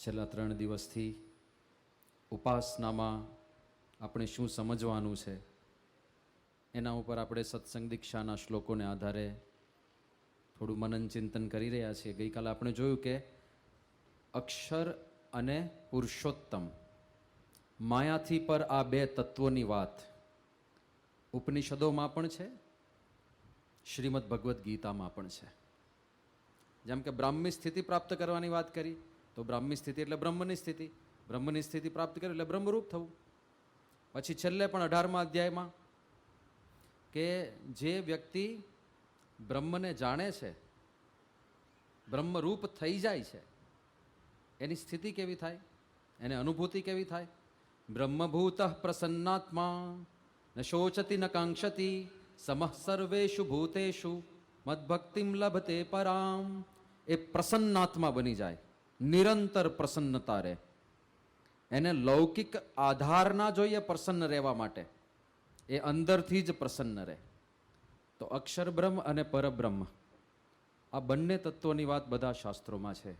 છેલ્લા 3 દિવસથી ઉપાસનામાં આપણે શું સમજવાનું છે એના ઉપર આપણે સત્સંગ દીક્ષાના શ્લોકોને આધારે થોડું મનન ચિંતન કરી રહ્યા છીએ. ગઈકાલે આપણે જોયું કે અક્ષર અને પુરુષોત્તમ માયાથી પર આ બે તત્વોની વાત ઉપનિષદોમાં પણ છે, શ્રીમદ ભગવદ્ ગીતામાં પણ છે. જેમ કે બ્રાહ્મી સ્થિતિ પ્રાપ્ત કરવાની વાત કરી તો બ્રાહ્મી સ્થિતિ એટલે બ્રહ્મની સ્થિતિ, બ્રહ્મની સ્થિતિ પ્રાપ્ત કરી એટલે બ્રહ્મરૂપ થવું. પછી છેલ્લે પણ 18મા અધ્યાયમાં કે જે વ્યક્તિ બ્રહ્મને જાણે છે, બ્રહ્મરૂપ થઈ જાય છે, એની સ્થિતિ કેવી થાય, એને અનુભૂતિ કેવી થાય. બ્રહ્મભૂત પ્રસન્નાત્મા ન શોચતી ન કાંક્ષતી સમઃ સર્વેષુ ભૂતેષુ મદ્ભક્તિમ લભતે પરામ. એ પ્રસન્નાત્મા બની જાય, નિરંતર પ્રસન્નતા રહે. એને લૌકિક આધાર ના જોઈએ પ્રસન્ન રહેવા માટે, એ અંદરથી જ પ્રસન્ન રહે. તો અક્ષર બ્રહ્મ અને પરબ્રહ્મ આ બંને તત્વોની વાત બધા શાસ્ત્રોમાં છે.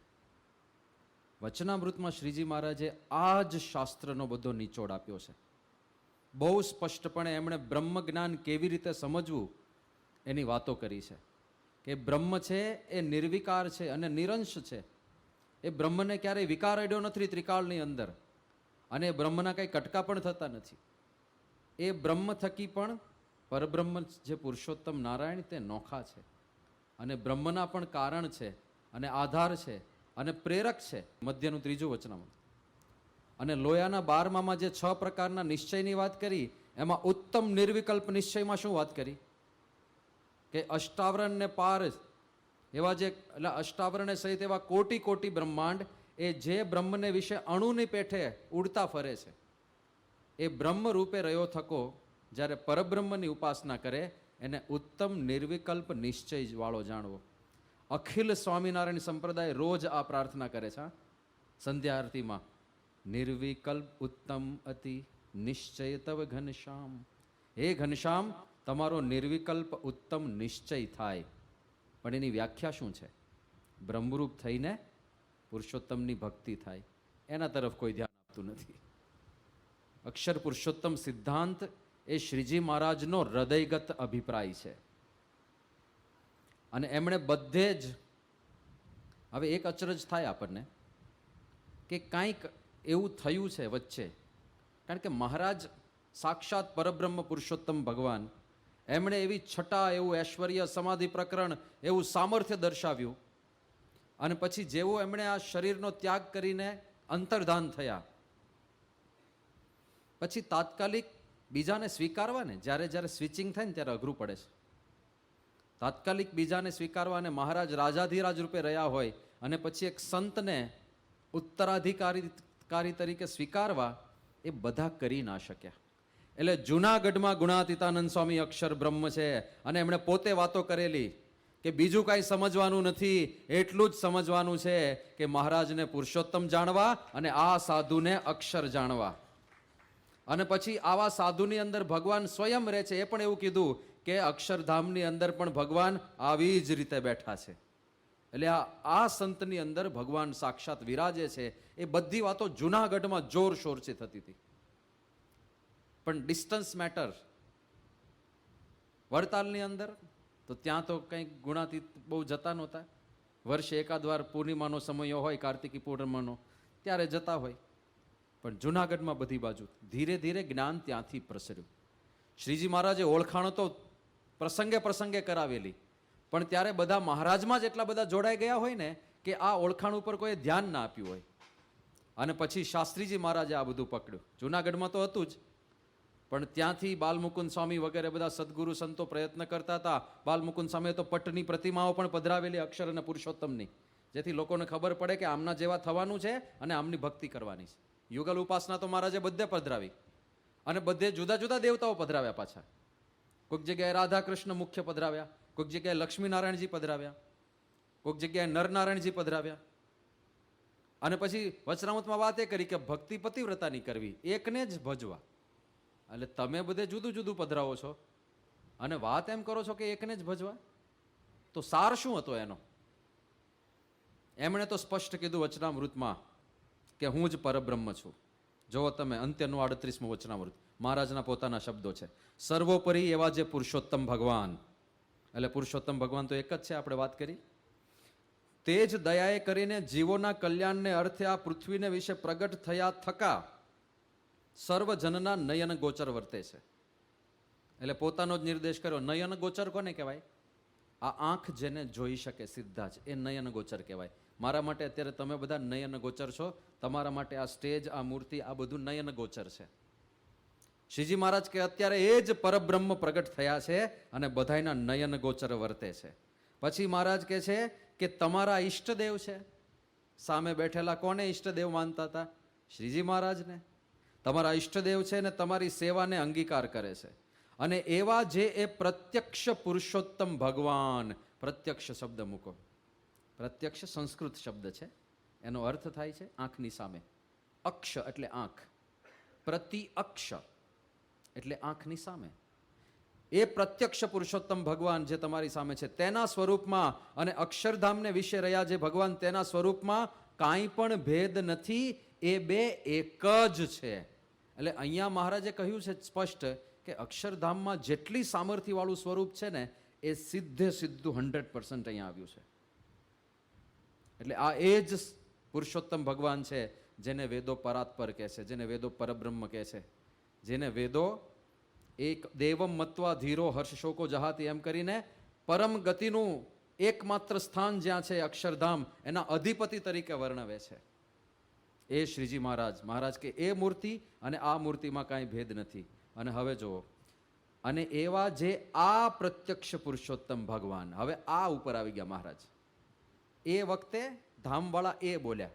વચનામૃતમાં શ્રીજી મહારાજે આ જ શાસ્ત્રનો બધો નિચોડ આપ્યો છે. બહુ સ્પષ્ટપણે એમણે બ્રહ્મ જ્ઞાન કેવી રીતે સમજવું એની વાતો કરી છે. કે બ્રહ્મ છે એ નિર્વિકાર છે અને નિરંશ છે. એ બ્રહ્મને ક્યારેય વિકાર અડ્યો નથી ત્રિકાળની અંદર, અને બ્રહ્મના કંઈ કટકા પણ થતા નથી. એ બ્રહ્મ થકી પણ પરબ્રહ્મ જે પુરુષોત્તમ નારાયણ તે નોખા છે, અને બ્રહ્મના પણ કારણ છે અને આધાર છે અને પ્રેરક છે. મધ્યનું 3જું વચનામૃત. અને લોયાના 12મામાં જે 6 પ્રકારના નિશ્ચયની વાત કરી, એમાં ઉત્તમ નિર્વિકલ્પ નિશ્ચયમાં શું વાત કરી કે અષ્ટાવરણને પાર એવા જે એટલે અષ્ટાવરણે સહિત એવા કોટી કોટી બ્રહ્માંડ એ જે બ્રહ્મને વિશે અણુની પેઠે ઉડતા ફરે છે, એ બ્રહ્મ રૂપે રહ્યો થકો જ્યારે પરબ્રહ્મની ઉપાસના કરે એને ઉત્તમ નિર્વિકલ્પ નિશ્ચય વાળો જાણવો. અખિલ સ્વામિનારાયણ સંપ્રદાય રોજ આ પ્રાર્થના કરે છે સંધ્યા આરતીમાં. નિર્વિકલ્પ ઉત્તમ અતિ નિશ્ચય તવ ઘનશ્યામ. હે ઘનશ્યામ, તમારો નિર્વિકલ્પ ઉત્તમ નિશ્ચય થાય. પણ એની વ્યાખ્યા શું છે? બ્રહ્મરૂપ થઈને પુરુષોત્તમની ભક્તિ થાય. એના તરફ કોઈ ધ્યાન આપતું નથી. અક્ષર પુરુષોત્તમ સિદ્ધાંત એ શ્રીજી મહારાજનો હૃદયગત અભિપ્રાય છે. અને એમણે બધે જ હવે એક અચરજ થાય આપણને કે કાંઈક એવું થયું છે વચ્ચે, કારણ કે મહારાજ સાક્ષાત પરબ્રહ્મ પુરુષોત્તમ ભગવાન, એમણે એવી છટા, એવું ઐશ્વર્ય, સમાધિ પ્રકરણ, એવું સામર્થ્ય દર્શાવ્યું, અને પછી જેવું એમણે આ શરીરનો ત્યાગ કરીને અંતર્ધાન થયા, પછી તાત્કાલિક બીજાને સ્વીકારવા ને જ્યારે જ્યારે સ્વિચિંગ થાય ને ત્યારે અઘરું પડે છે. તાત્કાલિક બીજાને સ્વીકારવા, અને મહારાજ રાજાધિરાજ રૂપે રહ્યા હોય અને પછી એક સંતને ઉત્તરાધિકારી તરીકે સ્વીકારવા, એ બધા કરી ના શક્યા. એટલે જૂનાગઢમાં ગુણાતીતાનંદ સ્વામી અક્ષર બ્રહ્મ છે, અને એમણે પોતે વાતો કરેલી કે બીજું કાંઈ સમજવાનું નથી, એટલું જ સમજવાનું છે કે મહારાજને પુરુષોત્તમ જાણવા અને આ સાધુને અક્ષર જાણવા. અને પછી આવા સાધુની અંદર ભગવાન સ્વયં રહે છે. એ પણ એવું કીધું કે અક્ષરધામની અંદર પણ ભગવાન આવી જ રીતે બેઠા છે. એટલે આ સંતની અંદર ભગવાન સાક્ષાત વિરાજે છે. એ બધી વાતો જૂનાગઢમાં જોરશોરથી થતી હતી. પણ ડિસ્ટન્સ મેટર. વડતાલની અંદર તો ત્યાં તો કંઈક ગુણાતીત બહુ જતા નહોતા. વર્ષે એકાદ વાર પૂર્ણિમાનો સમય હોય, કાર્તિકી પૂર્ણિમાનો, ત્યારે જતા હોય. પણ જૂનાગઢમાં બધી બાજુ ધીરે ધીરે જ્ઞાન ત્યાંથી પ્રસર્યું. શ્રીજી મહારાજે ઓળખાણો તો પ્રસંગે પ્રસંગે કરાવેલી, પણ ત્યારે બધા મહારાજમાં જ એટલા બધા જોડાઈ ગયા હોય ને કે આ ઓળખાણ ઉપર કોઈ ધ્યાન ના આપ્યું હોય. અને પછી શાસ્ત્રીજી મહારાજે આ બધું પકડ્યું. જૂનાગઢમાં તો હતું જ, પણ ત્યાંથી બાલમુકુંદ સ્વામી વગેરે બધા સદગુરુ સંતો પ્રયત્ન કરતા હતા. બાલમુકુંદ સ્વામીએ તો પટની પ્રતિમાઓ પણ પધરાવેલી અક્ષર અને પુરુષોત્તમની, જેથી લોકોને ખબર પડે કે આમના જેવા થવાનું છે અને આમની ભક્તિ કરવાની છે. યુગલ ઉપાસના તો મહારાજે બધે પધરાવી, અને બધે જુદા જુદા દેવતાઓ પધરાવ્યા. પાછા કોઈક જગ્યાએ રાધા કૃષ્ણ મુખ્ય પધરાવ્યા, કોઈક જગ્યાએ લક્ષ્મીનારાયણજી પધરાવ્યા, કોઈક જગ્યાએ નરનારાયણજી પધરાવ્યા. અને પછી વચનામૃતમાં વાત એ કરી કે ભક્તિ પતિવ્રતાની કરવી, એકને જ ભજવા. એટલે તમે બધે જુદું જુદું પધરાવો છો અને વાત એમ કરો છો કે એકને જ ભજવા. તો સાર શું હતો એનો? એમણે તો સ્પષ્ટ કીધું વચનામૃતમાં કે હું જ પરબ્રહ્મ છું. જુઓ તમે અંત્યનું 38મું વચનામૃત, મહારાજના પોતાના શબ્દો છે. સર્વોપરી એવા જે પુરુષોત્તમ ભગવાન, એટલે પુરુષોત્તમ ભગવાન તો એક જ છે, આપણે વાત કરી. તે જ દયાએ કરીને જીવોના કલ્યાણને અર્થે આ પૃથ્વીને વિશે પ્રગટ થયા થકા સર્વજનના નયન ગોચર વર્તે છે. એટલે પોતાનો જ નિર્દેશ કર્યો. નયન ગોચર કોને કહેવાય? આ આંખ જેને જોઈ શકે સીધા જ, એ નયન ગોચર કહેવાય. મારા માટે અત્યારે તમે બધા નયન ગોચર છો. તમારા માટે આ સ્ટેજ, આ મૂર્તિ, આ બધું નયન ગોચર છે. શ્રીજી મહારાજ કે અત્યારે એ જ પરબ્રહ્મ પ્રગટ થયા છે અને બધાયના નયન ગોચર વર્તે છે. પછી મહારાજ કહે છે કે તમારા ઈષ્ટદેવ છે. સામે બેઠેલા કોને ઈષ્ટદેવ માનતા હતા? શ્રીજી મહારાજને. તમારા ઈષ્ટદેવ છે ને તમારી સેવાને અંગીકાર કરે છે. અને એવા જે એ પ્રત્યક્ષ પુરુષોત્તમ ભગવાન, પ્રત્યક્ષ શબ્દ મૂકો. પ્રત્યક્ષ સંસ્કૃત શબ્દ છે, એનો અર્થ થાય છે આંખની સામે. અક્ષ એટલે આંખ, પ્રતિઅક્ષ એટલે આંખની સામે. એ પ્રત્યક્ષ પુરુષોત્તમ ભગવાન જે તમારી સામે છે, તેના સ્વરૂપમાં અને અક્ષરધામને વિશે રહ્યા જે ભગવાન, તેના સ્વરૂપમાં કાંઈ પણ ભેદ નથી. એ બે એક જ છે. એટલે અહીંયા મહારાજે કહ્યું છે સ્પષ્ટ કે અક્ષરધામમાં જેટલી સામર્થ્યવાળું સ્વરૂપ છે ને, એ સીધે સીધું 100% અહીંયા આવ્યું છે. એટલે આ એ જ પુરુષોત્તમ ભગવાન છે જેને વેદો પરાત્પર કહે છે, જેને વેદો પરબ્રહ્મ કહે છે, જેને વેદો એક દેવમ મત્વા ધીરો હર્ષશોકો જહાતી એમ કરીને પરમ ગતિનું એકમાત્ર સ્થાન જ્યાં છે અક્ષરધામ, એના અધિપતિ તરીકે વર્ણવે છે. એ શ્રીજી મહારાજ. મહારાજ કે એ મૂર્તિ અને આ મૂર્તિમાં કાંઈ ભેદ નથી. અને હવે જુઓ, અને એવા જે આ પ્રત્યક્ષ પુરુષોત્તમ ભગવાન, હવે આ ઉપર આવી ગયા મહારાજ. એ વખતે ધામવાળા એ બોલ્યા,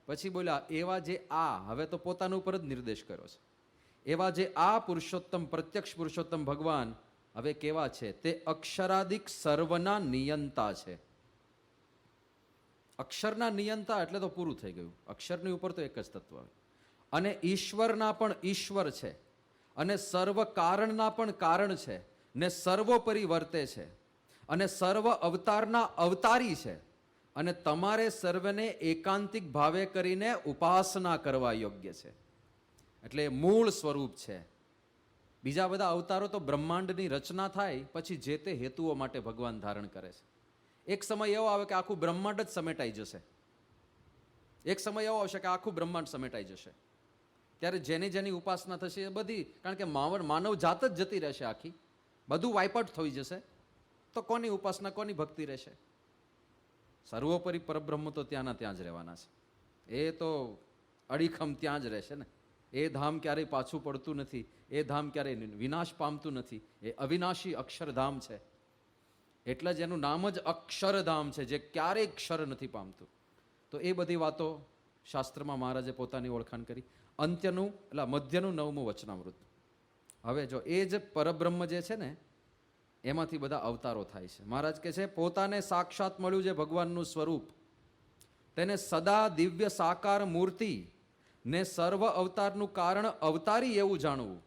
પછી બોલ્યા એવા જે આ, હવે તો પોતાના ઉપર જ નિર્દેશ કર્યો છે. એવા જે આ પુરુષોત્તમ, પ્રત્યક્ષ પુરુષોત્તમ ભગવાન હવે કેવા છે? તે અક્ષરાદિક સર્વના નિયંતા છે. અક્ષરના નિયંતા એટલે તો પૂરું થઈ ગયું. અક્ષરની ઉપર તો એક જ તત્વ આવે. અને ઈશ્વરના પણ ઈશ્વર છે, અને સર્વ કારણના પણ કારણ છે, ને સર્વોપરી વર્તે છે, અને સર્વ અવતારના અવતારી છે, અને તમારે સર્વને એકાંતિક ભાવે કરીને ઉપાસના કરવા યોગ્ય છે. એટલે મૂળ સ્વરૂપ છે. બીજા બધા અવતારો તો બ્રહ્માંડની રચના થાય પછી જે તે હેતુઓ માટે ભગવાન ધારણ કરે છે. એક સમય એવો આવે કે આખું બ્રહ્માંડ જ સમેટાઈ જશે. એક સમય એવો આવશે કે આખું બ્રહ્માંડ સમેટાઈ જશે. ત્યારે જેની જેની ઉપાસના થશે એ બધી, કારણ કે માનવ જાત જ જતી રહેશે આખી, બધું વાઇપઆઉટ થઈ જશે, તો કોની ઉપાસના, કોની ભક્તિ રહેશે? સર્વોપરી પરબ્રહ્મ તો ત્યાંના ત્યાં જ રહેવાના છે. એ તો અડીખમ ત્યાં જ રહેશે ને. એ ધામ ક્યારેય પાછું પડતું નથી. એ ધામ ક્યારેય વિનાશ પામતું નથી. એ અવિનાશી અક્ષરધામ છે. એટલે જ એનું નામ જ અક્ષરધામ છે, જે ક્યારેય ક્ષર નથી પામતું. તો એ બધી વાતો શાસ્ત્રમાં મહારાજે પોતાની ઓળખાણ કરી. અંત્યનું એટલે મધ્યનું 9મું વચનામૃત. હવે જો એ જ પરબ્રહ્મ જે છે ને, એમાંથી બધા અવતારો થાય છે. મહારાજ કહે છે પોતાને સાક્ષાત મળ્યું જે ભગવાનનું સ્વરૂપ, તેને સદા દિવ્ય સાકાર મૂર્તિ ને સર્વ અવતારનું કારણ અવતારી એવું જાણવું,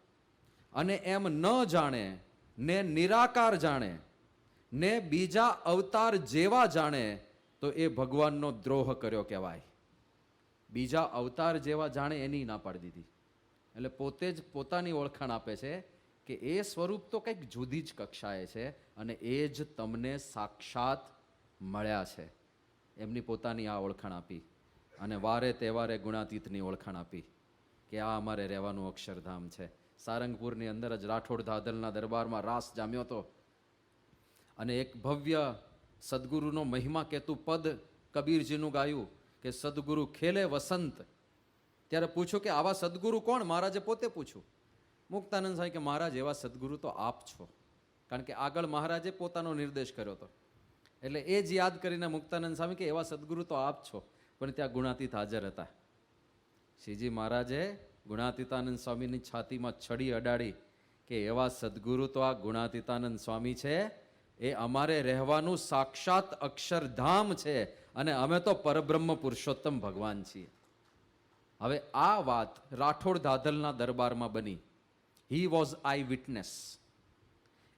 અને એમ ન જાણે ને નિરાકાર જાણે ને બીજા અવતાર જેવા જાણે તો એ ભગવાનનો દ્રોહ કર્યો કહેવાય. બીજા અવતાર જેવા જાણે એની ના પાડી દીધી. એટલે પોતે જ પોતાની ઓળખાણ આપે છે કે એ સ્વરૂપ તો કંઈક જુદી જ કક્ષાએ છે, અને એ જ તમને સાક્ષાત મળ્યા છે. એમની પોતાની આ ઓળખાણ આપી, અને વારે તહેવારે ગુણાતીતની ઓળખાણ આપી કે આ અમારે રહેવાનું અક્ષરધામ છે. સારંગપુરની અંદર જ રાઠોડ ધાદલના દરબારમાં રાસ જામ્યો હતો, અને એક ભવ્ય સદગુરુનો મહિમા કહેતું પદ કબીરજીનું ગાયું કે સદગુરુ ખેલે વસંત. ત્યારે પૂછ્યું કે આવા સદગુરુ કોણ? મહારાજે પોતે પૂછ્યું. મુક્તાનંદ સ્વામી કે મહારાજ એવા સદગુરુ તો આપ છો. કારણ કે આગળ મહારાજે પોતાનો નિર્દેશ કર્યો હતો, એટલે એ જ યાદ કરીને મુક્તાનંદ સ્વામી કે એવા સદગુરુ તો આપ છો. પણ ત્યાં ગુણાતીત હાજર હતા. શ્રીજી મહારાજે ગુણાતીતાનંદ સ્વામીની છાતીમાં છડી અડાડી કે એવા સદગુરુ તો આ ગુણાતીતાનંદ સ્વામી છે, એ અમારે રહેવાનું સાક્ષાત અક્ષરધામ છે, અને અમે તો પરબ્રહ્મ પુરુષોત્તમ ભગવાન છીએ. હવે આ વાત રાઠોડ ધાધલના દરબારમાં બની. He was I witness.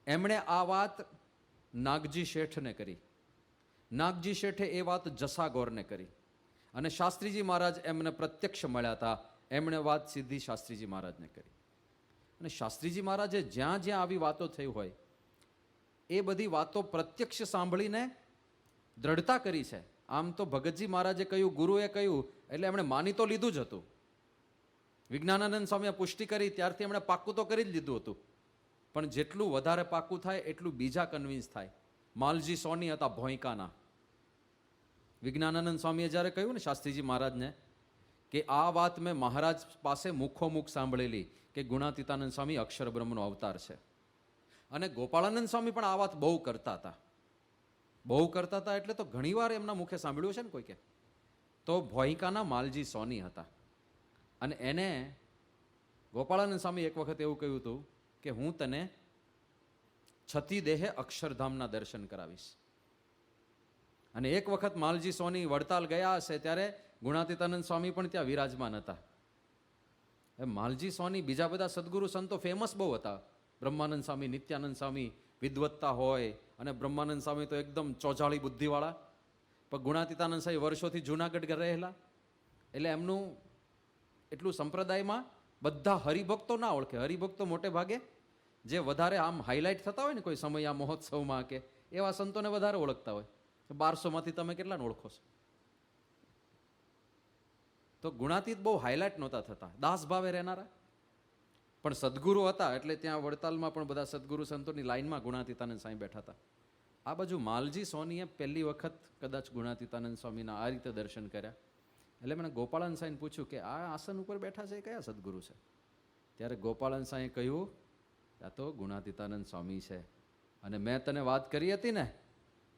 એમણે આ વાત નાગજી શેઠને કરી. નાગજી શેઠે એ વાત જસાગોરને કરી, અને શાસ્ત્રીજી મહારાજ એમને પ્રત્યક્ષ મળ્યા હતા. એમણે વાત સીધી શાસ્ત્રીજી મહારાજને કરી. અને શાસ્ત્રીજી મહારાજે જ્યાં જ્યાં આવી વાતો થઈ હોય એ બધી વાતો પ્રત્યક્ષ સાંભળીને દ્રઢતા કરી છે. આમ તો ભગતજી મહારાજે કહ્યું, ગુરુએ કહ્યું એટલે એમણે માની તો લીધું જ હતું. વિજ્ઞાનાનંદ સ્વામીએ પુષ્ટિ કરી ત્યારથી એમણે પાક્કું તો કરી જ લીધું હતું. પણ જેટલું વધારે પાક્કું થાય એટલું બીજા કન્વિન્સ થાય. માલજી સોની હતા ભોંયકાના. વિજ્ઞાનાનંદ સ્વામીએ જ્યારે કહ્યું ને શાસ્ત્રીજી મહારાજને કે આ વાત મેં મહારાજ પાસે મુખોમુખ સાંભળેલી કે ગુણાતીતાનંદ સ્વામી અક્ષર બ્રહ્મનો અવતાર છે. અને ગોપાળાનંદ સ્વામી પણ આ વાત બહુ કરતા હતા. બહુ કરતા હતા એટલે તો ઘણીવાર એમના મુખે સાંભળ્યું છે ને કોઈકે. તો ભોંયકાના માલજી સોની હતા. અને એને ગોપાળાનંદ સ્વામી એક વખત એવું કહ્યું હતું કે હું તને છતી દેહે અક્ષરધામના દર્શન કરાવીશ. અને એક વખત માલજી સોની વડતાલ ગયા હશે ત્યારે ગુણાતીતાનંદ સ્વામી પણ ત્યાં વિરાજમાન હતા. માલજી સોની બીજા બધા સદગુરુ સંતો ફેમસ બહુ હતા. બ્રહ્માનંદ સ્વામી, નિત્યાનંદ સ્વામી વિદ્વત્તા હોય અને બ્રહ્માનંદ સ્વામી તો એકદમ ચોજાળી બુદ્ધિવાળા. પણ ગુણાતીતાનંદ સ્વામી વર્ષોથી જૂનાગઢ રહેલા એટલે એમનું એટલું સંપ્રદાયમાં બધા હરિભક્તો ના ઓળખે. હરિભક્તો મોટે ભાગે જે વધારે આમ હાઇલાઇટ થતા હોય ને કોઈ સમય આ મહોત્સવમાં કે એવા સંતોને વધારે ઓળખતા હોય. 1200માંથી તમે કેટલાને ઓળખો છો? તો ગુણાતીત બહુ હાઇલાઇટ નહોતા થતા, દાસ ભાવે રહેનારા. પણ સદગુરુ હતા એટલે ત્યાં વડતાલમાં પણ બધા સદગુરુ સંતોની લાઈનમાં ગુણાતીતાનંદ સ્વામી બેઠા હતા. આ બાજુ માલજી સોનીએ પહેલી વખત કદાચ ગુણાતીતાનંદ સ્વામીના આ રીતે દર્શન કર્યા. એટલે મને ગોપાળાનંદ સ્વામીને પૂછ્યું કે આ આસન ઉપર બેઠા છે એ કયા સદગુરુ છે? ત્યારે ગોપાળાનંદ સ્વામીએ કહ્યું આ તો ગુણાતીતાનંદ સ્વામી છે. અને મેં તને વાત કરી હતી ને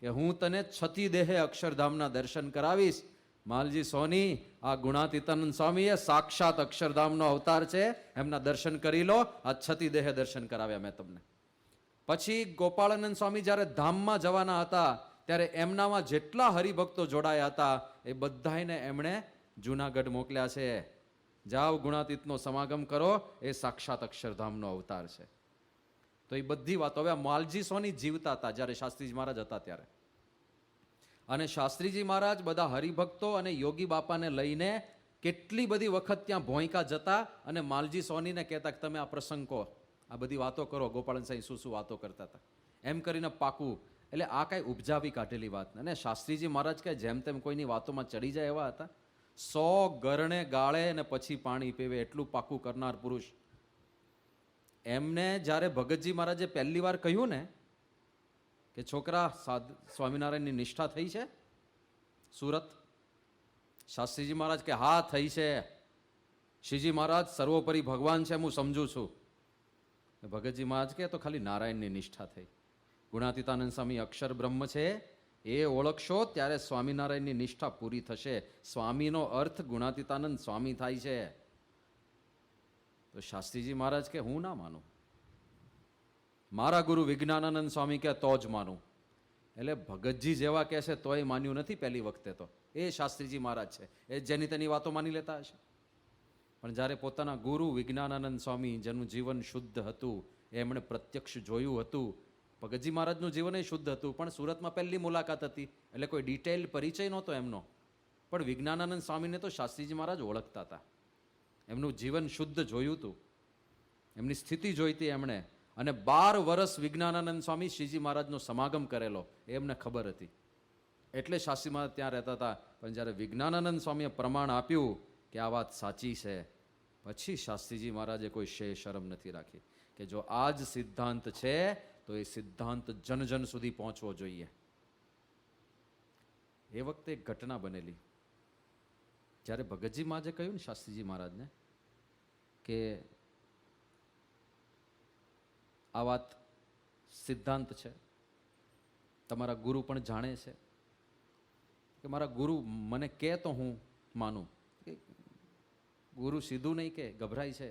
કે હું તને છતી દેહે અક્ષરધામના દર્શન કરાવીશ. માલજી સોની, આ ગુણાતીતાનંદ સ્વામી એ સાક્ષાત અક્ષરધામનો અવતાર છે, એમના દર્શન કરી લો. આ છતી દેહે દર્શન કરાવ્યા મેં તમને. પછી ગોપાળાનંદ સ્વામી જ્યારે ધામમાં જવાના હતા ત્યારે એમનામાં જેટલા હરિભક્તો જોડાયા હતા એ બધાને એમણે જૂનાગઢ મોકલ્યા છે. જાઓ ગુણાતીતનો સમાગમ કરો, એ સાક્ષાત અક્ષરધામનો અવતાર છે. તો એ બધી વાતો હવે માલજી સોની જીવતા હતા જ્યારે શાસ્ત્રીજી મહારાજ હતા ત્યારે. અને શાસ્ત્રીજી મહારાજ બધા હરિભક્તો અને યોગી બાપાને લઈને કેટલી બધી વખત ત્યાં ભોંયકા જતા અને માલજી સોનીને કહેતા કે તમે આ પ્રસંગ કહો, આ બધી વાતો કરો. ગોપાળન સાંઈ શું શું વાતો કરતા હતા એમ કરીને પાકું. એટલે આ કાંઈ ઉપજાવી કાઢેલી વાત. અને શાસ્ત્રીજી મહારાજ કે જેમ તેમ કોઈની વાતોમાં ચડી જાય એવા હતા. 100 ગરણે ગાળે અને પછી પાણી પીવે એટલું પાકું કરનાર પુરુષ. એમને જ્યારે ભગતજી મહારાજે પહેલી વાર કહ્યું ને કે છોકરા સ્વામિનારાયણની નિષ્ઠા થઈ છે સુરત, શાસ્ત્રીજી મહારાજ કે હા થઈ છે. શ્રીજી મહારાજ સર્વોપરી ભગવાન છે હું સમજુ છું. ભગતજી મહારાજ કે તો ખાલી નારાયણની નિષ્ઠા થઈ. ગુણાતીતાનંદ સ્વામી અક્ષર બ્રહ્મ છે એ ઓળખશો ત્યારે સ્વામિનારાયણની નિષ્ઠા પૂરી થશે. સ્વામીનો અર્થ ગુણાતીતાનંદ સ્વામી થાય છે. તો શાસ્ત્રીજી મહારાજ કે હું ના માનું, મારા ગુરુ વિજ્ઞાનાનંદ સ્વામી કે તો જ માનું. એટલે ભગતજી જેવા કહે છે તોય માન્યું નથી પહેલી વખતે. તો એ શાસ્ત્રીજી મહારાજ છે, એ જેની તેની વાતો માની લેતા હશે. પણ જ્યારે પોતાના ગુરુ વિજ્ઞાનાનંદ સ્વામી જેનું જીવન શુદ્ધ હતું, એમણે પ્રત્યક્ષ જોયું હતું. ભગતજી મહારાજનું જીવન એ શુદ્ધ હતું, પણ સુરતમાં પહેલી મુલાકાત હતી એટલે કોઈ ડિટેલ પરિચય નહોતો એમનો. પણ વિજ્ઞાનાનંદ સ્વામીને તો શાસ્ત્રીજી મહારાજ ઓળખતા હતા. એમનું જીવન શુદ્ધ જોયું હતું, એમની સ્થિતિ જોઈતી એમણે. અને 12 વર્ષ વિજ્ઞાનાનંદ સ્વામી શ્રીજી મહારાજનો સમાગમ કરેલો એ એમને ખબર હતી. એટલે શાસ્ત્રી મહારાજ ત્યાં રહેતા હતા. પણ જ્યારે વિજ્ઞાનાનંદ સ્વામીએ પ્રમાણ આપ્યું કે આ વાત સાચી છે, પછી શાસ્ત્રીજી મહારાજે કોઈ શરમ નથી રાખી કે જો આ જ સિદ્ધાંત છે તો એ સિદ્ધાંત જન જન સુધી પહોંચવો જોઈએ. એ વખતે એક ઘટના બનેલી. જ્યારે ભગતજી મહારાજે કહ્યું ને શાસ્ત્રીજી મહારાજને કે આ વાત સિદ્ધાંત છે, તમારા ગુરુ પણ જાણે છે કે મારા ગુરુ મને કહે તો હું માનું. ગુરુ સીધું નહીં કે ગભરાય છે.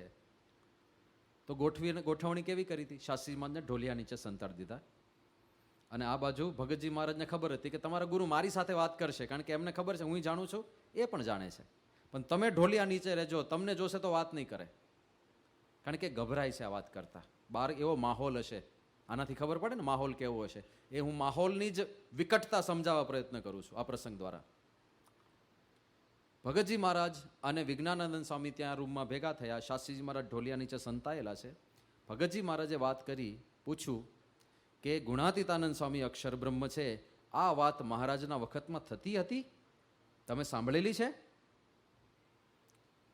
તો ગોઠવણી કેવી કરી હતી? શાસ્ત્રીજી મહારાજને ઢોલિયા નીચે સંતાડી દીધા. અને આ બાજુ ભગતજી મહારાજને ખબર હતી કે તમારા ગુરુ મારી સાથે વાત કરશે, કારણ કે એમને ખબર છે હું જાણું છું, એ પણ જાણે છે. પણ તમે ઢોલિયા નીચે રહેજો, તમને જોશે તો વાત નહીં કરે, કારણ કે ગભરાય છે આ વાત કરતા. બહાર એવો માહોલ હશે, આનાથી ખબર પડે ને માહોલ કેવો હશે. એ હું માહોલની જ વિકટતા સમજાવવા પ્રયત્ન કરું છું આ પ્રસંગ દ્વારા. ભગતજી મહારાજ અને વિજ્ઞાનાનંદ સ્વામી ત્યાં રૂમમાં ભેગા થયા. શાસ્ત્રીજી મહારાજ ઢોલિયા નીચે સંતાયેલા છે. ભગતજી મહારાજે વાત કરી, પૂછ્યું કે ગુણાતીતાનંદ સ્વામી અક્ષર બ્રહ્મ છે, આ વાત મહારાજના વખતમાં થતી હતી, તમે સાંભળેલી છે?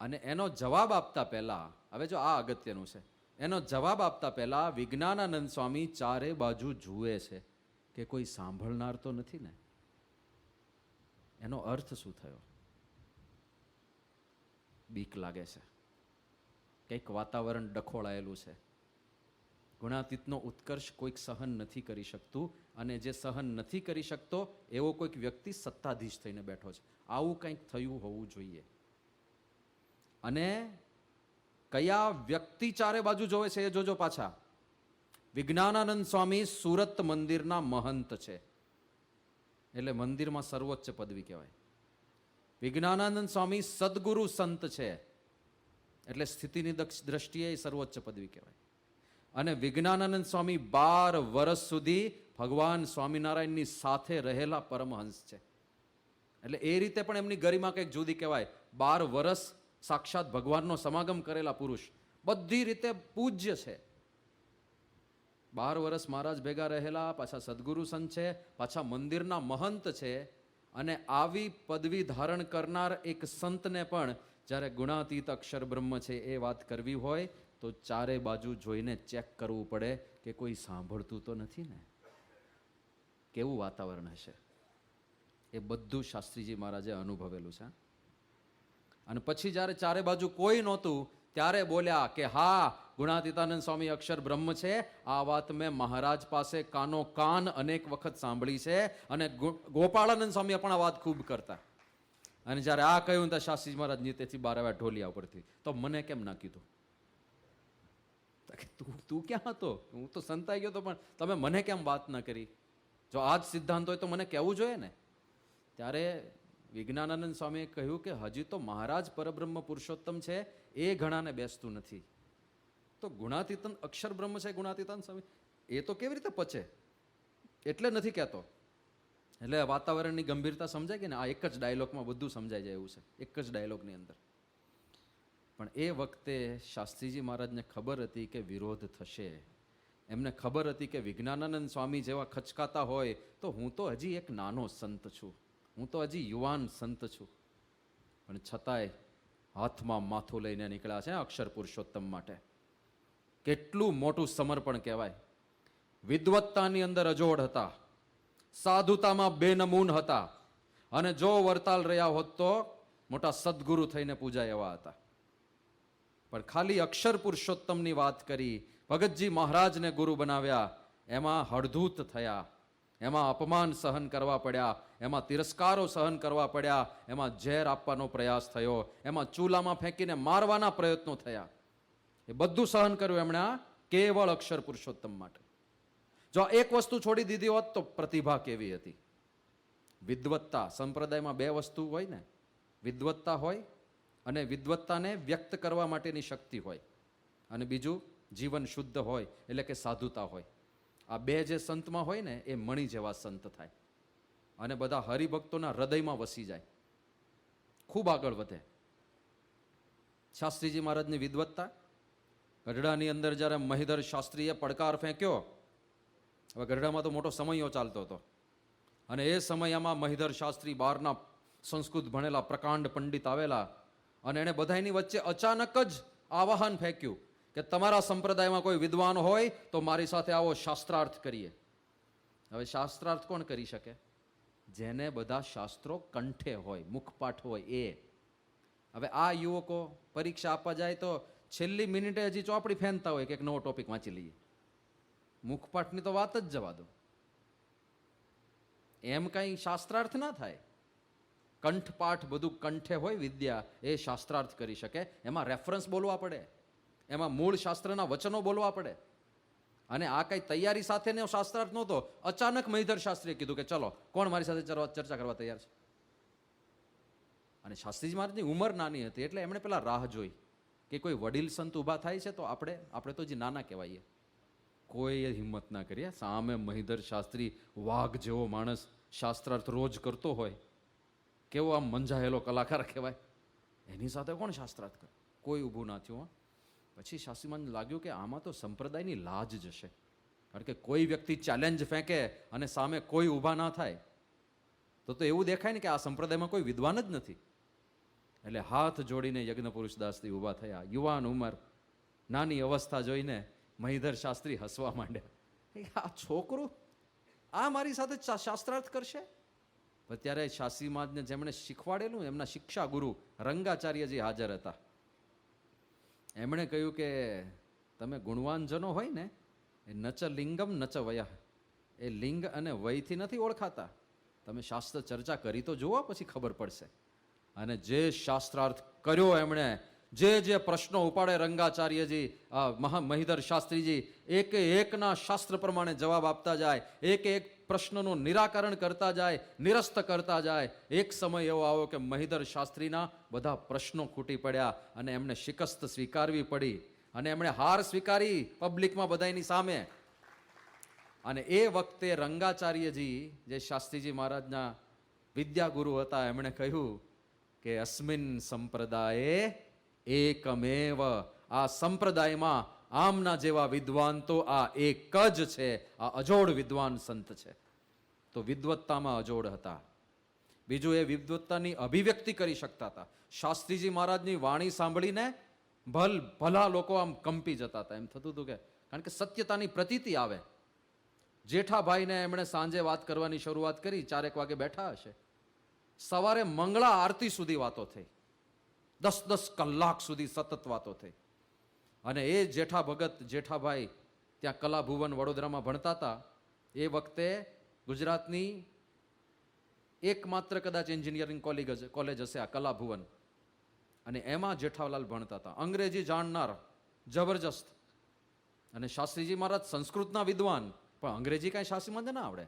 અને એનો જવાબ આપતા પહેલા, હવે જો આ અગત્યનું છે, એનો જવાબ આપતા પહેલા વિજ્ઞાનાનંદ સ્વામી ચારે બાજુ જુએ છે કે કોઈ સાંભળનાર તો નથી ને. એનો અર્થ શું થયો? બીક લાગે છે, કંઈક વાતાવરણ ડખોળાયેલું છે. ગુણાતીતનો ઉત્કર્ષ કોઈક સહન નથી કરી શકતું, અને જે સહન નથી કરી શકતો એવો કોઈક વ્યક્તિ સત્તાધીશ થઈને બેઠો છે. આવું કંઈક થયું હોવું જોઈએ. અને કયા વ્યક્તિ ચારે બાજુ જોવે છે એ જોજો પાછા. વિજ્ઞાનાનંદ સ્વામી સુરત મંદિરના મહંત છે, એટલે મંદિરમાં સર્વોચ્ચ પદવી કહેવાય. વિજ્ઞાનાનંદ સ્વામી સદગુરુ સંત છે, એટલે સ્થિતિની દ્રષ્ટિએ સર્વોચ્ચ પદવી કહેવાય. અને વિજ્ઞાનાનંદ સ્વામી 12 વર્ષ સુધી ભગવાન સ્વામિનારાયણની સાથે રહેલા પરમહંસ છે, એટલે એ રીતે પણ એમની ગરિમા કંઈક જુદી કહેવાય. 12 વર્ષ સાક્ષાત ભગવાનનો સમાગમ કરેલા પુરુષ, બધી રીતે પૂજ્ય છે. 12 વર્ષ મહારાજ ભેગા રહેલા, પાછા સદગુરુ સંત છે, પાછા મંદિરના મહંત છે. અને આવી પદવી ધારણ કરનાર એક સંતને પણ જ્યારે ગુણાતીત અક્ષર બ્રહ્મ છે એ વાત કરવી હોય તો ચારે બાજુ જોઈને ચેક કરવું પડે કે કોઈ સાંભળતું તો નથી ને. કેવું વાતાવરણ હશે, એ બધું શાસ્ત્રીજી મહારાજે અનુભવેલું છે. અને પછી જ્યારે ચારે બાજુ કોઈ નહોતું ત્યારે બોલ્યા કે હા, ગુણાતીતાનંદ સ્વામી અક્ષર બ્રહ્મ છે, આ વાત મેં મહારાજ પાસે કાનો કાન અનેક વખત સાંભળી છે. અને ગોપાળાનંદ સ્વામી પણ આ વાત ખૂબ કરતા. અને જ્યારે આ કહ્યું તો શાસ્ત્રીજી મહારાજ નીચેથી બહાર આવ્યા ઢોલિયા ઉપરથી, તો મને કેમ ના કીધું? તું ક્યાં હતો? હું તો સંતાઈ ગયો હતો, પણ તમે મને કેમ વાત ના કરી? જો આ જ સિદ્ધાંત હોય તો મને કહેવું જોઈએ ને. ત્યારે વિજ્ઞાનાનંદ સ્વામીએ કહ્યું કે હજી તો મહારાજ પરબ્રહ્મ પુરુષોત્તમ છે એ ઘણાને બેસતું નથી, તો ગુણાતીતન અક્ષર બ્રહ્મ છે ગુણાતીતાનંદ સ્વામી, એ તો કેવી રીતે પચે? એટલે નથી કહેતો. એટલે વાતાવરણની ગંભીરતા સમજાય કે ને, આ એક જ ડાયલોગમાં બધું સમજાઈ જાય એવું છે, એક જ ડાયલોગની અંદર. પણ એ વખતે શાસ્ત્રીજી મહારાજને ખબર હતી કે વિરોધ થશે. એમને ખબર હતી કે વિજ્ઞાનાનંદ સ્વામી જેવા ખચકાતા હોય તો હું તો હજી એક નાનો સંત છું, હું તો હજી યુવાન સંત છું. પણ છતાંય હાથમાં માથું લઈને નીકળ્યા છે અક્ષર પુરુષોત્તમ માટે. કેટલું મોટું સમર્પણ કહેવાય. વિદ્વત્તાની અંદર અજોડ હતા, સાધુતામાં બેનમૂન હતા, અને જો વરતાલ રહ્યા હોત તો મોટા સદગુરુ થઈને પૂજાય એવા હતા. પણ ખાલી અક્ષર પુરુષોત્તમની વાત કરી, ભગતજી મહારાજને ગુરુ બનાવ્યા, એમાં હળધૂત થયા, એમાં અપમાન સહન કરવા પડ્યા, એમાં તિરસ્કારો સહન કરવા પડ્યા, એમાં ઝેર આપવાનો પ્રયાસ થયો, એમાં ચૂલામાં ફેંકીને મારવાના પ્રયત્નો થયા. એ બધું સહન કર્યું એમણે કેવળ અક્ષર પુરુષોત્તમ માટે. જો એક વસ્તુ છોડી દીધી હોત તો પ્રતિભા કેવી હતી, વિદ્વત્તા. સંપ્રદાયમાં 2 વસ્તુ હોય ને, વિદ્વત્તા હોય અને વિદ્વત્તાને વ્યક્ત કરવા માટેની શક્તિ હોય, અને બીજું જીવન શુદ્ધ હોય એટલે કે સાધુતા હોય. આ 2 જે સંતમાં હોય ને એ મણી જેવા સંત થાય, અને બધા હરિભક્તોના હૃદયમાં વસી જાય, ખૂબ આગળ વધે. શાસ્ત્રીજી મહારાજની વિદ્વત્તા, ગઢડાની અંદર જ્યારે મહિધર શાસ્ત્રીએ પડકાર ફેંક્યો, હવે ગઢડામાં તો મોટો સમયો ચાલતો હતો, અને એ સમયમાં મહિધર શાસ્ત્રી, બહારના સંસ્કૃત ભણેલા પ્રકાંડ પંડિત આવેલા, અને એણે બધાની વચ્ચે અચાનક જ આવાહન ફેંક્યું કે તમારા સંપ્રદાયમાં કોઈ વિદ્વાન હોય તો મારી સાથે આવો, શાસ્ત્રાર્થ કરીએ. હવે શાસ્ત્રાર્થ કોણ કરી શકે? જેને બધા શાસ્ત્રો કંઠે હોય, મુખપાઠ હોય એ. હવે આ યુવકો પરીક્ષા આપવા જાય તો છેલ્લી મિનિટે હજી ચોપડી ફેંકતા હોય કે એક નવો ટોપિક વાંચી લઈએ. મુખપાઠની તો વાત જ જવા દો, એમ કઈ શાસ્ત્રાર્થ ના થાય. કંઠપાઠ બધું કંઠે હોય વિદ્યા, એ શાસ્ત્રાર્થ કરી શકે. એમાં રેફરન્સ બોલવા પડે, એમાં મૂળ શાસ્ત્રના વચનો બોલવા પડે. અને આ કઈ તૈયારી સાથેનો શાસ્ત્રાર્થ નહોતો. અચાનક મહિધર શાસ્ત્રીએ કીધું કે ચલો, કોણ મારી સાથે ચર્ચા કરવા તૈયાર છે? અને શાસ્ત્રીજી મહારાજની ઉંમર નાની હતી, એટલે એમણે પેલા રાહ જોઈ કે કોઈ વડીલ સંત ઊભા થાય છે તો આપણે તો જે નાના કહેવાઈએ. કોઈએ હિંમત ના કરી. સામે મહિધર શાસ્ત્રી, વાઘ જેવો માણસ, શાસ્ત્રાર્થ રોજ કરતો હોય, કેવો આમ મંજાયેલો કલાકાર કહેવાય, એની સાથે કોણ શાસ્ત્રાર્થ કરે? કોઈ ઊભું ના થયું. પછી શાસ્ત્રીમાનને લાગ્યું કે આમાં તો સંપ્રદાયની લાજ જશે, કારણ કે કોઈ વ્યક્તિ ચેલેન્જ ફેંકે અને સામે કોઈ ઊભા ના થાય તો એવું દેખાય ને કે આ સંપ્રદાયમાં કોઈ વિદ્વાન જ નથી. એટલે હાથ જોડીને યજ્ઞ પુરુષદાસજી ઊભા થયા. યુવાન ઉંમર, નાની અવસ્થા જોઈને મહીધર શાસ્ત્રી હસવા માંડ્યા. આ છોકરું આ મારી સાથે શાસ્ત્રાર્થ કરશે? ત્યારે શાસ્ત્રીમાનને જેમણે શીખવાડેલું, એમના શિક્ષા ગુરુ રંગાચાર્યજી હાજર હતા. એમણે કહ્યું કે તમે ગુણવાનજનો હોય ને, એ નચ લિંગમ નચ વયઃ, એ લિંગ અને વયથી નથી ઓળખાતા. તમે શાસ્ત્ર ચર્ચા કરી તો જુઓ, પછી ખબર પડશે. અને જે શાસ્ત્રાર્થ કર્યો એમણે, જે પ્રશ્નો ઉપાડે રંગાચાર્યજી, મહીધર શાસ્ત્રીજી એક એકના શાસ્ત્ર પ્રમાણે જવાબ આપતા જાય, એક પ્રશ્નનું નિરાકરણ કરતા જાય, નિરસ્ત કરતા જાય. એક સમય એવો આવ્યો કે મહીધર શાસ્ત્રીના બધા પ્રશ્નો ખૂટી પડ્યા અને એમને શિકસ્ત સ્વીકારવી પડી. અને એમણે હાર સ્વીકારી પબ્લિકમાં બધાની સામે. અને એ વખતે રંગાચાર્યજી, જે શાસ્ત્રીજી મહારાજના વિદ્યાગુરુ હતા, એમણે કહ્યું કે અસ્મિન સંપ્રદાયે એકમેવ, આ સંપ્રદાયમાં આમના જેવા વિદ્વાન તો આ એક જ છે, આ અજોડ વિદ્વાન સંત છે. તો વિદ્વત્તામાં અજોડ હતા. બીજું, એ વિદ્વત્તાની અભિવ્યક્તિ કરી શકતા હતા. શાસ્ત્રીજી મહારાજની વાણી સાંભળીને ભલા લોકો આમ કંપી જતા હતા. એમ થતું હતું કે, કારણ કે સત્યતાની પ્રતીતિ આવે. જેઠાભાઈને એમણે સાંજે વાત કરવાની શરૂઆત કરી, 4 વાગે બેઠા હશે, સવારે મંગળા આરતી સુધી વાતો થઈ, 10 કલાક સુધી સતત વાતો થઈ. અને એ જેઠા ભગત જેઠાભાઈ ત્યાં કલાભુવન વડોદરામાં ભણતા હતા. એ વખતે ગુજરાતની એકમાત્ર કદાચ એન્જિનિયરિંગ કોલેજ હશે આ કલાભુવન, અને એમાં જેઠાલાલ ભણતા હતા. અંગ્રેજી જાણનાર જબરજસ્ત. અને શાસ્ત્રીજી મહારાજ સંસ્કૃતના વિદ્વાન, પણ અંગ્રેજી કાંઈ શાસ્ત્રીમાં ના આવડે.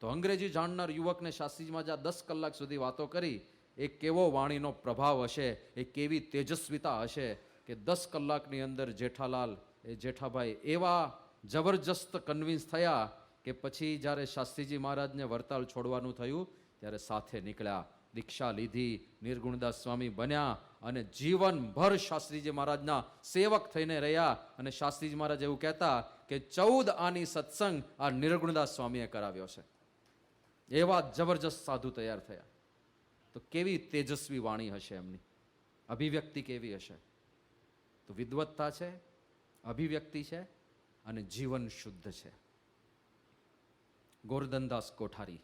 તો અંગ્રેજી જાણનાર યુવકને શાસ્ત્રીજીમાં જ્યાં 10 કલાક સુધી વાતો કરી, એ કેવો વાણીનો પ્રભાવ હશે, એ કેવી તેજસ્વીતા હશે કે 10 કલાકની અંદર જેઠાલાલ, એ જેઠાભાઈ એવા જબરજસ્ત કન્વિન્સ થયા કે પછી જ્યારે શાસ્ત્રીજી મહારાજને વરતાલ છોડવાનું થયું ત્યારે સાથે નીકળ્યા, દીક્ષા લીધી, નિર્ગુણદાસ સ્વામી બન્યા અને જીવનભર શાસ્ત્રીજી મહારાજના સેવક થઈને રહ્યા. અને શાસ્ત્રીજી મહારાજ એવું કહેતા કે 14 આની સત્સંગ આ નિર્ગુણદાસ સ્વામીએ કરાવ્યો છે. એવા જબરજસ્ત સાધુ તૈયાર થયા. તો કેવી તેજસ્વી વાણી હશે એમની, અભિવ્યક્તિ કેવી હશે. તો વિદ્વત્તા છે, અભિવ્યક્તિ છે અને જીવન શુદ્ધ છે. ગોરધનદાસ કોઠારી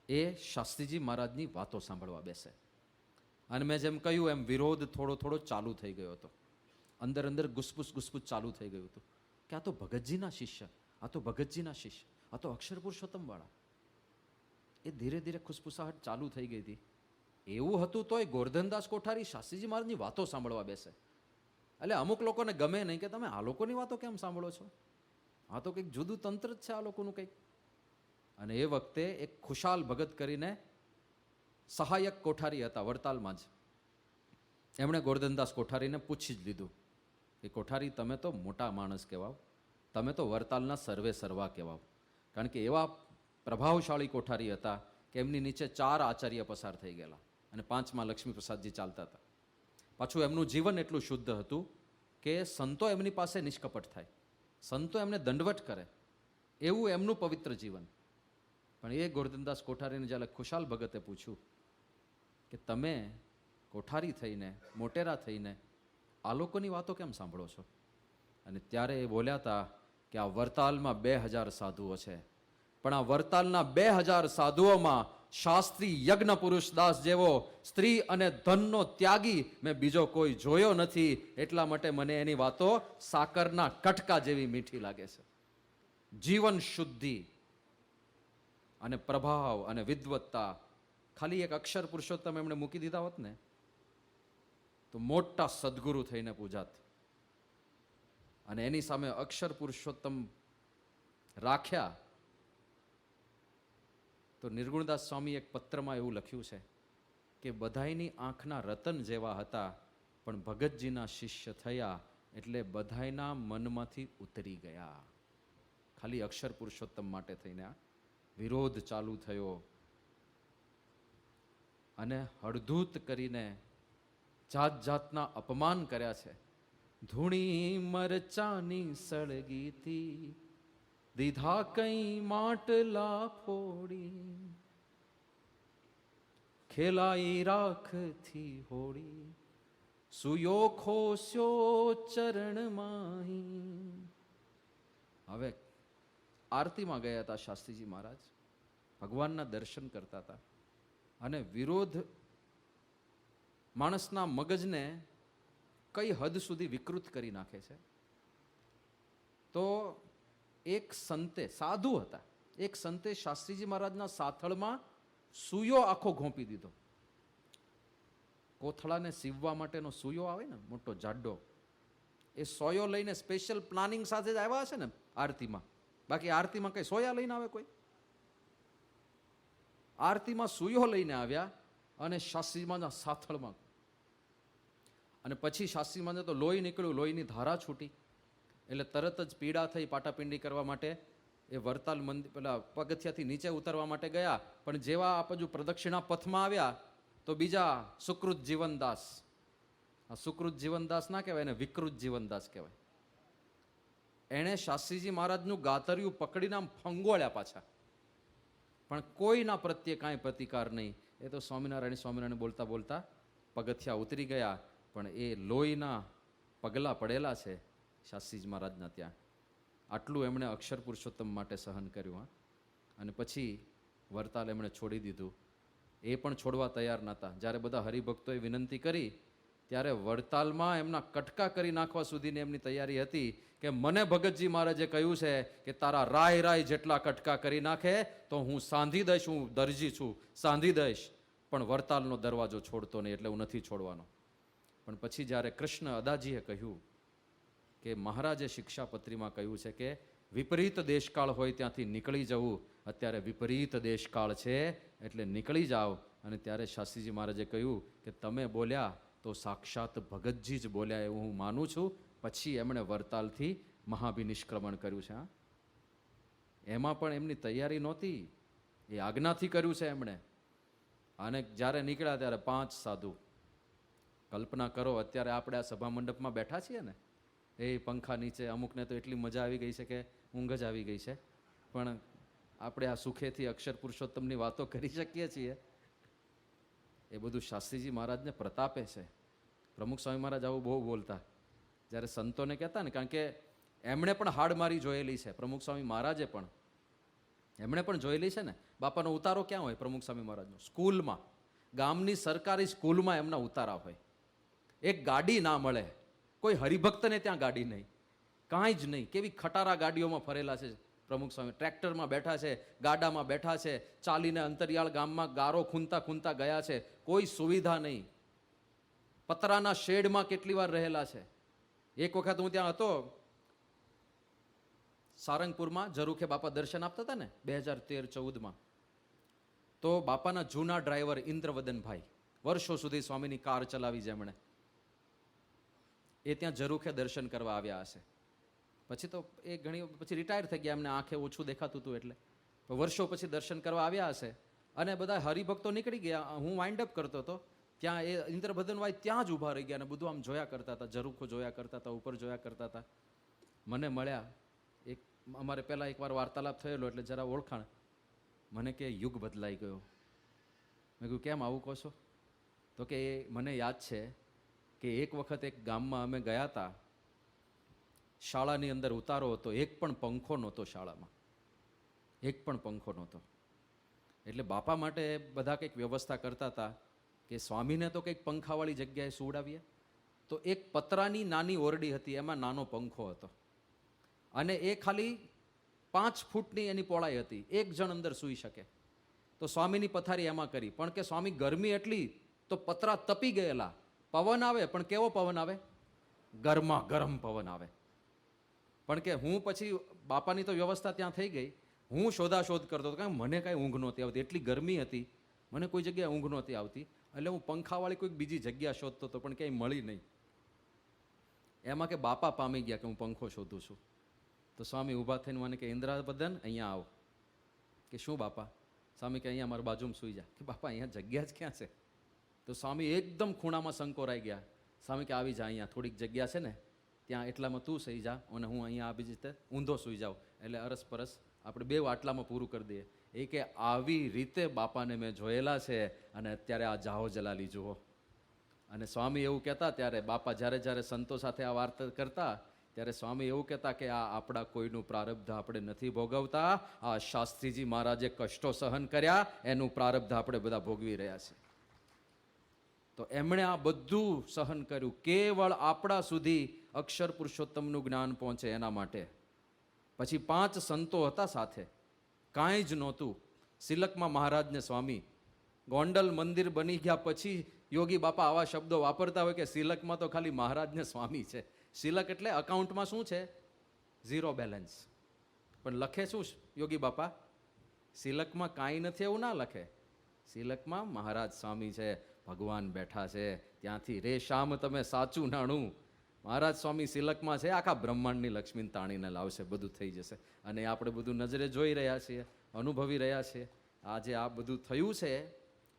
એ શાસ્ત્રીજી મહારાજની વાતો સાંભળવા બેસે. અને મેં જેમ કહ્યું એમ વિરોધ થોડો ચાલુ થઈ ગયો હતો. અંદર ગુસપુસ ચાલુ થઈ ગયું હતું કે આ તો ભગતજીના શિષ્ય, આ તો ભગતજીના શિષ્ય, આ તો અક્ષર પુરુષોત્તમ વાળા. એ ધીરે ખુસફુસાહટ ચાલુ થઈ ગઈ હતી. એવું હતું તોય ગોરધનદાસ કોઠારી શાસ્ત્રીજી મહારાજની વાતો સાંભળવા બેસે. એટલે અમુક લોકોને ગમે નહીં કે તમે આ લોકોની વાતો કેમ સાંભળો છો, આ તો કંઈક જુદું તંત્ર જ છે આ લોકોનું કંઈક. અને એ વખતે એક ખુશાલ ભગત કરીને સહાયક કોઠારી હતા વડતાલમાં જ. એમણે ગોરધનદાસ કોઠારીને પૂછી જ લીધું કે કોઠારી, તમે તો મોટા માણસ કહેવાવ, તમે તો વડતાલના સર્વે સર્વા કહેવાવ. કારણ કે એવા પ્રભાવશાળી કોઠારી હતા કે એમની નીચે 4 આચાર્ય પસાર થઈ ગયેલા અને 5મા લક્ષ્મીપ્રસાદજી ચાલતા હતા. પાછું એમનું જીવન એટલું શુદ્ધ હતું કે સંતો એમની પાસે નિષ્કપટ થાય, સંતો એમને દંડવટ કરે, એવું એમનું પવિત્ર જીવન. પણ એ ગોરધનદાસ કોઠારીને જ્યારે ખુશાલ ભગતે પૂછ્યું કે તમે કોઠારી થઈને, મોટેરા થઈને આ લોકોની વાતો કેમ સાંભળો છો? અને ત્યારે એ બોલ્યા હતા કે આ વરતાલમાં 2000 સાધુઓ છે, પણ આ વરતાલના 2000 સાધુઓમાં શાસ્ત્રી યજ્ઞ પુરુષદાસ જેવો સ્ત્રી અને ધનનો ત્યાગી મેં બીજો કોઈ જોયો નથી. એટલા માટે મને એની વાતો સાકરના કટકા જેવી મીઠી લાગે છે. જીવન શુદ્ધિ અને પ્રભાવ અને વિદ્વત્તા, ખાલી એક અક્ષર પુરુષોત્તમ એમણે મૂકી દીધા હોત ને તો મોટા સદગુરુ થઈને પૂજાત. અને એની સામે અક્ષર પુરુષોત્તમ રાખ્યા તો નિર્ગુણદાસ સ્વામી એક પત્રમાં એવું લખ્યું છે કે બધાયની આંખના રતન જેવા હતા, પણ ભગતજીના શિષ્ય થયા એટલે બધાયના મનમાંથી ઉતરી ગયા. ખાલી અક્ષર પુરુષોત્તમ માટે થઈને આ વિરોધ ચાલુ થયો. અને હળધૂત કરીને જાત જાતના અપમાન કર્યા છે. ધૂણી મરચાની સળગીતી, દીધા કઈ માટલા ફોડી, ખેલાઈ રાખથી હોળી, સુયો ખોસ્યો ચરણ માહી. હવે આરતીમાં ગયા હતા શાસ્ત્રીજી મહારાજ, ભગવાનના દર્શન કરતા હતા, અને વિરોધ માણસના મગજને કઈ હદ સુધી વિકૃત કરી નાખે છે. તો એક સંતે, સાધુ હતા, એક સંતે શાસ્ત્રીજી મહારાજના સાથળમાં સૂયો આખો ઘોંપી દીધો. કોથળાને સીવવા માટેનો સૂયો આવે ને, મોટો જાડો, એ સોયો લઈને સ્પેશિયલ પ્લાનિંગ સાથે જ આવ્યા હશે ને આરતીમાં. બાકી આરતીમાં કઈ સોયા લઈને આવે કોઈ? આરતીમાં સૂયો લઈને આવ્યા અને શાસ્ત્રીજીના સાથળમાં. અને પછી શાસ્ત્રીજીને તો લોહી નીકળ્યું, લોહીની ધારા છૂટી, એટલે તરત જ પીડા થઈ. પાટાપિંડી કરવા માટે એ વરતાલ મંદિર પેલા પગથિયાથી નીચે ઉતરવા માટે ગયા, પણ જેવા આ બાજુ પ્રદક્ષિણા પથમાં આવ્યા તો બીજા સુકૃત જીવનદાસ, આ સુકૃત જીવનદાસ ના કહેવાય, એને વિકૃત જીવનદાસ કહેવાય. એણે શાસ્ત્રીજી મહારાજનું ગાતરિયું પકડીને આમ ફંગોળ્યા પાછા, પણ કોઈના પ્રત્યે કાંઈ પ્રતિકાર નહીં. એ તો સ્વામિનારાયણ બોલતા બોલતા પગથિયા ઉતરી ગયા, પણ એ લોહીના પગલા પડેલા છે શાસ્ત્રીજી મહારાજના ત્યાં. આટલું એમણે અક્ષર પુરુષોત્તમ માટે સહન કર્યું. અને પછી વરતાલ એમણે છોડી દીધું. એ પણ છોડવા તૈયાર નહોતા. જ્યારે બધા હરિભક્તોએ વિનંતી કરી ત્યારે વડતાલમાં એમના કટકા કરી નાખવા સુધીની એમની તૈયારી હતી કે મને ભગતજી મહારાજે કહ્યું છે કે તારા રાય રાય જેટલા કટકા કરી નાખે તો હું સાંધી દઈશ, હું દરજી છું, સાંધી દઈશ, પણ વડતાલનો દરવાજો છોડતો નહીં, એટલે હું નથી છોડવાનો. પણ પછી જ્યારે કૃષ્ણ અદાજીએ કહ્યું કે મહારાજે શિક્ષાપત્રીમાં કહ્યું છે કે વિપરીત દેશકાળ હોય ત્યાંથી નીકળી જવું, અત્યારે વિપરીત દેશકાળ છે એટલે નીકળી જાઓ. અને ત્યારે શાસ્ત્રીજી મહારાજે કહ્યું કે તમે બોલ્યા તો સાક્ષાત ભગતજી જ બોલ્યા એવું હું માનું છું. પછી એમણે વરતાલથી મહાભિનિષ્ક્રમણ કર્યું છે. એમાં પણ એમની તૈયારી નહોતી, એ આજ્ઞાથી કર્યું છે એમણે. અને જ્યારે નીકળ્યા ત્યારે 5 સાધુ. કલ્પના કરો અત્યારે આપણે આ સભા મંડપમાં બેઠા છીએ ને, એ પંખા નીચે, અમુકને તો એટલી મજા આવી ગઈ છે કે ઊંઘ જ આવી ગઈ છે, પણ આપણે આ સુખેથી અક્ષર પુરુષોત્તમની વાતો કરી શકીએ છીએ. એ બધું શાસ્ત્રીજી મહારાજને પ્રતાપે છે. પ્રમુખ સ્વામી મહારાજ આવું બહુ બોલતા જ્યારે સંતોને કહેતા ને, કારણ કે એમણે પણ હાડ મારી જોયેલી છે. પ્રમુખ સ્વામી મહારાજે પણ, એમણે પણ જોયેલી છે ને. બાપાનો ઉતારો ક્યાં હોય પ્રમુખ સ્વામી મહારાજનો? સ્કૂલમાં, ગામની સરકારી સ્કૂલમાં એમના ઉતારા હોય. એક ગાડી ના મળે, કોઈ હરિભક્તને ત્યાં ગાડી નહીં, કાંઈ જ નહીં. કેવી ખટારા ગાડીઓમાં ફરેલા છે પ્રમુખ સ્વામી. ટ્રેક્ટરમાં બેઠા છે, ગાડામાં બેઠા છે, ચાલીને અંતરિયાળ ગામમાં ગારો ખૂંદતા ખૂંદતા ગયા છે. કોઈ સુવિધા નહીં. પતરાના શેડમાં કેટલી વાર રહેલા છે. એક વખત હું ત્યાં હતો સારંગપુરમાં, ઝરૂખે બાપા દર્શન આપતા હતા ને 2013-14માં. તો બાપાના જૂના ડ્રાઈવર ઇન્દ્રવદનભાઈ, વર્ષો સુધી સ્વામીની કાર ચલાવી જેમણે, એ ત્યાં ઝરૂખે દર્શન કરવા આવ્યા હશે. પછી તો એ ઘણી પછી રિટાયર થઈ ગયા, એમને આંખે ઓછું દેખાતું હતું એટલે વર્ષો પછી દર્શન કરવા આવ્યા હશે. અને બધા હરિભક્તો નીકળી ગયા, હું વાઇન્ડ અપ કરતો હતો ત્યાં એ ઇન્દ્રવદનભાઈ ત્યાં જ ઊભા રહી ગયા અને બધું આમ જોયા કરતા હતા, ઝરૂખો જોયા કરતા હતા, ઉપર જોયા કરતા હતા. મને મળ્યા. એક અમારે પહેલાં એકવાર વાર્તાલાપ થયેલો એટલે જરા ઓળખાણ. મને કે યુગ બદલાઈ ગયો. મેં કહ્યું કેમ આવું કહો છો? તો કે એ મને યાદ છે કે એક વખત એક ગામમાં અમે ગયા હતા, શાળાની અંદર ઉતારો હતો, એક પણ પંખો નહોતો શાળામાં, એક પણ પંખો નહોતો. એટલે બાપા માટે બધા કંઈક વ્યવસ્થા કરતા હતા કે સ્વામીને તો કંઈક પંખાવાળી જગ્યાએ સુવડાવીએ. તો એક પતરાની નાની ઓરડી હતી, એમાં નાનો પંખો હતો અને એ ખાલી 5 ફૂટની એની પહોળાઈ હતી. એક જણ અંદર સૂઈ શકે. તો સ્વામીની પથારી એમાં કરી, પણ કે સ્વામી ગરમી એટલી તો પતરા તપી ગયેલા. પવન આવે પણ કેવો પવન આવે? ગરમા ગરમ પવન આવે. પણ કે હું પછી બાપાની તો વ્યવસ્થા ત્યાં થઈ ગઈ, હું શોધાશોધ કરતો હતો, કારણ મને કાંઈ ઊંઘ નહોતી આવતી, એટલી ગરમી હતી, મને કોઈ જગ્યાએ ઊંઘ નહોતી આવતી. એટલે હું પંખાવાળી કોઈક બીજી જગ્યા શોધતો હતો, પણ ક્યાંય મળી નહીં. એમાં કે બાપા પામી ગયા કે હું પંખો શોધું છું. તો સ્વામી ઊભા થઈને મને કે ઇન્દ્રવદન અહીંયા આવો. કે શું બાપા? સ્વામી કે અહીંયા મારા બાજુમાં સૂઈ જા. કે બાપા અહીંયા જગ્યા જ ક્યાં છે? તો સ્વામી એકદમ ખૂણામાં સંકોરાઈ ગયા. સ્વામી કે આવી જા, અહીંયા થોડીક જગ્યા છે ને, ત્યાં એટલામાં તું સહી જા અને હું અહીંયા આવી રીતે ઊંધો સૂઈ જાઉં, એટલે અરસપરસ આપણે બે આટલામાં પૂરું કરી દઈએ. એ કે આવી રીતે બાપાને મેં જોયેલા છે અને અત્યારે આ જાહો જલાલી જુઓ. અને સ્વામી એવું કહેતા, ત્યારે બાપા જ્યારે જ્યારે સંતો સાથે આ વાર્તા કરતા ત્યારે સ્વામી એવું કહેતા કે આ આપણા કોઈનું પ્રારબ્ધ આપણે નથી ભોગવતા, આ શાસ્ત્રીજી મહારાજે કષ્ટો સહન કર્યા એનું પ્રારબ્ધ આપણે બધા ભોગવી રહ્યા છે. તો એમણે આ બધું સહન કર્યું કેવળ આપણા સુધી અક્ષર પુરુષોત્તમનું જ્ઞાન પહોંચે એના માટે. પછી 5 સંતો હતા સાથે, કાંઈ જ નહોતું. સિલકમાં મહારાજને સ્વામી, ગોંડલ મંદિર બની ગયા પછી યોગી બાપા આવા શબ્દો વાપરતા હોય કે સિલકમાં તો ખાલી મહારાજને સ્વામી છે. સિલક એટલે અકાઉન્ટમાં શું છે? 0 બેલેન્સ. પણ લખે શું યોગી બાપા? સિલકમાં કાંઈ નથી એવું ના લખે. સિલકમાં મહારાજ સ્વામી છે, ભગવાન બેઠા છે, ત્યાંથી રે શામ તમે સાચું નાણું. મહારાજ સ્વામી સિલકમાં છે, આખા બ્રહ્માંડની લક્ષ્મીને તાણીને લાવશે, બધું થઈ જશે. અને આપણે બધું નજરે જોઈ રહ્યા છીએ, અનુભવી રહ્યા છીએ. આજે આ બધું થયું છે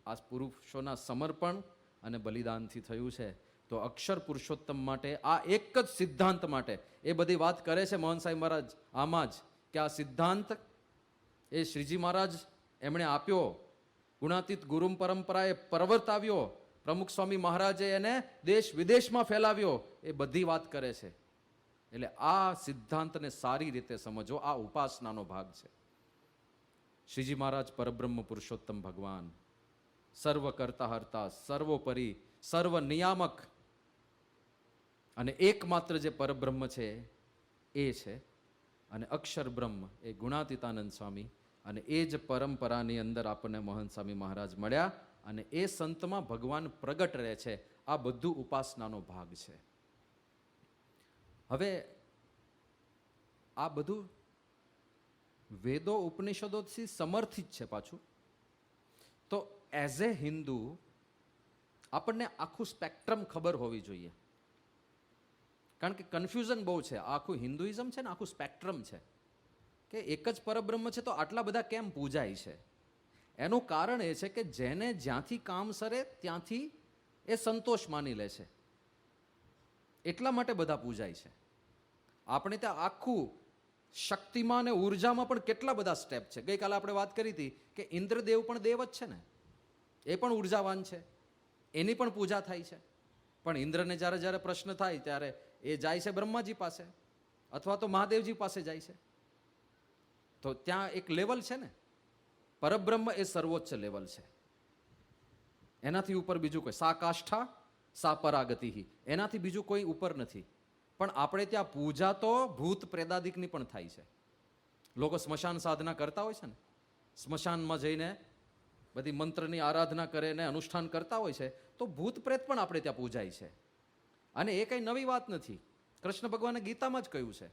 આ પુરુષોના સમર્પણ અને બલિદાનથી થયું છે. તો અક્ષર પુરુષોત્તમ માટે આ એક જ સિદ્ધાંત માટે એ બધી વાત કરે છે મોહન સાંઈ મહારાજ આમાં જ, કે આ સિદ્ધાંત એ શ્રીજી મહારાજ એમણે આપ્યો, ગુણાતીત ગુરુ પરંપરાએ પ્રવર્તાવ્યો, પ્રમુખ સ્વામી મહારાજે એને દેશ વિદેશમાં ફેલાવ્યો, એ બધી વાત કરે છે. એટલે આ સિદ્ધાંતને સારી રીતે સમજો, આ ઉપાસનાનો ભાગ છે. શ્રીજી મહારાજ પરબ્રહ્મ પુરુષોત્તમ ભગવાન, સર્વ કરતા હરતા, સર્વોપરી, સર્વ નિયામક અને એકમાત્ર જે પરબ્રહ્મ છે એ છે. અને અક્ષર બ્રહ્મ એ ગુણાતીતાનંદ સ્વામી, અને એ જ પરંપરાની અંદર આપણને મોહન સ્વામી મહારાજ મળ્યા અને એ સંતમાં ભગવાન પ્રગટ રહે છે. આ બધું ઉપાસનાનો ભાગ છે. હવે આ બધું વેદો ઉપનિષદોથી સમર્થિત છે. પાછું તો એઝ એ હિન્દુ આપણને આખું સ્પેક્ટ્રમ ખબર હોવી જોઈએ, કારણ કે કન્ફ્યુઝન બહુ છે. આખું હિન્દુઇઝમ છે ને આખું સ્પેક્ટ્રમ છે કે એક જ પરબ્રહ્મ છે તો આટલા બધા કેમ પૂજાય છે. એનું કારણ એ છે કે જેને જ્યાંથી કામ સરે ત્યાંથી એ સંતોષ માની લે છે, એટલા માટે બધા પૂજાય છે. આપણે ત્યાં આખું શક્તિમાં અને ઉર્જામાં પણ કેટલા બધા સ્ટેપ છે. ગઈકાલે આપણે વાત કરી હતી કે ઇન્દ્રદેવ પણ દેવ જ છે ને, એ પણ ઉર્જાવાન છે, એની પણ પૂજા થાય છે. પણ ઇન્દ્રને જ્યારે જ્યારે પ્રશ્ન થાય ત્યારે એ જાય છે બ્રહ્માજી પાસે અથવા તો મહાદેવજી પાસે જાય છે. તો ત્યાં એક લેવલ છે ને, પરબ્રહ્મ એ સર્વોચ્ચ લેવલ છે. એનાથી ઉપર બીજું કોઈ, સા કાષ્ઠા સા પરાગતિ, એનાથી બીજું કોઈ ઉપર નથી. પણ આપણે ત્યાં પૂજા તો ભૂત પ્રેદાદિકની પણ થાય છે. લોકો સ્મશાન સાધના કરતા હોય છે ને, સ્મશાનમાં જઈને બધી મંત્રની આરાધના કરે ને અનુષ્ઠાન કરતા હોય છે, તો ભૂત પ્રેત પણ આપણે ત્યાં પૂજાય છે. અને એ કંઈ નવી વાત નથી. કૃષ્ણ ભગવાને ગીતામાં જ કહ્યું છે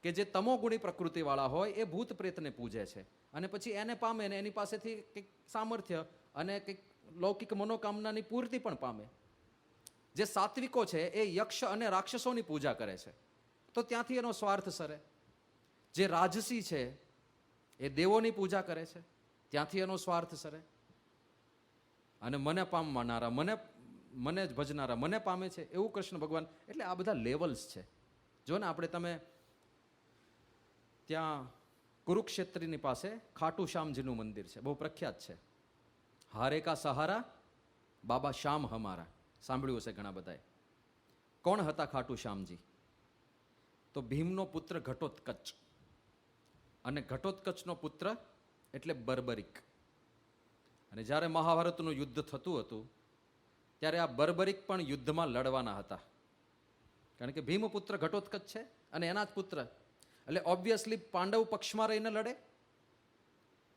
કે જે તમોગુણી પ્રકૃતિવાળા હોય એ ભૂત પ્રેતને પૂજે છે અને પછી એને પામે ને એની પાસેથી કંઈક સામર્થ્ય અને કંઈક લૌકિક મનોકામનાની પૂર્તિ પણ પામે. જે સાત્વિકો છે એ યક્ષ અને રાક્ષસોની પૂજા કરે છે, તો ત્યાંથી એનો સ્વાર્થ સરે. જે રાજસી છે એ દેવોની પૂજા કરે છે, ત્યાંથી એનો સ્વાર્થ સરે. અને મને પામનારા, મને જ ભજનારા મને પામે છે, એવું કૃષ્ણ ભગવાન. એટલે આ બધા લેવલ્સ છે. જો ને આપણે તમે ત્યાં કુરુક્ષેત્રની પાસે ખાટુ શ્યામજીનું મંદિર છે, બહુ પ્રખ્યાત છે. હારે કા સહારા બાબા શ્યામ હમારા, સાંભળ્યું હશે ઘણા બધાએ. કોણ હતા ખાટુ શ્યામજી? તો ભીમનો પુત્ર ઘટોત્કચ, અને ઘટોત્કચનો પુત્ર એટલે બર્બરિક. અને જ્યારે મહાભારતનું યુદ્ધ થતું હતું ત્યારે આ બર્બરિક પણ યુદ્ધમાં લડવાના હતા, કારણ કે ભીમપુત્ર ઘટોત્કચ છે અને એના જ પુત્ર, એટલે ઓબ્વિયસલી પાંડવ પક્ષમાં રહીને લડે.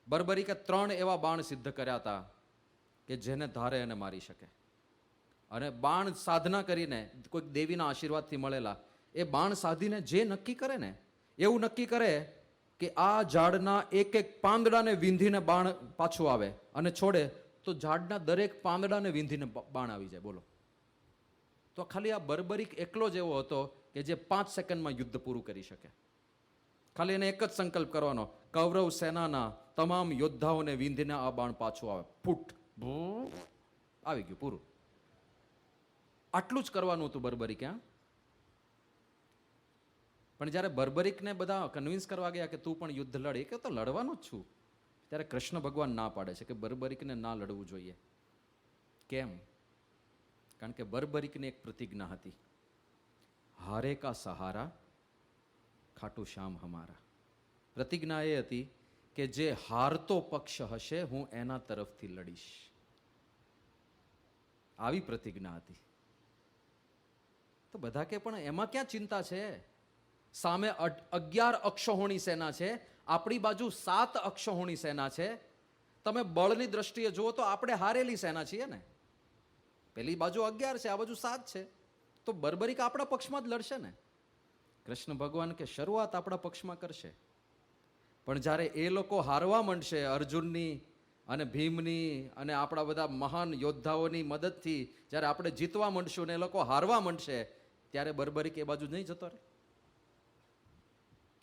બર્બરિકે 3 એવા બાણ સિદ્ધ કર્યા હતા કે જેને ધારે એને મારી શકે. અને બાણ સાધના કરીને, કોઈક દેવીના આશીર્વાદથી મળેલા, એ બાણ સાધીને જે નક્કી કરે ને, એવું નક્કી કરે કે આ ઝાડના એક એક પાંદડાને વીંધીને બાણ પાછું આવે, અને છોડે તો ઝાડના દરેક પાંદડાને વીંધીને બાણ આવી જાય. બોલો, તો ખાલી આ બર્બરિક એકલો જ એવો હતો કે જે 5 સેકન્ડમાં યુદ્ધ પૂરું કરી શકે. ખાલી એને એક જ સંકલ્પ કરવાનો, કૌરવ સેનાના તમામ યોદ્ધાઓને વીંધીને આ બાણ પાછું આવે, ફૂટ આવી ગયું, પૂરું. આટલું જ કરવાનું હતું બર્બરીકે. પણ જ્યારે બર્બરીકને બધા કન્વિન્સ કરવા ગયા કે તું પણ યુદ્ધ લડ, એ કે તો લડવાનું જ છું, ત્યારે કૃષ્ણ ભગવાન ના પાડે છે કે બર્બરીકને ના લડવું જોઈએ. કેમ? કારણ કે બર્બરીકની એક પ્રતિજ્ઞા હતી, હારે કા સહારા ખાટુ શ્યામ હમારા. પ્રતિજ્ઞા એ હતી કે જે હારતો પક્ષ હશે હું એના તરફથી લડીશ. આવી પ્રતિજ્ઞા હતી. તો બધા કે પણ એમાં ક્યાં ચિંતા છે? સામે 11 અક્ષોહોણી સેના છે, આપણી બાજુ 7 અક્ષોહોણી સેના છે. તમે બળની દ્રષ્ટિએ જુઓ તો આપણે હારેલી સેના છીએ ને. પેલી બાજુ 11 છે, આ બાજુ 7 છે, તો બર્બરીક આપણા પક્ષમાં જ લડશે ને. કૃષ્ણ ભગવાન કે શરૂઆત આપણા પક્ષમાં કરશે, પણ જ્યારે એ લોકો હારવા માંડશે, અર્જુનની અને ભીમની અને આપણા બધા મહાન યોદ્ધાઓની મદદથી જ્યારે આપણે જીતવા માંડશું ને એ લોકો હારવા માંડશે, ત્યારે બર્બરીક એ બાજુ નહીં જતો રહે.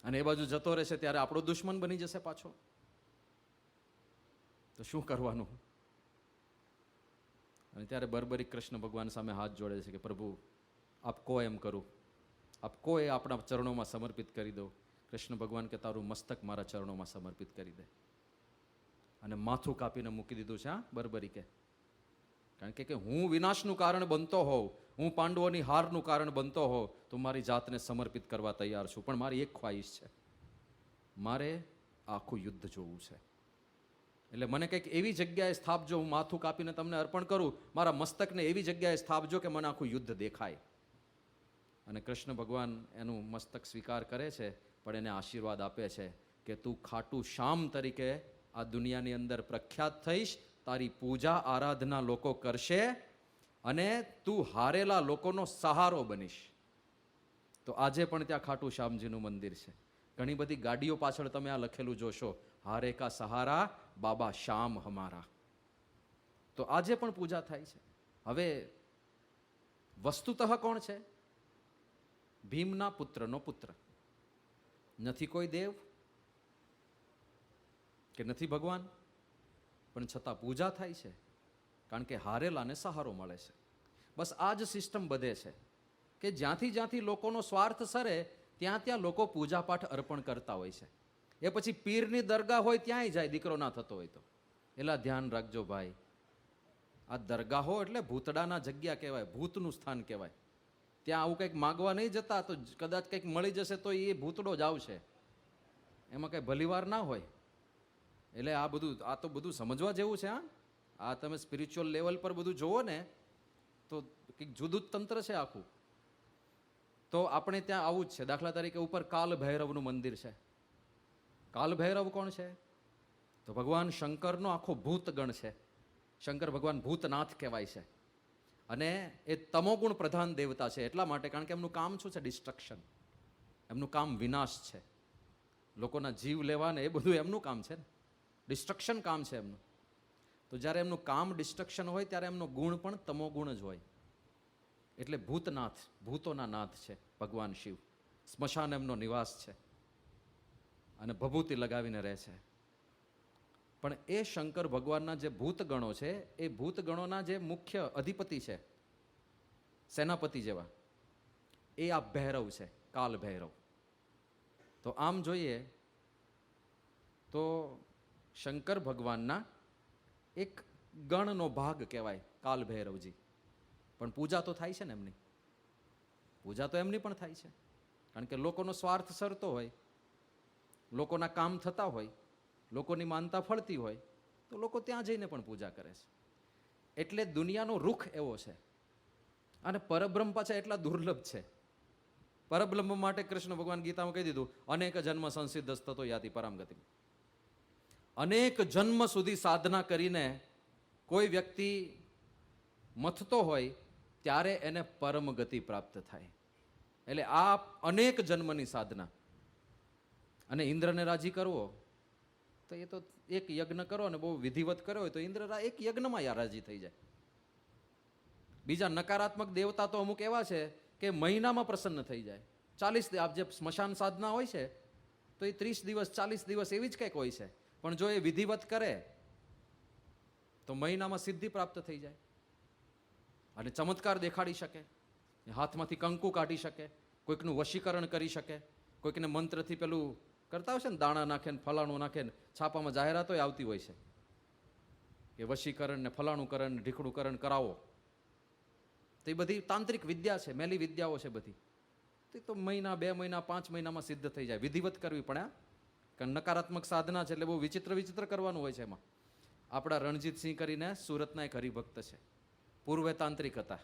અને એ બાજુ જતો રહેશે ત્યારે આપણો દુશ્મન બની જશે પાછો. તો શું કરવાનું? અને ત્યારે બર્બરીક કૃષ્ણ ભગવાન સામે હાથ જોડે છે કે પ્રભુ આપ કો એમ કરું, આપ કો એ આપણા ચરણોમાં સમર્પિત કરી દો. કૃષ્ણ ભગવાન કે તારું મસ્તક મારા ચરણોમાં સમર્પિત કરી દે. અને માથું કાપીને મૂકી દીધું છે બર્બરીકે. કારણ કે હું વિનાશનું કારણ બનતો હોઉં, હું પાંડવોની હારનું કારણ બનતો હોઉં તો મારી જાતને સમર્પિત કરવા તૈયાર છું. પણ મારી એક ખ્વાહિશ છે, મારે આખું યુદ્ધ જોવું છે. એટલે મને કંઈક એવી જગ્યાએ સ્થાપજો, હું માથું કાપીને તમને અર્પણ કરું, મારા મસ્તકને એવી જગ્યાએ સ્થાપજો કે મને આખું યુદ્ધ દેખાય. અને કૃષ્ણ ભગવાન એનું મસ્તક સ્વીકાર કરે છે, પણ એને આશીર્વાદ આપે છે કે તું ખાટુ શ્યામ તરીકે આ દુનિયાની અંદર પ્રખ્યાત થઈશ, તારી પૂજા આરાધના લોકો કરશે અને તું હારેલા લોકોનો સહારો બનીશ. તો આજે પણ ત્યાં ખાટુ શ્યામજીનું મંદિર છે. ઘણી બધી ગાડીઓ પાછળ તમે આ લખેલું જોશો, હારે કા સહારા બાબા શ્યામ હમારા. તો આજે પણ પૂજા થાય છે. હવે વસ્તુતઃ કોણ છે? ભીમના પુત્રનો પુત્ર. નથી કોઈ દેવ કે નથી ભગવાન, પણ છતાં પૂજા થાય છે, કારણ કે હારેલાને સહારો મળે છે. બસ આ જ સિસ્ટમ બધે છે કે જ્યાંથી જ્યાંથી લોકોનો સ્વાર્થ સરે ત્યાં ત્યાં લોકો પૂજાપાઠ અર્પણ કરતા હોય છે. એ પછી પીરની દરગાહ હોય ત્યાંય જાય, દીકરો ના થતો હોય તો. એલા ધ્યાન રાખજો ભાઈ, આ દરગાહો એટલે ભૂતડાના જગ્યા કહેવાય, ભૂતનું સ્થાન કહેવાય. ત્યાં આવું કંઈક માગવા નહીં જતા, તો કદાચ કંઈક મળી જશે તો એ ભૂતડો જ આવશે, એમાં કંઈ ભલીવાર ના હોય. એટલે આ તો બધું સમજવા જેવું છે. આ તમે સ્પિરિચ્યુઅલ લેવલ પર બધું જોવો ને તો કંઈક જુદું જ તંત્ર છે આખું. તો આપણે ત્યાં આવું જ છે. દાખલા તરીકે ઉપર કાલ ભૈરવનું મંદિર છે. કાલ ભૈરવ કોણ છે? તો ભગવાન શંકરનો આખો ભૂતગણ છે. શંકર ભગવાન ભૂતનાથ કહેવાય છે. અને એ તમોગુણ પ્રધાન દેવતા છે. એટલા માટે કારણ કે એમનું કામ શું છે? ડિસ્ટ્રક્શન. એમનું કામ વિનાશ છે. લોકોના જીવ લેવાને એ બધું એમનું કામ છે ને, ડિસ્ટ્રક્શન કામ છે એમનું. તો જ્યારે એમનું કામ ડિસ્ટ્રક્શન હોય ત્યારે એમનો ગુણ પણ તમોગુણ જ હોય. એટલે ભૂતનાથ, ભૂતોના નાથ છે ભગવાન શિવ. સ્મશાન એમનો નિવાસ છે અને ભભૂતિ લગાવીને રહે છે. પણ એ શંકર ભગવાનના જે ભૂતગણો છે, એ ભૂતગણોના જે મુખ્ય અધિપતિ છે, સેનાપતિ જેવા, એ આ ભૈરવ છે, કાલ ભૈરવ. તો આમ જોઈએ તો શંકર ભગવાનના એક ગણનો ભાગ કહેવાય કાલ ભૈરવજી. પણ પૂજા તો થાય છે ને એમની, પૂજા તો એમની પણ થાય છે. કારણ કે લોકોનો સ્વાર્થ સરતો હોય, લોકોના કામ થતા હોય, લોકોની માનતા ફળતી હોય, તો લોકો ત્યાં જઈને પણ પૂજા કરે છે. એટલે દુનિયાનો રૂખ એવો છે. અને પરબ્રહ્મ પાછા એટલા દુર્લભ છે. પરબ્રહ્મ માટે કૃષ્ણ ભગવાન ગીતામાં કહી દીધું, અનેક જન્મ સંસિદ્ધ થતો યાતિ પરામગતિ. અનેક જન્મ સુધી સાધના કરીને કોઈ વ્યક્તિ મથતો હોય ત્યારે એને પરમ ગતિ પ્રાપ્ત થાય. એટલે આ અનેક જન્મની સાધના. અને ઇન્દ્રને રાજી કરવો તો એ તો એક યજ્ઞ કરો અને બહુ વિધિવત કર્યો હોય તો ઇન્દ્ર એક યજ્ઞમાં રાજી થઈ જાય. બીજા નકારાત્મક દેવતા તો અમુક એવા છે કે મહિનામાં પ્રસન્ન થઈ જાય. 40 આપ જે સ્મશાન સાધના હોય છે તો એ 30 દિવસ 40 દિવસ એવી જ કંઈક હોય છે. પણ જો એ વિધિવત કરે તો મહિનામાં સિદ્ધિ પ્રાપ્ત થઈ જાય. અને ચમત્કાર દેખાડી શકે, હાથમાંથી કંકુ કાઢી શકે, કોઈકનું વશીકરણ કરી શકે, કોઈકને મંત્રથી પેલું કરતા હોય છે ને, દાણા નાખે ને ફલાણું નાખે ને, છાપામાં જાહેરાતો આવતી હોય છે કે વશીકરણ ને ફલાણું કરણ ને ઢીકણું કરણ કરાવો. તો એ બધી તાંત્રિક વિદ્યા છે, મેલી વિદ્યાઓ છે બધી. તો મહિના, 2 મહિના, 5 મહિનામાં સિદ્ધ થઈ જાય. વિધિવત કરવી પડે, કારણ નકારાત્મક સાધના છે એટલે બહુ વિચિત્ર કરવાનું હોય છે એમાં. આપણા રણજીતસિંહ કરીને સુરતના એક હરિભક્ત છે, પૂર્વે તાંત્રિક હતા.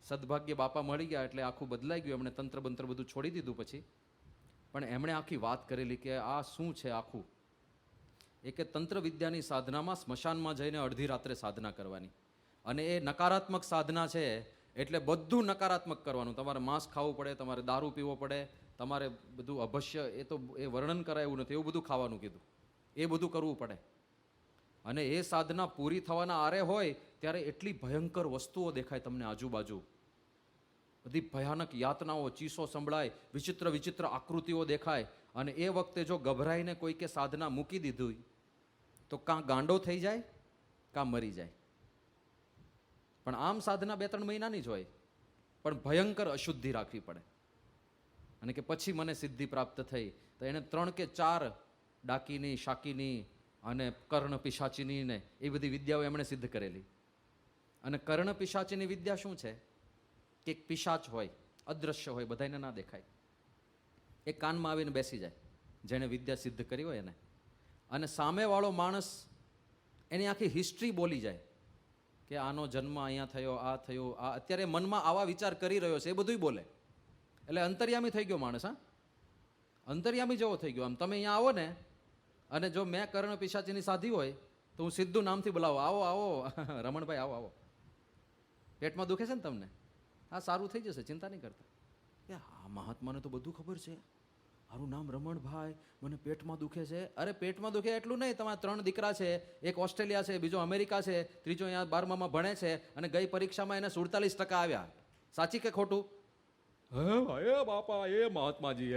સદભાગ્ય બાપા મળી ગયા એટલે આખું બદલાઈ ગયું. એમણે તંત્ર બંત્ર બધું છોડી દીધું પછી. પણ એમણે આખી વાત કરેલી કે આ શું છે આખું. એ કે તંત્ર વિદ્યાની સાધનામાં સ્મશાનમાં જઈને અડધી રાત્રે સાધના કરવાની, અને એ નકારાત્મક સાધના છે એટલે બધું નકારાત્મક કરવાનું. તમારે માંસ ખાવું પડે, તમારે દારૂ પીવો પડે, તમારે બધું અભશ્ય, એ તો એ વર્ણન કરાય એવું નથી, એવું બધું ખાવાનું કીધું, એ બધું કરવું પડે. અને એ સાધના પૂરી થવાના આરે હોય ત્યારે એટલી ભયંકર વસ્તુઓ દેખાય તમને આજુબાજુ, બધી ભયાનક યાતનાઓ, ચીસો સંભળાય, વિચિત્ર આકૃતિઓ દેખાય. અને એ વખતે જો ગભરાઈને કોઈકે સાધના મૂકી દીધી તો કાં ગાંડો થઈ જાય કાં મરી જાય. પણ આમ સાધના 2-3 મહિનાની જ હોય, પણ ભયંકર અશુદ્ધિ રાખવી પડે. અને કે પછી મને સિદ્ધિ પ્રાપ્ત થઈ, તો એને 3 કે 4 ડાકીની, શાકીની અને કર્ણ પિશાચીની ને એ બધી વિદ્યાઓ એમણે સિદ્ધ કરેલી. અને કર્ણ પિશાચીની વિદ્યા શું છે કે એક પિશાચ હોય, અદ્રશ્ય હોય, બધાને ના દેખાય, એ કાનમાં આવીને બેસી જાય જેણે વિદ્યા સિદ્ધ કરી હોય એને. અને સામેવાળો માણસ એની આખી હિસ્ટ્રી બોલી જાય કે આનો જન્મ અહીંયા થયો, આ થયો, આ અત્યારે મનમાં આવા વિચાર કરી રહ્યો છે, એ બધું બોલે. એટલે અંતર્યામી થઈ ગયો માણસ. અંતર્યામી જેવો થઈ ગયો. આમ તમે અહીંયા આવો ને, અને જો મેં કર્ણ પિશાચીની સાધી હોય તો હું સીધું નામથી બોલાવો, આવો આવો રમણભાઈ, આવો આવો, પેટમાં દુખે છે ને તમને, હા સારું થઈ જશે, ચિંતા નહીં કરતા. એ આ મહાત્માને તો બધું ખબર છે, મારું નામ રમણભાઈ, મને પેટમાં દુખે છે. અરે પેટમાં દુખે એટલું નહીં, તમારા 3 દીકરા છે, એક ઓસ્ટ્રેલિયા છે, બીજો અમેરિકા છે, ત્રીજો અહીંયા 12મામાં ભણે છે, અને ગઈ પરીક્ષામાં એને 47% આવ્યા. સાચી કે ખોટું? હે ભાઈ બાપા, એ મહાત્માજી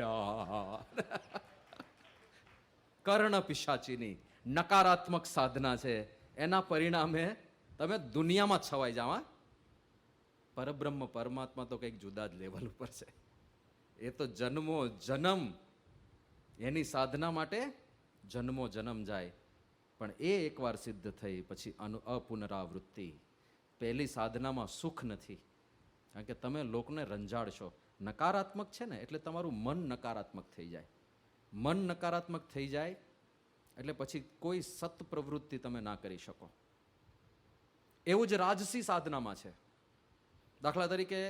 કર્ણ પિશાચીની નકારાત્મક સાધના છે, એના પરિણામે તમે દુનિયામાં છવાઈ જાઓ. પરબ્રહ્મ પરમાત્મા તો કંઈક જુદા જ લેવલ ઉપર છે. એ તો જન્મો જન્મ, એની સાધના માટે જન્મો જન્મ જાય. પણ એ એકવાર સિદ્ધ થઈ પછી અપુનરાવૃત્તિ. પહેલી સાધનામાં સુખ નથી, કારણ કે તમે લોકોને રંજાડશો. નકારાત્મક છે ને એટલે તમારું મન નકારાત્મક થઈ જાય. મન નકારાત્મક થઈ જાય એટલે પછી કોઈ સત પ્રવૃત્તિ તમે ના કરી શકો. એવું જ રાજસી સાધનામાં છે. દાખલા તરીકે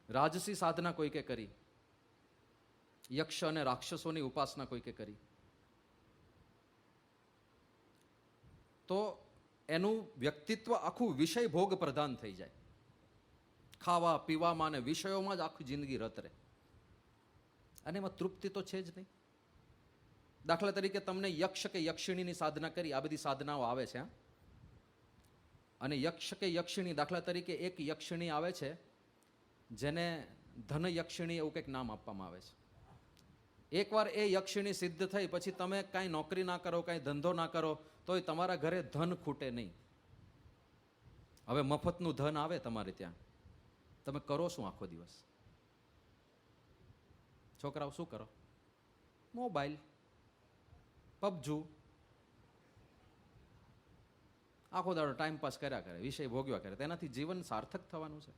રાજસી સાધના કોઈકે કરી, યક્ષ અને રાક્ષસોની ઉપાસના કોઈકે કરી, તો એનું વ્યક્તિત્વ આખું વિષય ભોગ પ્રધાન થઈ જાય. ખાવા પીવામાં અને વિષયોમાં જ આખી જિંદગી રત રહે, અને એમાં તૃપ્તિ તો છે જ નહીં. દાખલા તરીકે તમને યક્ષ કે યક્ષિણીની સાધના કરી, આ બધી સાધનાઓ આવે છે. અને યક્ષ કે યક્ષિણી, દાખલા તરીકે એક યક્ષિણી આવે છે જેને ધન યક્ષિણી એવું કંઈક નામ આપવામાં આવે છે. એકવાર એ યક્ષિણી સિદ્ધ થઈ પછી તમે કાંઈ નોકરી ના કરો, કાંઈ ધંધો ના કરો, તોય તમારા ઘરે ધન ખૂટે નહીં. હવે મફતનું ધન આવે તમારે ત્યાં, તમે કરો શું આખો દિવસ? છોકરાઓ શું કરો? મોબાઈલ, પબજુ, આખો દાડો ટાઈમપાસ કર્યા કરે, વિષય ભોગવ્યા કરે. તેનાથી જીવન સાર્થક થવાનું છે,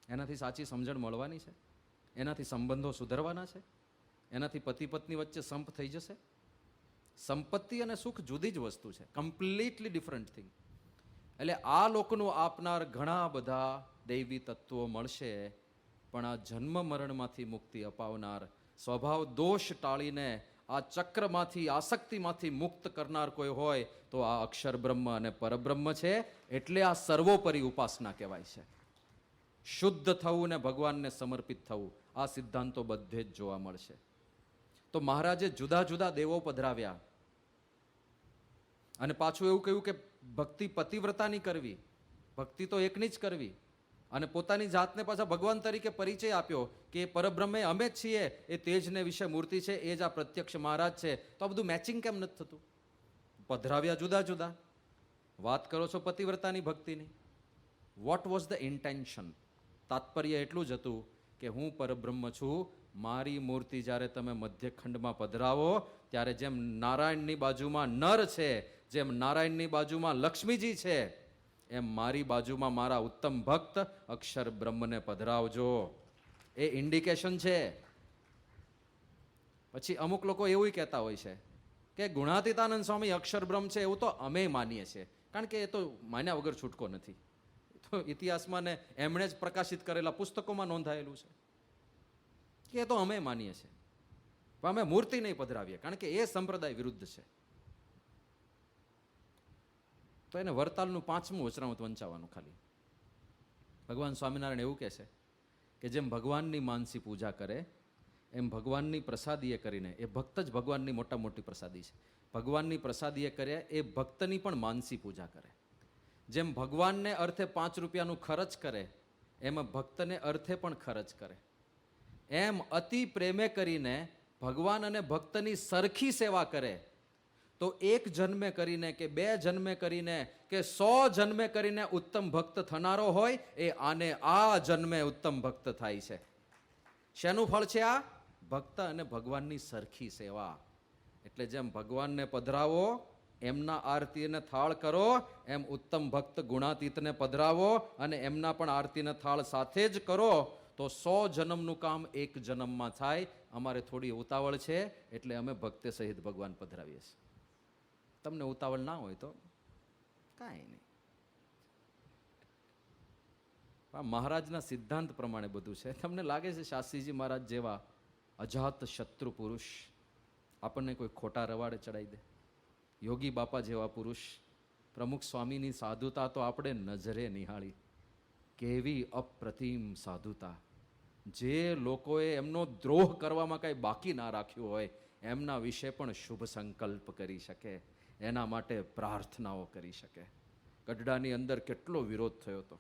એનાથી સાચી સમજણ મળવાની છે, એનાથી સંબંધો સુધરવાના છે, એનાથી પતિ પત્ની વચ્ચે સંપ થઈ જશે. સંપત્તિ અને સુખ જુદી જ વસ્તુ છે, કમ્પ્લીટલી ડિફરન્ટ થિંગ. એટલે આ લોકોનું આપનાર ઘણા બધા દૈવી તત્વો મળશે, પણ આ જન્મ મરણમાંથી મુક્તિ અપાવનાર, સ્વભાવ દોષ ટાળીને આ ચક્રમાંથી, આસક્તિમાંથી મુક્ત કરનાર કોઈ હોય તો આ અક્ષર બ્રહ્મ અને પરબ્રહ્મ છે. એટલે આ સર્વોપરી ઉપાસના કહેવાય છે. શુદ્ધ થવું ને ભગવાનને સમર્પિત થવું, આ સિદ્ધાંતો બધે જ જોવા મળશે. તો મહારાજે જુદા જુદા દેવો પધરાવ્યા, અને પાછું એવું કહ્યું કે ભક્તિ પતિવ્રતાની કરવી, ભક્તિ તો એકની જ કરવી. અને પોતાની જાતને પાછા ભગવાન તરીકે પરિચય આપ્યો કે પરબ્રહ્મે અમે જ છીએ, એ તેજને વિશે મૂર્તિ છે, એ જ આ પ્રત્યક્ષ મહારાજ છે. તો આ બધું મેચિંગ કેમ નથી થતું? પધરાવ્યા જુદા જુદા, વાત કરો છો પતિવ્રતાની ભક્તિની. What was the intention? તાત્પર્ય એટલું જ હતું કે હું પરબ્રહ્મ છું, મારી મૂર્તિ જ્યારે તમે મધ્યખંડમાં પધરાવો ત્યારે જેમ નારાયણની બાજુમાં નર છે, જેમ નારાયણની બાજુમાં લક્ષ્મીજી છે, એમ મારી બાજુમાં મારા ઉત્તમ ભક્ત અક્ષર બ્રહ્મને પધરાવજો. એ ઇન્ડિકેશન છે. પછી અમુક લોકો એવું કહેતા હોય છે કે ગુણાતીતાનંદ સ્વામી અક્ષર બ્રહ્મ છે, એવું તો અમે માનીએ છીએ, કારણ કે એ તો માન્યા વગર છૂટકો નથી. તો ઇતિહાસમાં ને એમણે જ પ્રકાશિત કરેલા પુસ્તકોમાં નોંધાયેલું છે કે એ તો અમે માનીએ છીએ, પણ અમે મૂર્તિ નહીં પધરાવીએ, કારણ કે એ સંપ્રદાય વિરુદ્ધ છે. તો એને વરતાલનું 5મું વચનામૃત વંચાવવાનું ખાલી. ભગવાન સ્વામિનારાયણ એવું કહે છે કે જેમ ભગવાનની માનસી પૂજા કરે એમ ભગવાનની પ્રસાદીએ કરીને, એ ભક્ત જ ભગવાનની મોટા મોટી પ્રસાદી છે, ભગવાનની પ્રસાદીએ કરે એ ભક્તની પણ માનસી પૂજા કરે. જેમ ભગવાનને અર્થે 5 રૂપિયાનું ખર્ચ કરે એમ ભક્તને અર્થે પણ ખર્ચ કરે. એમ અતિ પ્રેમે કરીને ભગવાન અને ભક્તની સરખી સેવા કરે તો 1 જન્મે કરીને કે 2 જન્મે કરીને કે 100 જન્મે કરીને ઉત્તમ ભક્ત થનારો હોય એ આને આ જન્મે ઉત્તમ ભક્ત થાય છે. શેનું ફળ છે આ? ભક્ત અને ભગવાનની સરખી સેવા. એટલે જેમ ભગવાનને પધરાવો, એમના આરતીને થાળ કરો, એમ ઉત્તમ ભક્ત ગુણાતીતને પધરાવો અને એમના પણ આરતીને થાળ સાથે જ કરો, તો 100 જન્મનું કામ 1 જન્મમાં થાય. અમારે થોડી ઉતાવળ છે એટલે અમે ભક્તે સહિત ભગવાન પધરાવીએ છીએ. તમને ઉતાવળ ના હોય તો કાંઈ નહીં. મહારાજના સિદ્ધાંત પ્રમાણે બધું છે. તમને લાગે છે શાસ્ત્રીજી મહારાજ જેવા અજાત શત્રુ પુરુષ આપણને કોઈ ખોટા રવાડે ચડાવી દે? યોગી બાપા જેવા પુરુષ, પ્રમુખ સ્વામીની સાધુતા તો આપણે નજરે નિહાળી. કેવી અપ્રતિમ સાધુતા! જે લોકોએ એમનો દ્રોહ કરવામાં કાંઈ બાકી ના રાખ્યું હોય એમના વિશે પણ શુભ સંકલ્પ કરી શકે, એના માટે પ્રાર્થનાઓ કરી શકે. ગઢડાની અંદર કેટલો વિરોધ થયો હતો,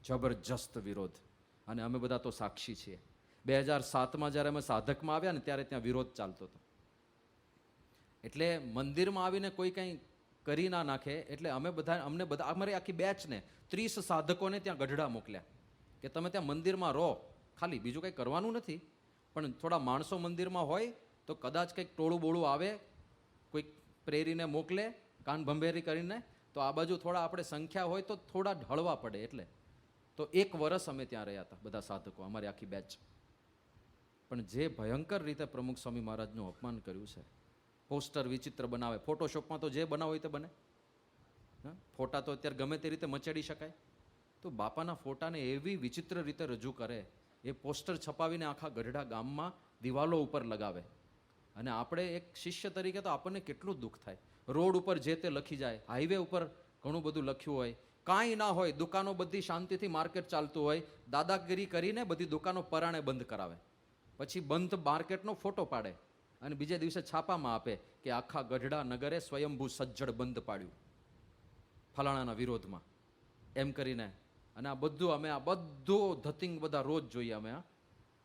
જબરજસ્ત વિરોધ, અને અમે બધા તો સાક્ષી છીએ. 2007માં જ્યારે અમે સાધકમાં આવ્યા ને ત્યારે ત્યાં વિરોધ ચાલતો હતો. એટલે મંદિરમાં આવીને કોઈ કંઈ કરી ના નાખે એટલે અમને બધા અમારી આખી બેચને 30 સાધકોને ત્યાં ગઢડા મોકલ્યા કે તમે ત્યાં મંદિરમાં રહો, ખાલી બીજું કંઈ કરવાનું નથી, પણ થોડા માણસો મંદિરમાં હોય તો કદાચ કંઈક ટોળું બોળું આવે, કોઈક પ્રેરીને મોકલે કાન ભંભેરી કરીને, તો આ બાજુ થોડા આપણે સંખ્યા હોય તો થોડા ઢળવા પડે. એટલે તો 1 વર્ષ અમે ત્યાં રહ્યા હતા બધા સાધકો, અમારી આખી બેચ. પણ જે ભયંકર રીતે પ્રમુખ સ્વામી મહારાજનું અપમાન કર્યું છે, પોસ્ટર વિચિત્ર બનાવે, ફોટોશોપમાં તો જે બનાવો તે બને, ફોટા તો અત્યારે ગમે તે રીતે મચેડી શકાય, તો બાપાના ફોટાને એવી વિચિત્ર રીતે રજૂ કરે, એ પોસ્ટર છપાવીને આખા ગઢડા ગામમાં દિવાલો ઉપર લગાવે. અને આપણે એક શિષ્ય તરીકે તો આપણને કેટલું દુઃખ થાય. રોડ ઉપર જે તે લખી જાય, હાઈવે ઉપર ઘણું બધું લખ્યું હોય, કાંઈ ના હોય, દુકાનો બધી શાંતિથી માર્કેટ ચાલતું હોય, દાદાગીરી કરીને બધી દુકાનો પરાણે બંધ કરાવે, પછી બંધ માર્કેટનો ફોટો પાડે અને બીજે દિવસે છાપામાં આપે કે આખા ગઢડા નગરે સ્વયંભૂ સજ્જડ બંધ પાડ્યું ફલાણાના વિરોધમાં, એમ કરીને. અને આ બધું અમે આ બધું ધતિંગ બધા રોજ જોઈએ અમે.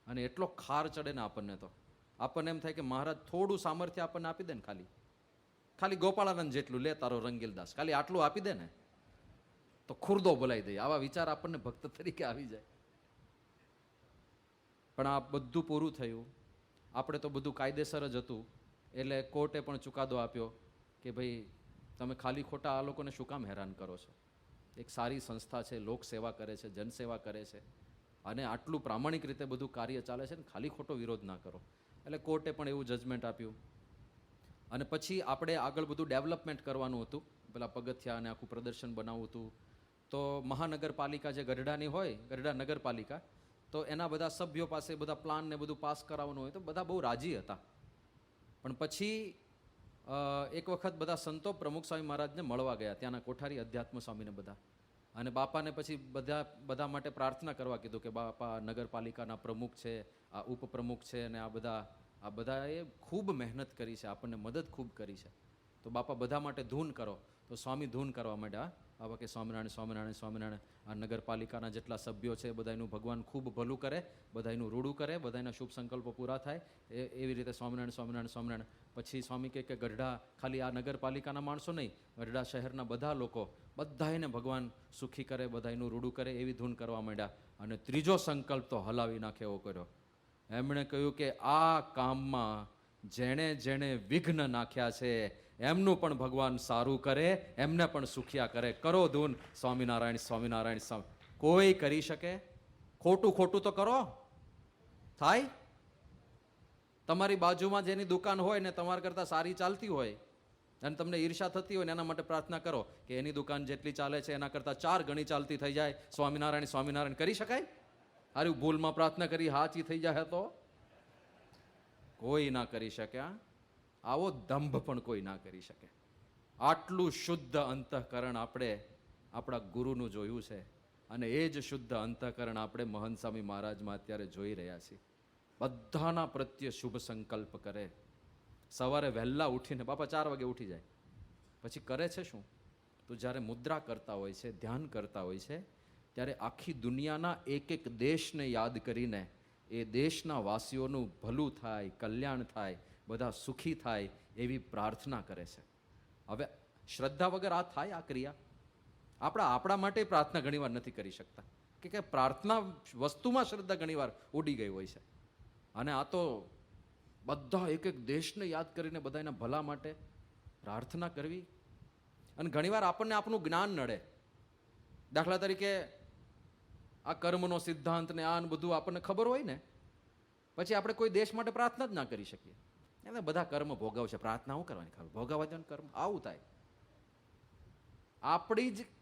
અને એટલો ખાર ચડે ને આપણને, તો આપણને એમ થાય કે મહારાજ થોડું સામર્થ્ય આપણને આપી દે ને, ખાલી ગોપાળાનંદ જેટલું લે તારો રંગીલદાસ, ખાલી આટલું આપી દે ને તો ખુરદો બોલાવી દે. આવા વિચાર આપણને ભક્ત તરીકે આવી જાય. પણ આ બધું પૂરું થયું, આપણે તો બધું કાયદેસર જ હતું, એટલે કોર્ટે પણ ચુકાદો આપ્યો કે ભાઈ તમે ખાલી ખોટા આ લોકોને શું કામ હેરાન કરો છો? એક સારી સંસ્થા છે, લોક સેવા કરે છે, જનસેવા કરે છે, અને આટલું પ્રામાણિક રીતે બધું કાર્ય ચાલે છે ને ખાલી ખોટો વિરોધ ના કરો. એટલે કોર્ટે પણ એવું જજમેન્ટ આપ્યું. અને પછી આપણે આગળ બધું ડેવલપમેન્ટ કરવાનું હતું, પેલા પગથિયા અને આખું પ્રદર્શન બનાવવું હતું. તો મહાનગરપાલિકા જે ગઢડાની હોય, ગઢડા નગરપાલિકા, તો એના બધા સભ્યો પાસે બધા પ્લાન ને બધું પાસ કરાવવાનું હોય, તો બધા બહુ રાજી હતા. પણ પછી એક વખત બધા સંતો પ્રમુખ સ્વામી મહારાજને મળવા ગયા, ત્યાંના કોઠારી અધ્યાત્મ સ્વામીને બધા, અને બાપાને પછી બધા માટે પ્રાર્થના કરવા કીધું કે બાપા નગરપાલિકાના પ્રમુખ છે, આ ઉપપ્રમુખ છે, અને આ બધાએ ખૂબ મહેનત કરી છે, આપણને મદદ ખૂબ કરી છે, તો બાપા બધા માટે ધૂન કરો. તો સ્વામી ધૂન કરવા માંડ્યા. આવા કે સ્વામિનારાયણ સ્વામિનારાયણ સ્વામિનારાયણ. આ નગરપાલિકાના જેટલા સભ્યો છે બધાનું ભગવાન ખૂબ ભલું કરે, બધાનું રૂડું કરે, બધાના શુભ સંકલ્પો પૂરા થાય, એવી રીતે સ્વામિનારાયણ સ્વામિનારાયણ સ્વામિનારાયણ. પછી સ્વામી કહે કે ગઢડા ખાલી આ નગરપાલિકાના માણસો નહીં, ગઢડા શહેરના બધા લોકો બધાને ભગવાન સુખી કરે, બધાનું રૂડું કરે, એવી ધૂન કરવા માંડ્યા. અને ત્રીજો સંકલ્પ તો હલાવી નાખે એવો કર્યો. એમણે કહ્યું કે આ કામમાં જેણે જેણે વિઘ્ન નાખ્યા છે એમનું પણ ભગવાન સારું કરે, એમને પણ સુખિયા કરે. કરો ધૂન સ્વામિનારાયણ સ્વામિનારાયણ સ્વામી. કોઈ કરી શકે? ખોટું ખોટું તો કરો, થાય? તમારી બાજુમાં જેની દુકાન હોય ને તમારા કરતાં સારી ચાલતી હોય અને તમને ઈર્ષા થતી હોય ને એના માટે પ્રાર્થના કરો કે એની દુકાન જેટલી ચાલે છે એના કરતાં 4 ગણી ચાલતી થઈ જાય. સ્વામિનારાયણ સ્વામિનારાયણ કરી શકાય? અરે ભૂલમાં પ્રાર્થના કરી હાચી થઈ જાય તો કોઈ ના કરી શક્યા. આવો દંભ પણ કોઈ ના કરી શકે. આટલું શુદ્ધ અંતઃકરણ આપણે આપણા ગુરુનું જોયું છે અને એ જ શુદ્ધ અંતઃકરણ આપણે મહંત સ્વામી મહારાજમાં અત્યારે જોઈ રહ્યા છીએ. બધાના પ્રત્યે શુભ સંકલ્પ કરે. સવારે વહેલા ઉઠીને બાપા 4 વાગે ઉઠી જાય. પછી કરે છે શું? તો જ્યારે મુદ્રા કરતા હોય છે, ધ્યાન કરતા હોય છે, ત્યારે આખી દુનિયાના એક એક દેશને યાદ કરીને એ દેશના વાસીઓનું ભલું થાય, કલ્યાણ થાય, બધા સુખી થાય એવી પ્રાર્થના કરે છે. હવે શ્રદ્ધા વગર આ થાય? આ ક્રિયા આપણા માટે પ્રાર્થના ઘણીવાર નથી કરી શકતા કે પ્રાર્થના વસ્તુમાં શ્રદ્ધા ઘણીવાર ઉડી ગઈ હોય છે. અને આ તો બધા એક એક દેશને યાદ કરીને બધાના ભલા માટે પ્રાર્થના કરવી. અને ઘણીવાર આપણને આપણું જ્ઞાન નડે. દાખલા તરીકે આ કર્મનો સિદ્ધાંત ને આ બધું આપણને ખબર હોય ને, પછી આપણે કોઈ દેશ માટે પ્રાર્થના જ ના કરી શકીએ. એમને બધા કર્મ ભોગવશે, પ્રાર્થના શું કરવાની? ખબર ભોગવવા દે કર્મ. આવું થાય.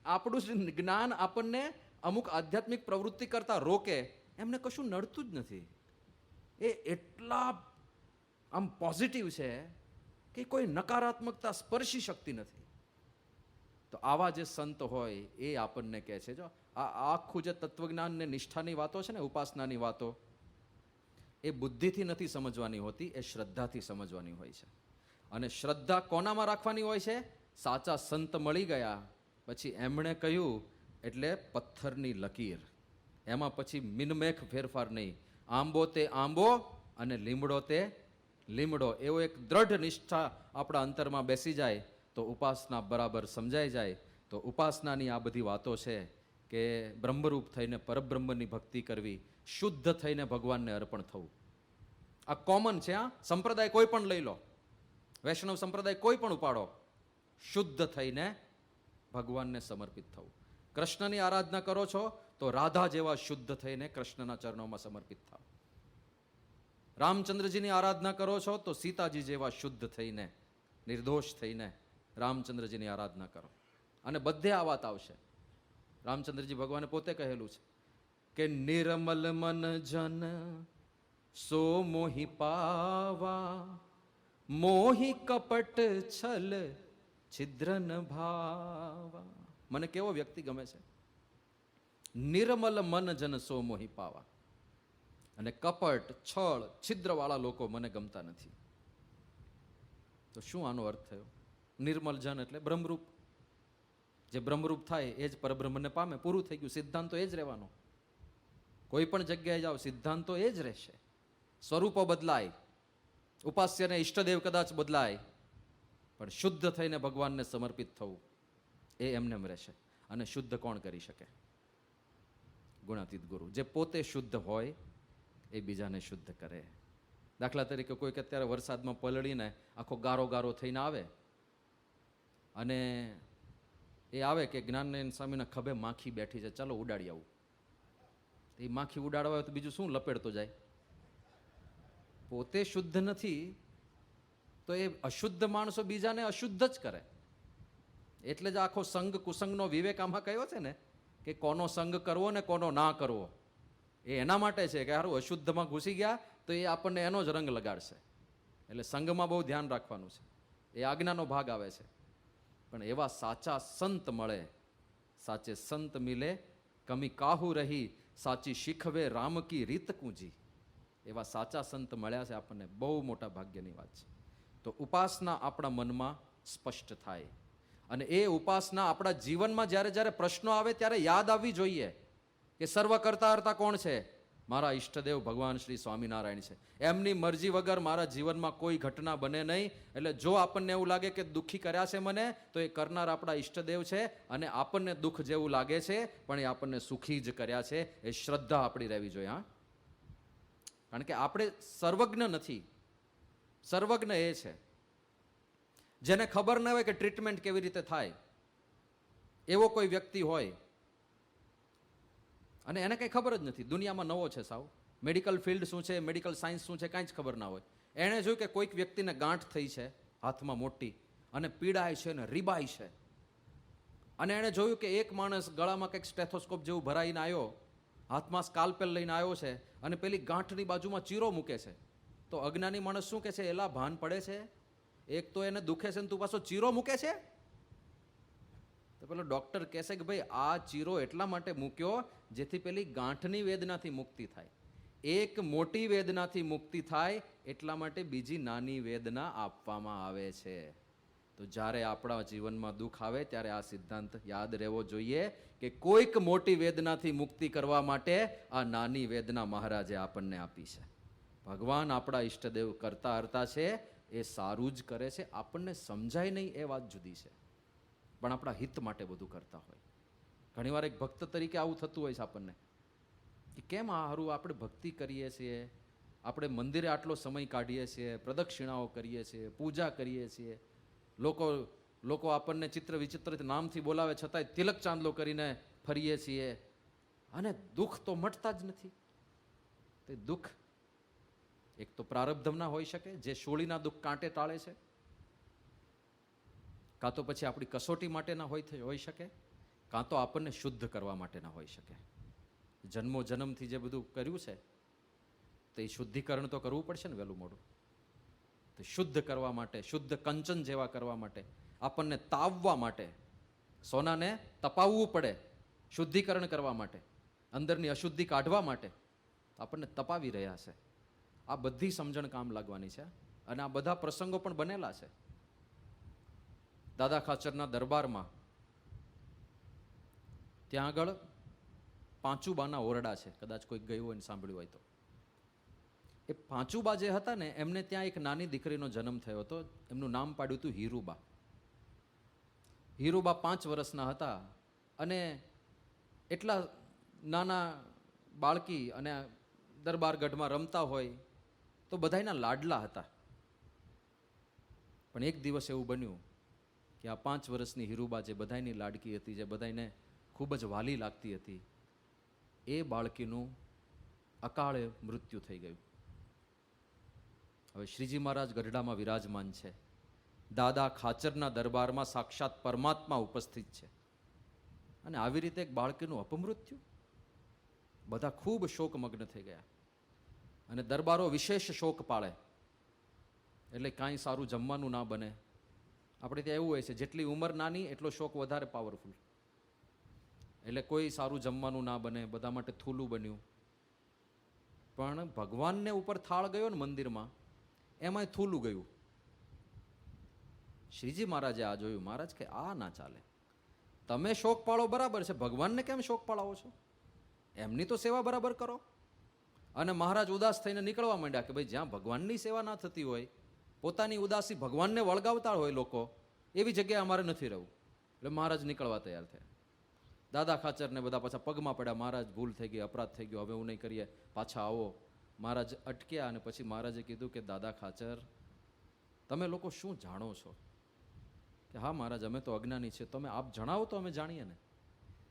આપણું જ જ્ઞાન આપણને અમુક આધ્યાત્મિક પ્રવૃત્તિ કરતા રોકે. એમને કશું નડતું જ નથી. એ એટલા આમ પોઝિટિવ છે કે કોઈ નકારાત્મકતા સ્પર્શી શકતી નથી. તો આવા જે સંત હોય એ આપણને કહે છે, જો આ આખું જે તત્વજ્ઞાન ને નિષ્ઠાની વાતો છે ને, ઉપાસનાની વાતો, એ બુદ્ધિથી નથી સમજવાની હોતી, એ શ્રદ્ધાથી સમજવાની હોય છે. અને શ્રદ્ધા કોનામાં રાખવાની હોય છે? સાચા સંત મળી ગયા પછી એમણે કહ્યું એટલે પથ્થરની લકીર. એમાં પછી મિનમેખ ફેરફાર નહીં. આંબો તે આંબો અને લીમડો તે લીમડો. એવો એક દ્રઢ નિષ્ઠા આપણા અંતરમાં બેસી જાય તો ઉપાસના બરાબર સમજાઈ જાય. તો ઉપાસનાની આ બધી વાતો છે કે બ્રહ્મરૂપ થઈને પરબ્રહ્મની ભક્તિ કરવી, શુદ્ધ થઈને ભગવાનને અર્પણ થવું. આ કોમન છે. આ સંપ્રદાય કોઈ પણ લઈ લો, વૈષ્ણવ સંપ્રદાય કોઈ પણ ઉપાડો, શુદ્ધ થઈને ભગવાનને સમર્પિત થવું. કૃષ્ણની આરાધના કરો છો તો રાધા જેવા શુદ્ધ થઈને કૃષ્ણના ચરણોમાં સમર્પિત થાવ. રામચંદ્રજીની આરાધના કરો છો તો સીતાજી જેવા શુદ્ધ થઈને, નિર્દોષ થઈને રામચંદ્રજીની આરાધના કરો. અને બધે આ વાત આવશે. રામચંદ્રજી ભગવાને પોતે કહેલું છે કે નિર્મલ મન જન સો મોહી પાવા, મોહી કપટ છલ છિદ્રન ભાવા. મને કેવો વ્યક્તિ ગમે છે? નિર્મલ મન જન સો મોહી પાવા. અને કપટ, છળ, છિદ્રવાળા લોકો મને ગમતા નથી. તો શું આનો અર્થ થયો? નિર્મલ જન એટલે બ્રહ્મરૂપ. જે બ્રહ્મરૂપ થાય એ જ પરબ્રહ્મને પામે. પૂરું થઈ ગયું. સિદ્ધાંતો એ જ રહેવાનો. કોઈ પણ જગ્યાએ જાઓ સિદ્ધાંતો એ જ રહેશે. સ્વરૂપો બદલાય, ઉપાસ્યને ઈષ્ટદેવ કદાચ બદલાય, પણ શુદ્ધ થઈને ભગવાનને સમર્પિત થવું એ એમને રહેશે. અને શુદ્ધ કોણ કરી શકે? ગુણાતીત ગુરુ. જે પોતે શુદ્ધ હોય એ બીજાને શુદ્ધ કરે. દાખલા તરીકે કોઈક અત્યારે વરસાદમાં પલળીને આખો ગારો ગારો થઈને આવે અને એ આવે કે જ્ઞાનનયન સ્વામીના ખભે માખી બેઠી છે, ચાલો ઉડાડી આવું. એ માખી ઉડાડવા હોય તો બીજું શું લપેડતો જાય? પોતે શુદ્ધ નથી તો એ અશુદ્ધ માણસો બીજાને અશુદ્ધ જ કરે. એટલે જ આખો સંગ કુસંગનો વિવેક આમાં કયો છે ને કે કોનો સંગ કરવો ને કોનો ના કરવો. એ એના માટે છે કે સારું અશુદ્ધમાં ઘૂસી ગયા તો એ આપણને એનો જ રંગ લગાડશે. એટલે સંગમાં બહુ ધ્યાન રાખવાનું છે. એ આજ્ઞાનો ભાગ આવે છે. પણ એવા સાચા સંત મળે, સાચે સંત મિલે કમી કાહુ રહી, સાચી શીખવે રામ કી રીત કૂંજી. એવા સાચા સંત મળ્યા છે આપણને, બહુ મોટા ભાગ્યની વાત છે. તો ઉપાસના આપણા મનમાં સ્પષ્ટ થાય અને એ ઉપાસના આપણા જીવનમાં જ્યારે જ્યારે પ્રશ્નો આવે ત્યારે યાદ આવવી જોઈએ કે સર્વ કરતા હર્તા કોણ છે? મારા ઈષ્ટદેવ ભગવાન શ્રી સ્વામિનારાયણ છે. એમની મરજી વગર મારા જીવનમાં કોઈ ઘટના બને નહીં. એટલે જો આપણને એવું લાગે કે દુઃખી કર્યા છે મને, તો એ કરનાર આપણા ઈષ્ટદેવ છે, અને આપણને દુઃખ જેવું લાગે છે પણ એ આપણને સુખી જ કર્યા છે. એ શ્રદ્ધા આપણી રહેવી જોઈએ. હા, કારણ કે આપણે સર્વજ્ઞ નથી. સર્વજ્ઞ એ છે જેને ખબર ન હોય કે ટ્રીટમેન્ટ કેવી રીતે થાય. એવો કોઈ વ્યક્તિ હોય અને એને કંઈ ખબર જ નથી, દુનિયામાં નવો છે સાવ, મેડિકલ ફિલ્ડ શું છે, મેડિકલ સાયન્સ શું છે, કાંઈ જ ખબર ના હોય. એણે જોયું કે કોઈક વ્યક્તિને ગાંઠ થઈ છે હાથમાં મોટી, અને પીડાય છે ને રીબાય છે, અને એણે જોયું કે એક માણસ ગળામાં કંઈક સ્ટેથોસ્કોપ જેવું ભરાઈને આવ્યો, હાથમાં સ્કાલ્પેલ લઈને આવ્યો છે, અને પેલી ગાંઠની બાજુમાં ચીરો મૂકે છે. તો અજ્ઞાની માણસ શું કહે છે? એલા ભાન પડે છે? એક તો એને દુખે છે ને તું પાછો ચીરો મૂકે છે? તો પેલો ડોક્ટર કહેશે કે ભાઈ આ ચીરો એટલા માટે મૂક્યો જેથી પેલી ગાંઠની વેદનાથી મુક્તિ થાય. એક મોટી વેદનાથી મુક્તિ થાય એટલા માટે બીજી નાની વેદના આપવામાં આવે છે. તો જ્યારે આપણા જીવનમાં દુઃખ આવે ત્યારે આ સિદ્ધાંત યાદ રહેવો જોઈએ કે કોઈક મોટી વેદનાથી મુક્તિ કરવા માટે આ નાની વેદના મહારાજે આપણને આપી છે. ભગવાન આપણા ઈષ્ટદેવ કરતા હરતા છે, એ સારું જ કરે છે. આપણને સમજાય નહીં એ વાત જુદી છે, પણ આપણા હિત માટે બધું કરતા હોય. ઘણીવાર એક ભક્ત તરીકે આવું થતું હોય છે આપણને કે કેમ આ હારું આપણે ભક્તિ કરીએ છીએ, આપણે મંદિરે આટલો સમય કાઢીએ છીએ, પ્રદક્ષિણાઓ કરીએ છીએ, પૂજા કરીએ છીએ, લોકો આપણને ચિત્ર વિચિત્ર નામથી બોલાવે છતાંય તિલક ચાંદલો કરીને ફરીએ છીએ, અને દુઃખ તો મટતા જ નથી. તે દુઃખ એક તો પ્રારબ્ધમના હોઈ શકે, જે શોળીના દુઃખ કાંટે ટાળે છે, કાં તો પછી આપણી કસોટી માટેના હોઈ શકે, કાં તો આપણને શુદ્ધ કરવા માટેના હોઈ શકે. જન્મો જન્મથી જે બધું કર્યું છે તો એ શુદ્ધિકરણ તો કરવું પડશે ને વહેલું મોડું. તો શુદ્ધ કરવા માટે, શુદ્ધ કંચન જેવા કરવા માટે, આપણને તાવવા માટે, સોનાને તપાવવું પડે શુદ્ધિકરણ કરવા માટે, અંદરની અશુદ્ધિ કાઢવા માટે આપણને તપાવી રહ્યા છે. આ બધી સમજણ કામ લાગવાની છે, અને આ બધા પ્રસંગો પણ બનેલા છે. દાદા ખાચરના દરબારમાં ત્યાં આગળ પાંચુબાના ઓરડા છે, કદાચ કોઈ ગયું હોય ને સાંભળ્યું હોય તો. એ પાંચુબા જે હતા ને, એમને ત્યાં એક નાની દીકરીનો જન્મ થયો હતો. એમનું નામ પાડ્યું હતું હીરુબા. હીરુબા 5 વર્ષના હતા, અને એટલા નાના બાળકી અને દરબારગઢમાં રમતા હોય તો બધાયના લાડલા હતા. પણ એક દિવસ એવું બન્યું કે આ 5 વર્ષની હીરુબા જે બધાયની લાડકી હતી, જે બધાયને ખૂબ જ વાલી લાગતી હતી, એ બાળકીનું અકાળે મૃત્યુ થઈ ગયું. હવે શ્રીજી મહારાજ ગઢડામાં વિરાજમાન છે, દાદા ખાચરના દરબારમાં સાક્ષાત પરમાત્મા ઉપસ્થિત છે, અને આવી રીતે એક બાળકીનું અપમૃત્યુ. બધા ખૂબ શોકમગ્ન થઈ ગયા, અને દરબારો વિશેષ શોક પાળે, એટલે કાંઈ સારું જમવાનું ના બને. આપણે ત્યાં એવું હોય છે, જેટલી ઉંમર નાની એટલો શોક વધારે પાવરફુલ. એટલે કોઈ સારું જમવાનું ના બને, બધા માટે થૂલું બન્યું. પણ ભગવાનને ઉપર થાળ ગયો ને મંદિરમાં, એમાંય થૂલું ગયું. શ્રીજી મહારાજે આ જોયું. મહારાજ કે આ ના ચાલે, તમે શોક પાળો બરાબર છે, ભગવાનને કેમ શોક પાળાવો છો? એમની તો સેવા બરાબર કરો. અને મહારાજ ઉદાસ થઈને નીકળવા માંડ્યા કે ભાઈ, જ્યાં ભગવાનની સેવા ના થતી હોય, પોતાની ઉદાસી ભગવાનને વળગાવતા હોય લોકો, એવી જગ્યાએ અમારે નથી રહેવું. એટલે મહારાજ નીકળવા તૈયાર થયા. દાદા ખાચરને બધા પાછા પગમાં પડ્યા, મહારાજ ભૂલ થઈ ગઈ, અપરાધ થઈ ગયો, હવે એવું નહીં કરીએ, પાછા આવો. મહારાજ અટક્યા, અને પછી મહારાજે કીધું કે દાદા ખાચર, તમે લોકો શું જાણો છો? કે હા મહારાજ, અમે તો અજ્ઞાની છીએ, તમે આપ જણાવો તો અમે જાણીએ ને.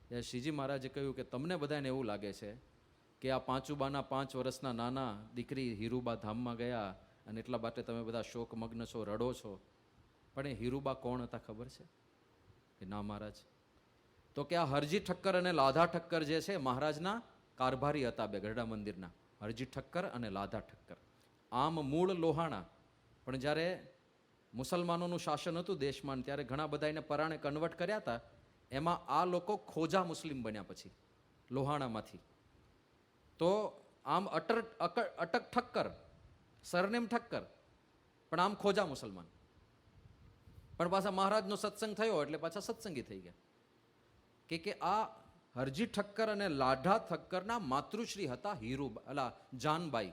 ત્યારે શ્રીજી મહારાજે કહ્યું કે તમને બધાને એવું લાગે છે કે આ પાંચુબાના 5 વર્ષના નાના દીકરી હીરુબા ધામમાં ગયા, અને એટલા માટે તમે બધા શોકમગ્ન છો, રડો છો. પણ એ હીરુબા કોણ હતા ખબર છે? કે ના મહારાજ, તો કે આ હરજી ઠક્કર અને લાધા ઠક્કર જે છે, મહારાજના કારભારી હતા, બે ગઢડા મંદિરના, હરજી ઠક્કર અને લાધા ઠક્કર. આમ મૂળ લોહાણા, પણ જ્યારે મુસલમાનોનું શાસન હતું દેશમાં, ત્યારે ઘણા બધા એને પરાણે કન્વર્ટ કર્યા હતા. એમાં આ લોકો ખોજા મુસ્લિમ બન્યા પછી લોહાણામાંથી. તો આમ અટક ઠક્કર, સરનેમ ઠક્કર, પણ આમ ખોજા મુસલમાન. પણ પાછા મહારાજનો સત્સંગ થયો એટલે પાછા સત્સંગી થઈ ગયા. કે આ હરજી ઠક્કર અને લાઢા ઠક્કરના માતૃશ્રી હતા જાનબાઈ.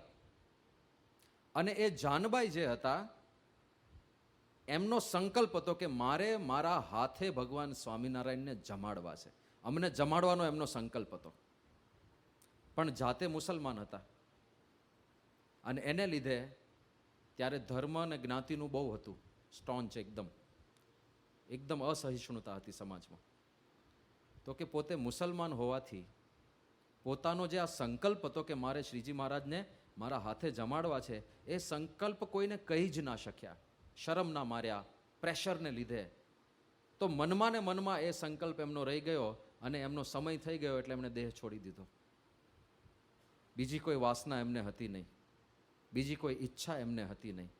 અને એ જાનબાઈ જે હતા એમનો સંકલ્પ હતો કે મારે મારા હાથે ભગવાન સ્વામિનારાયણને જમાડવા છે. અમને જમાડવાનો એમનો સંકલ્પ હતો. પણ જાતે મુસલમાન હતા અને એને લીધે ત્યારે ધર્મ અને જ્ઞાતિનું બહુ હતું સ્ટોન્ચ, એકદમ અસહિષ્ણુતા હતી સમાજમાં. તો કે પોતે મુસલમાન હોવાથી પોતાનો જે આ સંકલ્પ હતો કે મારે શ્રીજી મહારાજને મારા હાથે જમાડવા છે, એ સંકલ્પ કોઈને કહી જ ના શક્યા, શરમ ના માર્યા, પ્રેશરને લીધે. તો મનમાં ને મનમાં એ સંકલ્પ એમનો રહી ગયો અને એમનો સમય થઈ ગયો એટલે એમણે દેહ છોડી દીધો. બીજી કોઈ વાસના એમને હતી નહીં, બીજી કોઈ ઈચ્છા એમને હતી નહીં.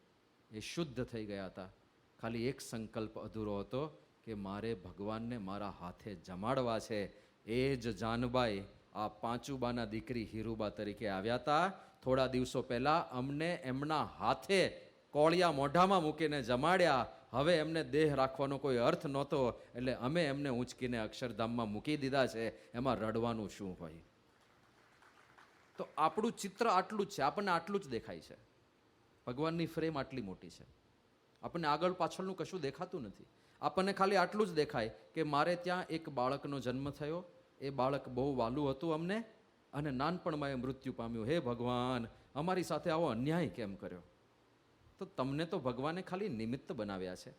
એ શુદ્ધ થઈ ગયા હતા. ખાલી એક સંકલ્પ અધૂરો હતો કે મારે ભગવાનને મારા હાથે જમાડવા છે. એ જ જાનબાઈ આ પાંચુબાના દીકરી હીરુબા તરીકે આવ્યા હતા. થોડા દિવસો પહેલા અમને એમના હાથે કોળિયા મોઢામાં મૂકીને જમાડ્યા. હવે એમને દેહ રાખવાનો કોઈ અર્થ નહોતો એટલે અમે એમને ઊંચકીને અક્ષરધામમાં મૂકી દીધા છે. એમાં રડવાનું શું હોય? તો આપણું ચિત્ર આટલું જ છે, આપણને આટલું જ દેખાય છે. ભગવાનની ફ્રેમ આટલી મોટી છે, આપણને આગળ પાછળનું કશું દેખાતું નથી. આપણને ખાલી આટલું જ દેખાય કે મારે ત્યાં એક બાળકનો જન્મ થયો, એ બાળક બહુ વાલું હતું અમને અને નાનપણમાં એ મૃત્યુ પામ્યું. હે ભગવાન, અમારી સાથે આવો અન્યાય કેમ કર્યો? તો તમને તો ભગવાને ખાલી નિમિત્ત બનાવ્યા છે,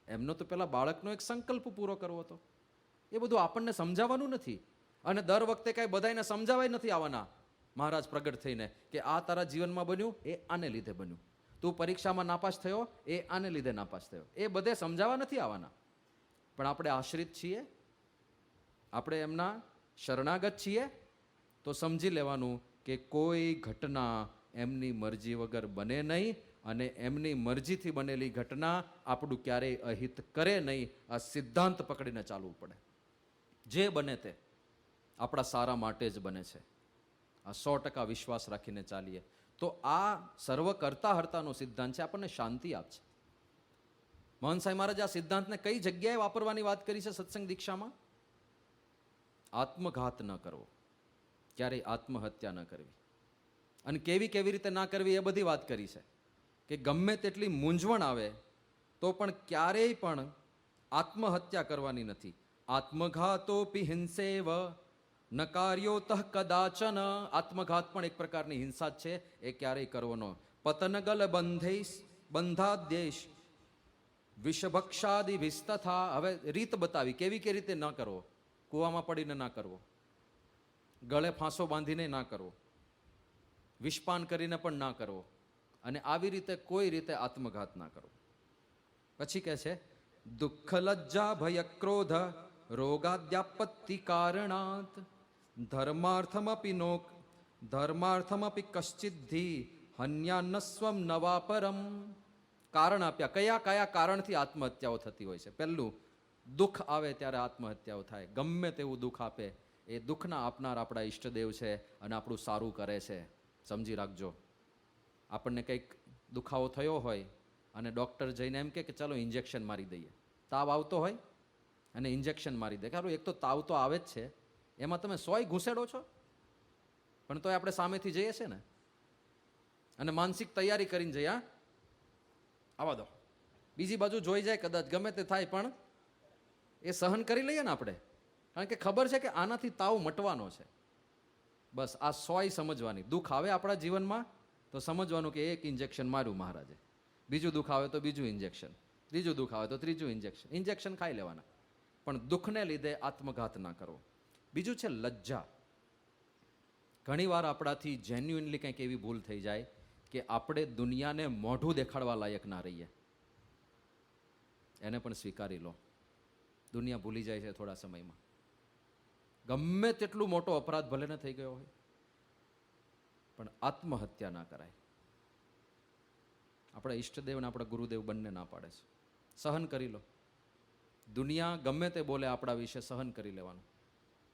એમનો તો પેલા બાળકનો એક સંકલ્પ પૂરો કરવો હતો. એ બધું આપણને સમજાવવાનું નથી. અને દર વખતે કાંઈ બધાને સમજાવાય નથી આવવાના મહારાજ પ્રગટ થઈને કે આ તારા જીવનમાં બન્યું, એ આને લીધે બન્યું. તું પરીક્ષામાં નાપાસ થયો, એ આને લીધે નાપાસ થયો. એ બધે સમજાવવા નથી આવવાના. પણ આપણે આશ્રિત છીએ, આપણે એમના શરણાગત છીએ, તો સમજી લેવાનું કે કોઈ ઘટના એમની મરજી વગર બને નહીં અને એમની મરજીથી બનેલી ઘટના આપણું ક્યારેય અહિત કરે નહીં. આ સિદ્ધાંત પકડીને ચાલવું પડે. જે બને તે આપણા સારા માટે જ બને છે. આ 100% વિશ્વાસ રાખીને ચાલીએ તો આ સર્વ કરતા હર્તાનો સિદ્ધાંત છે, આપણને શાંતિ આપશે. મહંત સાંઈ મહારાજ આ સિદ્ધાંતને કઈ જગ્યાએ વાપરવાની વાત કરી છે સત્સંગ દીક્ષામાં? આત્મઘાત ન કરવો, ક્યારેય આત્મહત્યા ન કરવી, અને કેવી રીતે ના કરવી એ બધી વાત કરી છે. કે ગમે તેટલી મૂંઝવણ આવે તો પણ ક્યારેય પણ આત્મહત્યા કરવાની નથી. આત્મઘાતોપી હિંસેવ ન કાર્યોતઃ કદાચન. આત્મઘાત પણ એક પ્રકારની હિંસા જ છે, એ ક્યારેય કરવો ન. પતનગલ બંધાદ્યેશ વિષભક્ષાદિ વિસ્તથા. હવે રીત બતાવી કેવી રીતે ન કરવો. કૂવામાં પડીને ના કરવો, ગળે ફાંસો બાંધીને ના કરવો, વિષપાન કરીને પણ ના કરવો, અને આવી રીતે કોઈ રીતે આત્મઘાત ના કરવો. પછી કહે છે દુઃખ લજ્જા ભય ક્રોધ રોગાદ્યાપત્તિ કારણાત ધર્માર્થમપી કશ્ચિદ્ધિ હન્યાન્નસ્વમ નવા પરમ. કારણ આપ્યા કયા કારણથી આત્મહત્યાઓ થતી હોય છે. પહેલું, દુઃખ આવે ત્યારે આત્મહત્યાઓ થાય. ગમે તેવું દુઃખ આપે, એ દુઃખના આપનાર આપણા ઈષ્ટદેવ છે અને આપણું સારું કરે છે. સમજી રાખજો. આપણને કંઈક દુખાવો થયો હોય અને ડૉક્ટર જઈને એમ કે ચાલો ઇન્જેક્શન મારી દઈએ. તાવ આવતો હોય અને ઇન્જેક્શન મારી દે. કારણ એક તો તાવ તો આવે જ છે, એમાં તમે 100 ઘૂસેડો છો, પણ તોય આપણે સામેથી જઈએ છીએ ને, અને માનસિક તૈયારી કરીને જઈએ. આવા દો, બીજી બાજુ જોઈ જાય કદાચ ગમે તે થાય, પણ એ સહન કરી લઈએ ને આપણે, કારણ કે ખબર છે કે આનાથી તાવ મટવાનો છે. બસ આ 100 સમજવાની. દુઃખ આવે આપણા જીવનમાં તો સમજવાનું કે એક ઇન્જેક્શન માર્યું મહારાજે, બીજું દુઃખ આવે તો બીજું ઇન્જેક્શન, ત્રીજું દુઃખ આવે તો ત્રીજું ઇન્જેક્શન ખાઈ લેવાના. પણ દુઃખને લીધે આત્મઘાત ના કરવો. બીજું છે લજ્જા. ઘણીવાર આપણાથી જેન્યુઇનલી કંઈક એવી ભૂલ થઈ જાય કે આપણે દુનિયાને મોઢું દેખાડવા લાયક ના રહીએ. એને પણ સ્વીકારી લો. દુનિયા ભૂલી જાય છે થોડા સમયમાં. ગમે તેટલું મોટો અપરાધ ભલે ને થઈ ગયો હોય, પણ આત્મહત્યા ના કરાય. આપણા ઈષ્ટદેવ અને આપણા ગુરુદેવ બંને ના પાડે છે. સહન કરી લો. દુનિયા ગમે તે બોલે આપણા વિશે, સહન કરી લેવાનું.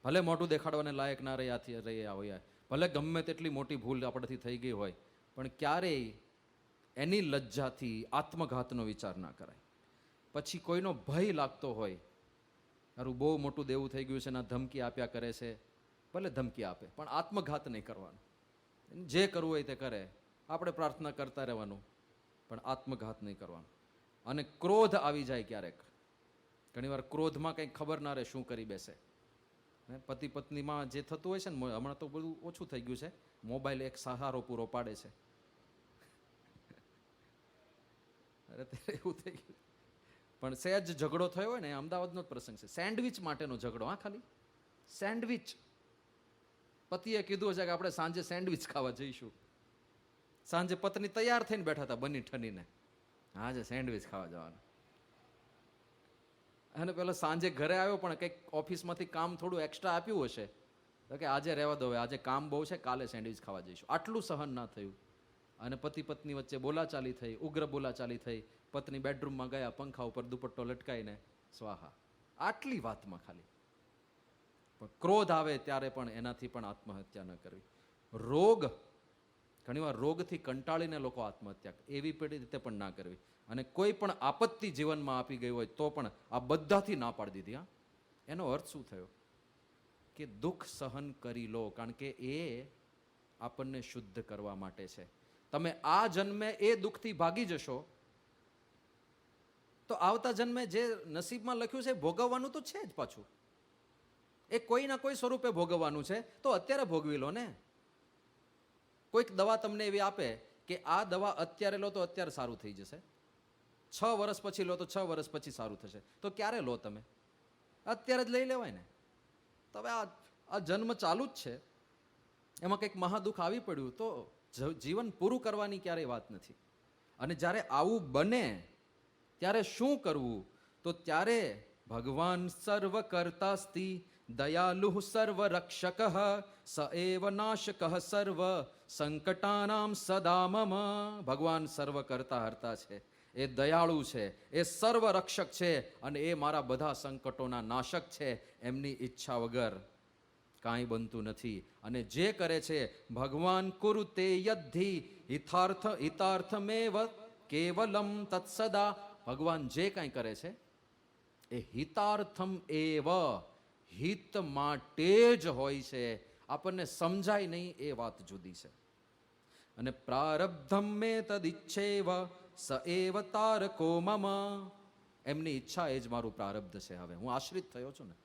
ભલે મોઢું દેખાડવાને લાયક ના રહ્યા હોય, ભલે ગમે તેટલી મોટી ભૂલ આપણાથી થઈ ગઈ હોય, પણ ક્યારેય એની લજ્જાથી આત્મઘાતનો વિચાર ના કરાય. પછી કોઈનો ભય લાગતો હોય, મારું બહુ મોટું દેવું થઈ ગયું છે ને ધમકી આપ્યા કરે છે, ભલે ધમકી આપે પણ આત્મઘાત નહીં કરવાનો. જે કરવું હોય તે કરે, આપણે પ્રાર્થના કરતા રહેવાનું, પણ આત્મઘાત નહીં કરવાનો. અને ક્રોધ આવી જાય ક્યારેક, ઘણીવાર ક્રોધમાં કંઈક ખબર ના રહે શું કરી બેસે. પતિ પત્નીમાં જે થતું હોય છે ને, હમણાં તો બધું ઓછું થઈ ગયું છે, મોબાઈલ એક સહારો પૂરો પાડે છે. અરે એવું થઈ ગયું. પણ સહેજ ઝઘડો થયો હોય ને, અમદાવાદનો જ પ્રસંગ છે, સેન્ડવિચ માટેનો ઝઘડો. હા, ખાલી સેન્ડવિચ. પતિએ કીધું છે કે આપણે સાંજે સેન્ડવિચ ખાવા જઈશું. સાંજે પત્ની તૈયાર થઈને બેઠા હતા બની ઠનીને, આજે સેન્ડવિચ ખાવા જવાનું. અને પેલો સાંજે ઘરે આવ્યો, પણ કંઈક ઓફિસમાંથી કામ થોડું એક્સ્ટ્રા આપ્યું હશે, તો કે આજે રહેવા દો, આજે કામ બહુ છે, કાલે સેન્ડવિચ ખાવા જઈશું. આટલું સહન ના થયું અને પતિ પત્ની વચ્ચે બોલાચાલી થઈ, ઉગ્ર બોલાચાલી થઈ. પત્ની બેડરૂમમાં ગયા, પંખા ઉપર દુપટ્ટો લટકાઈને સ્વાહા. આટલી વાતમાં ખાલી. પણ ક્રોધ આવે ત્યારે પણ એનાથી પણ આત્મહત્યા ન કરવી. રોગ, ઘણીવાર રોગથી કંટાળીને લોકો આત્મહત્યા, એવી રીતે પણ ના કરવી. અને કોઈ પણ આપત્તિ જીવનમાં આપી ગઈ હોય તો પણ આ બધાથી ના પાડી દીધી. હા, એનો અર્થ શું થયો? કે દુઃખ સહન કરી લો, કારણ કે એ આપણને શુદ્ધ કરવા માટે છે. તમે આ જન્મે એ દુઃખથી ભાગી જશો તો આવતા જન્મે જે નસીબમાં લખ્યું છે ભોગવવાનું તો છે જ પાછું. એ કોઈ ના કોઈ સ્વરૂપે ભોગવવાનું છે, તો અત્યારે ભોગવી લો ને. કોઈક દવા તમને એવી આપે કે આ દવા અત્યારે લો તો અત્યારે સારું થઈ જશે, 6 વર્ષ પછી લો તો 6 વર્ષ પછી સારું થશે, તો ક્યારે લો તમે? અત્યારે જ લઈ લેવાય ને. તો હવે આ જન્મ ચાલુ જ છે, એમાં કંઈક મહાદુઃખ આવી પડ્યું તો જીવન પૂરું કરવાની ક્યારેય વાત નથી. અને જ્યારે આવું બને ત્યારે શું કરવું? તો ત્યારે ભગવાન સર્વ કર્તાસ્તિ દયાલુ સર્વ રક્ષક સ એવ નાશક સર્વ સંકટાનામ સદા મમ. ભગવાન સર્વ કરતા હરતા છે, એ દયાળુ છે, એ સર્વ રક્ષક છે, અને એ મારા બધા સંકટોના નાશક છે. એમની ઈચ્છા વગર કાંઈ બનતું નથી. અને જે કરે છે ભગવાન કુરુતે યદ્ધિ હિતાર્થમેવ કેવલમ તત્સદા. ભગવાન જે કાંઈ કરે છે એ હિતાર્થમ એવ, હિત માટે જ હોય છે. આપણને સમજાય નહીં એ વાત જુદી છે. અને પ્રારબ્ધમ મે તદિચ્છેવ સ એવ તારકો મમ. એમની ઈચ્છા એ જ મારું પ્રારબ્ધ છે. હવે હું આશ્રિત થયો છું ને,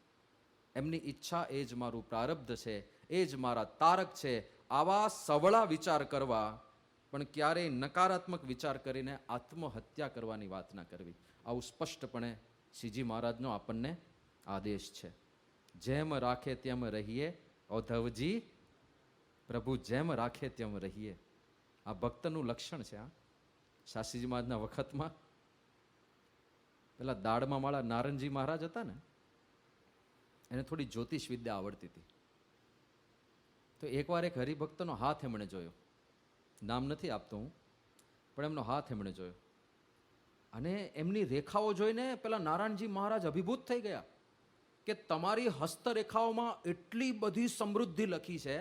એમની ઈચ્છા એ જ મારું પ્રારબ્ધ છે, એ જ મારા તારક છે. આવા સવળા વિચાર કરવા, પણ ક્યારેય નકારાત્મક વિચાર કરીને આત્મહત્યા કરવાની વાત ના કરવી. આવું સ્પષ્ટપણે શ્રીજી મહારાજનો આપણને આદેશ છે. જેમ રાખે તેમ રહીએ ઔધવજી, પ્રભુ જેમ રાખે તેમ રહીએ. આ ભક્તનું લક્ષણ છે. આ શાસ્ત્રીજી મહારાજના વખતમાં પેલા દાડમાં માળા નારણજી મહારાજ હતા ને, એને થોડી જ્યોતિષ વિદ્યા આવડતી હતી. તો એકવાર એક હરિભક્તનો હાથ એમણે જોયો, નામ નથી આપતો હું, પણ એમનો હાથ એમણે જોયો. અને એમની રેખાઓ જોઈને પેલા નારાયણજી મહારાજ અભિભૂત થઈ ગયા કે તમારી હસ્તરેખાઓમાં એટલી બધી સમૃદ્ધિ લખી છે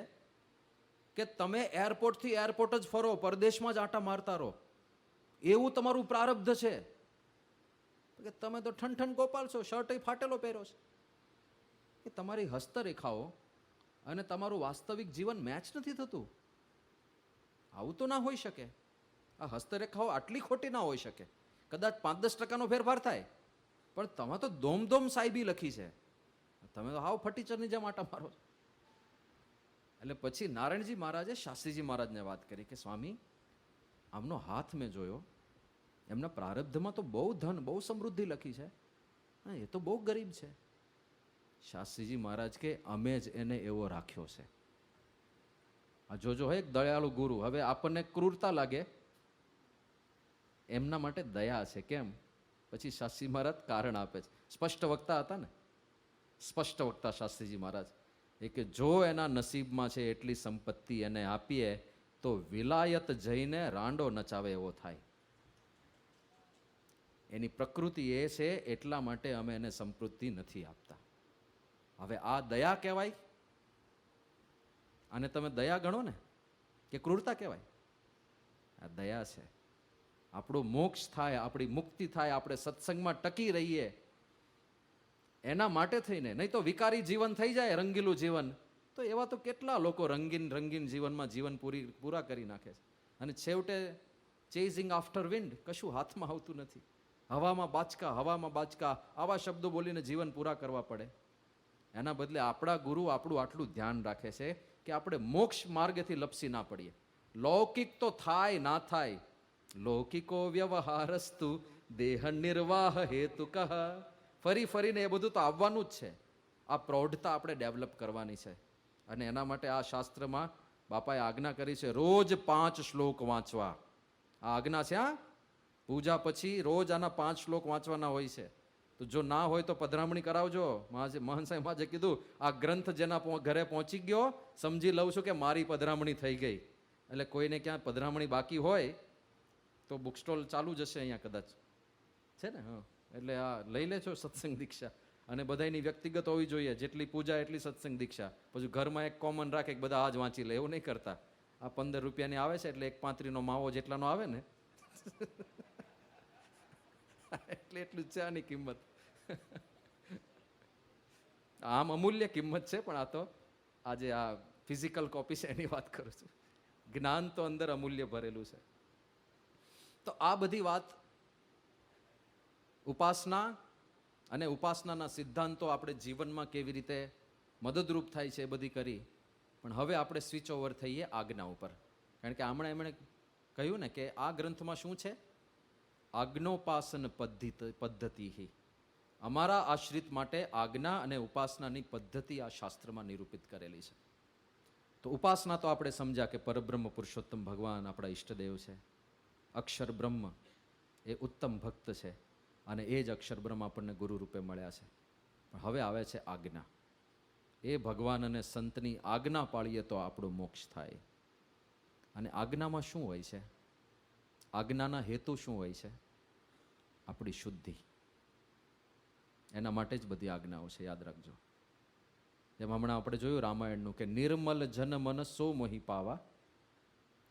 કે તમે એરપોર્ટથી એરપોર્ટ જ ફરો, પરદેશમાં જ આટા મારતા રહો, એવું તમારું પ્રારબ્ધ છે. કે તમે તો ઠનઠન ગોપાલ છો, શર્ટ ફાટેલો પહેર્યો છે. કે તમારી હસ્તરેખાઓ અને તમારું વાસ્તવિક જીવન મેચ નથી થતું. આવું તો ના હોઈ શકે. આ હસ્તરેખાઓ આટલી ખોટી ના હોઈ શકે. કદાચ 5-10% ફેરફાર થાય, પણ તમે તો ધોમધોમ સાહેબી લખી છે, તમે તો હાવ ફટીચરની જેમ આટા મારો. એટલે પછી નારાયણજી મહારાજે શાસ્ત્રીજી મહારાજને વાત કરી કે સ્વામી, આમનો હાથ મેં જોયો, એમના પ્રારબ્ધમાં તો બહુ ધન, બહુ સમૃદ્ધિ લખી છે, એ તો બહુ ગરીબ છે. શાસ્ત્રીજી મહારાજ કે અમે જ એને એવો રાખ્યો છે. આ જોજો, એક દયાળુ ગુરુ. હવે આપણને ક્રૂરતા લાગે, એમના માટે દયા છે. કેમ? પછી શાસ્ત્રી મહારાજ કારણ આપે છે. સ્પષ્ટ વક્તા હતા ને, સ્પષ્ટ વક્તા શાસ્ત્રીજી મહારાજ એ કે જો એના નસીબમાં છે એટલી સંપત્તિ એને આપીએ તો વિલાયત જઈને રાંડો નચાવે એવો થાય. એની પ્રકૃતિ એ છે, એટલા માટે અમે એને સંપત્તિ નથી આપતા. હવે આ દયા કહેવાય? આને તમે દયા ગણો ને કે ક્રૂરતા કહેવાય? આ દયા છે. આપણો મોક્ષ થાય, આપણી મુક્તિ થાય, આપણે સત્સંગમાં ટકી રહીએ, એના માટે થઈને. નહીં તો વિકારી જીવન થઈ જાય, રંગીલું જીવન, તો એવા તો કેટલા લોકો રંગીન રંગીન જીવનમાં જીવન પૂરા કરી નાખે છે. અને છેવટે ચેઝિંગ આફ્ટર વિન્ડ, કશું હાથમાં આવતું નથી. હવામાં બાચકા આવા શબ્દો બોલીને જીવન પૂરા કરવા પડે. એના બદલે આપણા ગુરુ આપણું આટલું ધ્યાન રાખે છે કે આપણે મોક્ષ માર્ગથી લપસી ના પડીએ. લૌકિક તો થાય ના થાય, લૌકિકો વ્યવહારસ્તુ દેહ નિર્વાહ હેતુ કહ. ફરીને એ બધું તો આવવાનું જ છે. આ પ્રૌઢતા આપણે ડેવલપ કરવાની છે. અને એના માટે આ શાસ્ત્રમાં બાપાએ આજ્ઞા કરી છે, રોજ 5 શ્લોક વાંચવા. આ આજ્ઞા છે. પૂજા પછી રોજ આના 5 શ્લોક વાંચવાના હોય છે. તો જો ના હોય તો પધરામણી કરાવજો. મહંત સાહેબ આજે કીધું, આ ગ્રંથ જેના ઘરે પહોંચી ગયો, સમજી લઉં છું કે મારી પધરામણી થઈ ગઈ. એટલે કોઈને ક્યાં પધરામણી બાકી હોય તો બુક સ્ટોલ ચાલુ જ હશે અહીંયા કદાચ, છે ને? હા, એટલે આ લઈ લેજો સત્સંગ દીક્ષા. અને બધાની વ્યક્તિગત હોવી જોઈએ, જેટલી પૂજા એટલી સત્સંગ દીક્ષા. પછી ઘરમાં એક કોમન રાખે કે બધા આ જ વાંચી લે, એવું નહીં કરતા. આ 15 રૂપિયાની આવે છે, એટલે 1.35 માવો જેટલાનો આવે ને એટલે એટલું જ છે આની કિંમત. આમ અમૂલ્ય કિંમત છે, પણ આ તો આજે આ ફિઝિકલ કોપી છે એની વાત કરું છું. જ્ઞાન તો અંદર અમૂલ્ય ભરેલું છે. તો આ બધી વાત ઉપાસના અને ઉપાસનાના સિદ્ધાંતો આપણે જીવનમાં કેવી રીતે મદદરૂપ થાય છે એ બધી કરી. પણ હવે આપણે સ્વિચ ઓવર થઈએ આજ્ઞા ઉપર. કારણ કે હમણાં એમણે કહ્યું ને કે આ ગ્રંથમાં શું છે? આજ્ઞોપાસન પદ્ધતિ. અમારા આશ્રિત માટે આજ્ઞા અને ઉપાસનાની પદ્ધતિ આ શાસ્ત્રમાં નિરૂપિત કરેલી છે. તો ઉપાસના તો આપણે સમજ્યા કે પરબ્રહ્મ પુરુષોત્તમ ભગવાન આપણા ઈષ્ટદેવ છે. અક્ષર બ્રહ્મ એ ઉત્તમ ભક્ત છે, અને એ જ અક્ષર બ્રહ્મ આપણને ગુરુ રૂપે મળ્યા છે. પણ હવે આવે છે આજ્ઞા. એ ભગવાન અને સંતની આજ્ઞા પાળીએ તો આપણું મોક્ષ થાય. અને આજ્ઞામાં શું હોય છે? આજ્ઞાના હેતુ શું હોય છે? આપણી શુદ્ધિ. એના માટે જ બધી આજ્ઞાઓ છે, યાદ રાખજો. જેમ હમણાં આપણે જોયું રામાયણનું કે નિર્મલ જન મન સો મોહી પાવા.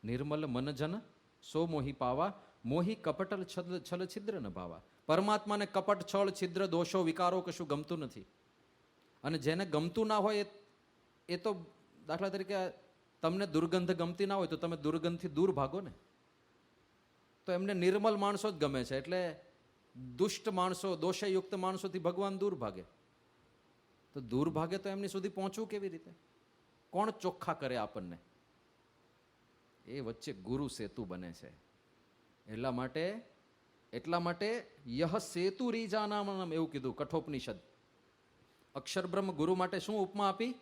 નિર્મલ મન જન સો મોહી પાવા, મોહી કપટલ છલ છિદ્ર ન ભાવા. પરમાત્માને કપટ, છળ, છિદ્ર, દોષો, વિકારો કશું ગમતું નથી. અને જેને ગમતું ના હોય એ તો, દાખલા તરીકે તમને દુર્ગંધ ગમતી ના હોય તો તમે દુર્ગંધથી દૂર ભાગો ને. તો એમને નિર્મલ માણસો જ ગમે છે. એટલે દુષ્ટ માણસો, દોષયુક્ત માણસોથી ભગવાન દૂર ભાગે. તો દૂર ભાગે તો એમની સુધી પહોંચવું કેવી રીતે? કોણ ચોખ્ખા કરે આપણને? એ વચ્ચે ગુરુ સેતુ બને છે. એટલા માટે યહ સેતુ રીજાનામ એવું કીધું કઠોપનિષદ. અક્ષર બ્રહ્મ ગુરુ માટે શું ઉપમા આપી?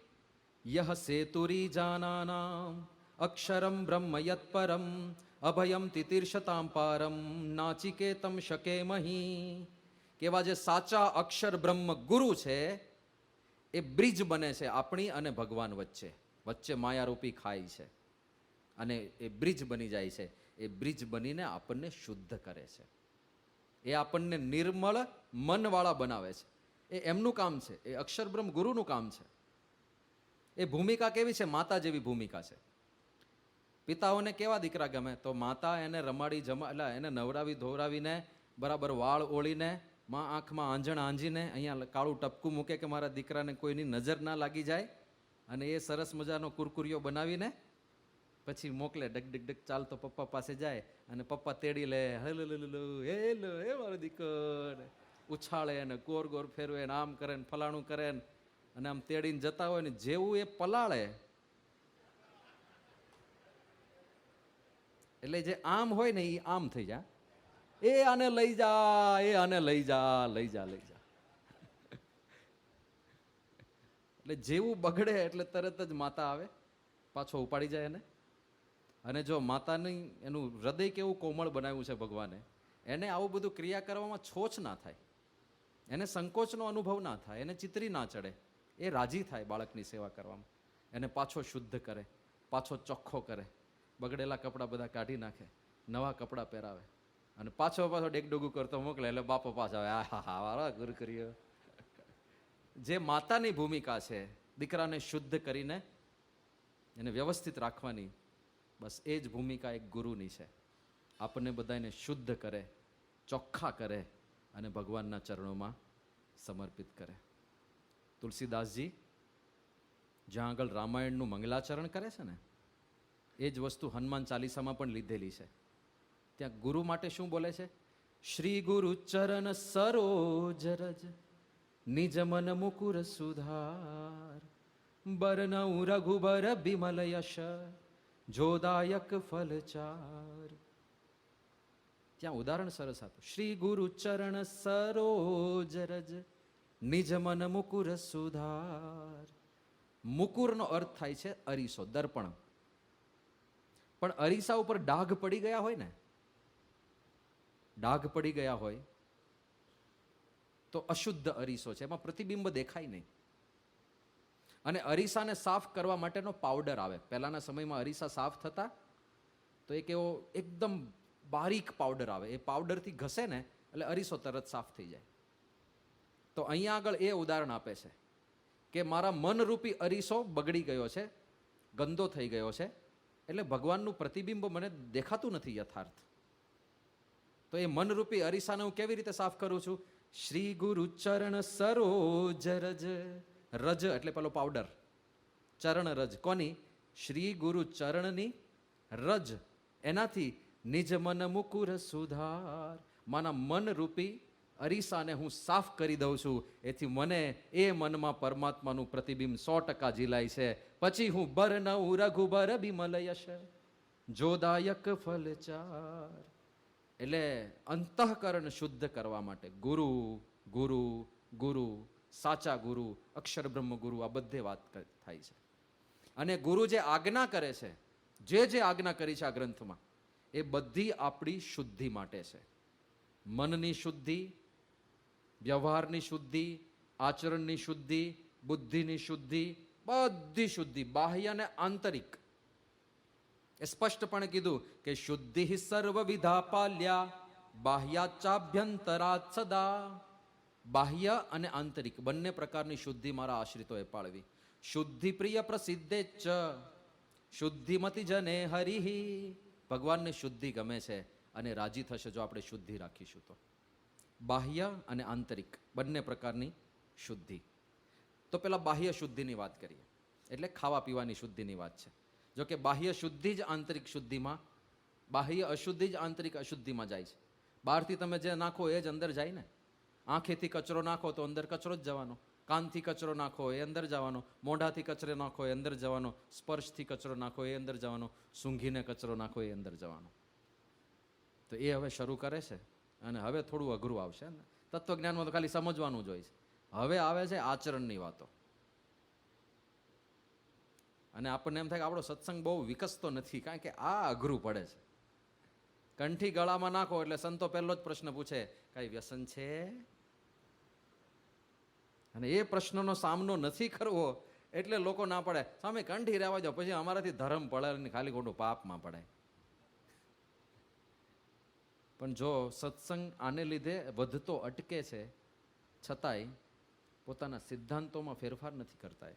યહ સેતુ રીજાનામ અક્ષરમ બ્રહ્મ યત્પરમ અભયમ તિતીર્ષતામ પારમ નાચિકેતમ શકે મહી. કેવા જે સાચા અક્ષર બ્રહ્મ ગુરુ છે એ બ્રિજ બને છે આપણી અને ભગવાન વચ્ચે. વચ્ચે માયારૂપી ખાઈ છે અને એ બ્રિજ બની જાય છે. એ બ્રિજ બનીને આપણને શુદ્ધ કરે છે. એ આપણને નિર્મળ મનવાળા બનાવે છે. એ એમનું કામ છે. એ અક્ષર બ્રહ્મ ગુરુનું કામ છે. એ ભૂમિકા કેવી છે? માતા જેવી ભૂમિકા છે. પિતાઓને કેવા દીકરા ગમે? તો માતા એને રમાડી એટલે એને નવરાવી ધોવરાવીને બરાબર વાળ ઓળીને માં આંખમાં આંજણ આંજીને અહીંયા કાળું ટપકું મૂકે કે મારા દીકરાને કોઈની નજર ના લાગી જાય. અને એ સરસ મજાનો કુરકુરિયો બનાવીને પછી મોકલે. ડગ ડગ ડગ ચાલતો પપ્પા પાસે જાય અને પપ્પા તેડી લે. હેલો હે મારો દીકરો, ઉછાળે ને ગોર ગોર ફેરવે ને આમ કરે ને ફલાણું કરે ને, અને આમ તેડીને જતા હોય ને જેવું એ પલાળે એટલે જે આમ હોય ને એ આમ થઈ જાય. એ આને લઈ જા, એ આને લઈ જા, લઈ જા, લઈ જા. એટલે જેવું બગડે એટલે તરત જ માતા આવે, પાછો ઉપાડી જાય એને. અને જો માતાની એનું હૃદય કેવું કોમળ બનાવ્યું છે ભગવાને, એને આવું બધું ક્રિયા કરવામાં છોછ ના થાય, એને સંકોચનો અનુભવ ના થાય, એને ચિતરી ના ચડે. એ રાજી થાય બાળકની સેવા કરવામાં. એને પાછો શુદ્ધ કરે, પાછો ચોખ્ખો કરે, બગડેલા કપડાં બધા કાઢી નાખે, નવા કપડાં પહેરાવે અને પાછો ડેગડોગું કરતો મોકલે. એટલે બાપો પાછો આવે. આ હા વાળા ગુરુ કર્યો. જે માતાની ભૂમિકા છે દીકરાને શુદ્ધ કરીને એને વ્યવસ્થિત રાખવાની, બસ એ જ ભૂમિકા એક ગુરુની છે. આપણને બધાને શુદ્ધ કરે, ચોખ્ખા કરે અને ભગવાનના ચરણોમાં સમર્પિત કરે. તુલસીદાસજી જ્યાં આગળ રામાયણનું મંગલાચરણ કરે છે ને, એ જ વસ્તુ હનુમાન ચાલીસામાં પણ લીધેલી છે. ત્યાં ગુરુ માટે શું બોલે છે? શ્રી ગુરુ ચરણ સરોજ રજ નિજ મન મુકુર સુધાર, બરનઉ રઘુબર બિમલ યશ જોદાયક ફલચાર. ત્યાં ઉદાહરણ સરસ આપો. શ્રી ગુરુ ચરણ સરોજ રજ નિજ મન મુકુર સુધાર. મુકુરનો અર્થ થાય છે અરીસો, દર્પણ. પણ અરીસા ઉપર ડાઘ પડી ગયા હોય ને, ડાઘ પડી ગયા હોય તો અશુદ્ધ અરીસો છે, એમાં પ્રતિબિંબ દેખાય નહીં. અને અરીસાને સાફ કરવા માટેનો પાવડર આવે. પહેલાના સમયમાં અરીસા સાફ થતા તો એક એવો એકદમ બારીક પાવડર આવે, એ પાવડરથી ઘસે ને એટલે અરીસો તરત સાફ થઈ જાય. તો અહીંયા આગળ એ ઉદાહરણ આપે છે કે મારા મનરૂપી અરીસો બગડી ગયો છે, ગંદો થઈ ગયો છે, એટલે ભગવાનનું પ્રતિબિંબ મને દેખાતું નથી યથાર્થ. તો એ મનરૂપી અરીસાને હું કેવી રીતે સાફ કરું છું? શ્રી ગુરુ ચરણ સરોજ રજ. રજ એટલે પેલો પાવડર, ચરણ રજ કોની? શ્રી ગુરુ ચરણની રજ, એનાથી નિજ મન મુકુર સુધાર. માના મનરૂપી અરીસાને હું સાફ કરી દઉં છું, એથી મને એ મનમાં પરમાત્માનું પ્રતિબિંબ 100% ઝીલાય છે. પછી હું બરનઉ રઘુબર બિમલ યશ જોદાયક ફલચાર. એટલે અંતઃકરણ શુદ્ધ કરવા માટે ગુરુ ગુરુ ગુરુ, સાચા ગુરુ, અક્ષર બ્રહ્મ ગુરુ, આ બધે વાત થાય છે. અને ગુરુ જે આજ્ઞા કરે છે, જે આજ્ઞા કરી છે આ ગ્રંથમાં, એ બધી આપણી શુદ્ધિ માટે છે. મનની શુદ્ધિ, વ્યવહારની શુદ્ધિ, આચરણની શુદ્ધિ, બુદ્ધિની શુદ્ધિ, બધી શુદ્ધિ, બાહ્ય અને આંતરિક. એ સ્પષ્ટપણે કીધું કે શુદ્ધિ સર્વવિધા પાલ્યા બાહ્યાચાભ્યંતરાત સદા. બાહ્ય અને આંતરિક બંને પ્રકારની શુદ્ધિ મારા આશ્રિતોએ પાળવી. શુદ્ધિ પ્રિય પ્રસિદ્ધે ચ શુદ્ધિમતિ જને હરિહિ. ભગવાનને શુદ્ધિ ગમે છે અને રાજી થશે જો આપણે શુદ્ધિ રાખીશું તો. બાહ્ય અને આંતરિક બંને પ્રકારની શુદ્ધિ. તો પેલા બાહ્ય શુદ્ધિની વાત કરીએ, એટલે ખાવા પીવાની શુદ્ધિની વાત છે. જો કે બાહ્ય શુદ્ધિ જ આંતરિક શુદ્ધિમાં, બાહ્ય અશુદ્ધિ જ આંતરિક અશુદ્ધિમાં જાય છે. બહારથી તમે જે નાખો એ જ અંદર જાય ને. આંખેથી કચરો નાખો તો અંદર કચરો જ જવાનો, કાનથી કચરો નાખો એ અંદર જવાનો, મોઢાથી કચરો નાખો એ અંદર જવાનો, સ્પર્શથી કચરો નાખો એ અંદર જવાનો, સૂંઘીને કચરો નાખો એ અંદર જવાનો. તો એ હવે શરૂ કરે છે અને હવે થોડું અઘરું આવશે ને. તત્વજ્ઞાનમાં તો ખાલી સમજવાનું જ હોય છે. હવે આવે છે આચરણની વાતો. અને આપણને એમ થાય કે આપણો સત્સંગ બહુ વિકસતો નથી, કારણ કે આ અઘરું પડે છે. કંઠી ગળામાં નાખો એટલે સંતો પહેલો જ પ્રશ્ન પૂછે, કઈ વ્યસન છે? અને એ પ્રશ્નનો સામનો નથી કરવો એટલે લોકો ના પડે, સામે કંઠી રહેવા જાઓ, પછી અમારાથી ધર્મ પડે ને ખાલી ખોટું પાપમાં પડે. પણ જો સત્સંગ આને લીધે વધતો અટકે છે, છતાંય પોતાના સિદ્ધાંતોમાં ફેરફાર નથી કરતા.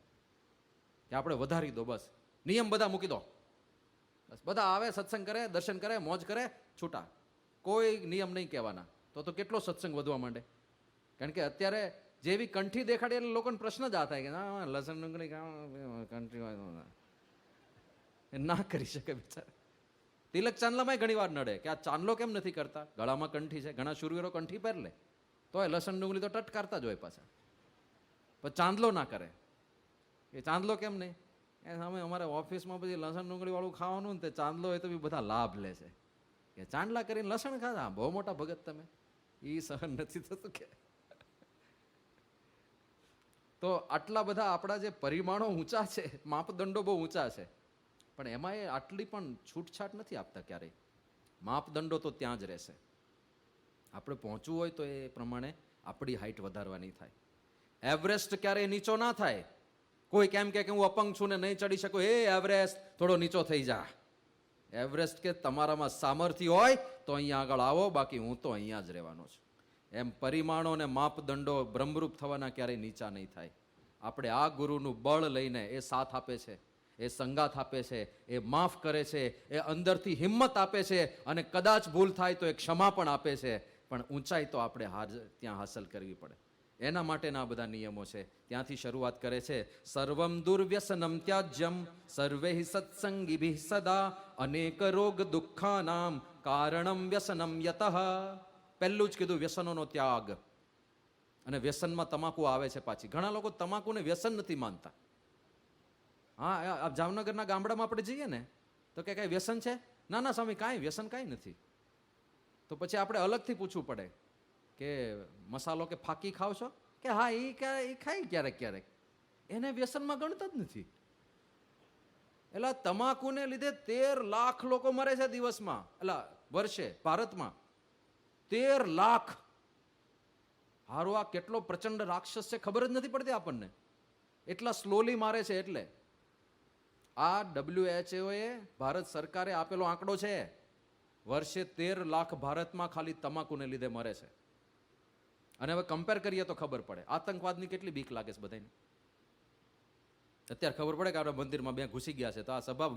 કે આપણે વધારી દો, બસ નિયમ બધા મૂકી દો, બસ બધા આવે સત્સંગ કરે, દર્શન કરે, મોજ કરે, છૂટા, કોઈ નિયમ નહીં કહેવાના. તો કેટલો સત્સંગ વધવા માંડે. કારણ કે અત્યારે જેવી કંઠી દેખાડી એટલે લોકોને પ્રશ્ન જ આ થાય કે ના લસણ ડુંગળી કંઠી ના કરી શકે બિચારા. તિલક ચાંદલામાં ઘણી વાર નડે કે આ ચાંદલો કેમ નથી કરતા, ગળામાં કંઠી છે. ઘણા શૂરવીરો કંઠી પહેર લે તોય લસણ ડુંગળી તો ટટકારતા જ હોય પાછા, પણ ચાંદલો ના કરે. એ ચાંદલો કેમ નહીં? એ સામે અમારે ઓફિસમાં પછી લસણ ડુંગળી વાળું ખાવાનું ને તે ચાંદલો હોય તો બી બધા લાભ લે છે કે ચાંદલા કરીને લસણ ખાધા, બહુ મોટા ભગત તમે, એ સહન નથી થતું કે. તો આટલા બધા આપણા જે પરિમાણો ઊંચા છે, માપદંડો બહુ ઊંચા છે, પણ એમાં એ આટલી પણ છૂટછાટ નથી આપતા ક્યારેય. માપદંડો તો ત્યાં જ રહેશે. આપણે પહોંચવું હોય તો એ પ્રમાણે આપણી હાઈટ વધારવાની થાય. એવરેસ્ટ ક્યારેય નીચો ના થાય. કોઈ કેમ કે હું અપંગ છું ને નહીં ચડી શકું, એ એવરેસ્ટ થોડો નીચો થઈ જા. એવરેસ્ટ કે તમારામાં સામર્થ્ય હોય તો અહીંયા આગળ આવો, બાકી હું તો અહીંયા જ રહેવાનો છું. એમ પરિમાણો અને માપદંડો બ્રહ્મરૂપ થવાના ક્યારેય નીચા નહીં થાય. આપણે આ ગુરુનું બળ લઈને એ સાથ આપે છે એ સંગાથ આપે છે, એ માફ કરે છે, એ અંદરથી હિંમત આપે છે, અને કદાચ ભૂલ થાય તો એ ક્ષમા પણ આપે છે. પણ ઊંચાઈ તો આપણે ત્યાં હાંસલ કરવી પડે. એના માટેના આ બધા નિયમો છે. ત્યાંથી શરૂઆત કરે છે, સર્વમ દુર્વ્યસનમ ત્યાજ્યમ સર્વૈ સત્સંગીભિ સદા અનેક રોગ દુઃખાનામ કારણમ વ્યસનમ યતઃ. પહેલું જ કીધું વ્યસનોનો ત્યાગ. અને વ્યસનમાં તમાકુ આવે છે પાછી. ઘણા લોકો તમાકુને વ્યસન નથી માનતા. હા, જામનગરના ગામડામાં આપણે જઈએ ને તો કે કઈ વ્યસન છે? ના ના સ્વામી, કાંઈ વ્યસન કાંઈ નથી. તો પછી આપણે અલગથી પૂછવું પડે કે મસાલો કે ફાકી ખાવ છો? કે હા, એ ખાઈ ક્યારેક ક્યારેક. એને વ્યસનમાં ગણતા જ નથી. એટલે તમાકુને લીધે 13 લાખ લોકો મરે છે દિવસમાં, એટલે વર્ષે ભારતમાં 13 લાખ. હારો, આ કેટલો પ્રચંડ રાક્ષસ છે ખબર જ નથી પડતી આપણને. એટલા સ્લોલી મારે છે. એટલે આ WHO એ ભારત સરકારે આપેલો આંકડો છે. વર્ષે 13 લાખ ભારતમાં ખાલી તમાકુને લીધે મરે છે. અને હવે કમ્પેર કરીએ તો ખબર પડે આતંકવાદની કેટલી બીક લાગે છે બધાને. અત્યારે ખબર પડે કે આપણા મંદિરમાં બે ઘૂસી ગયા છે તો આ સભા.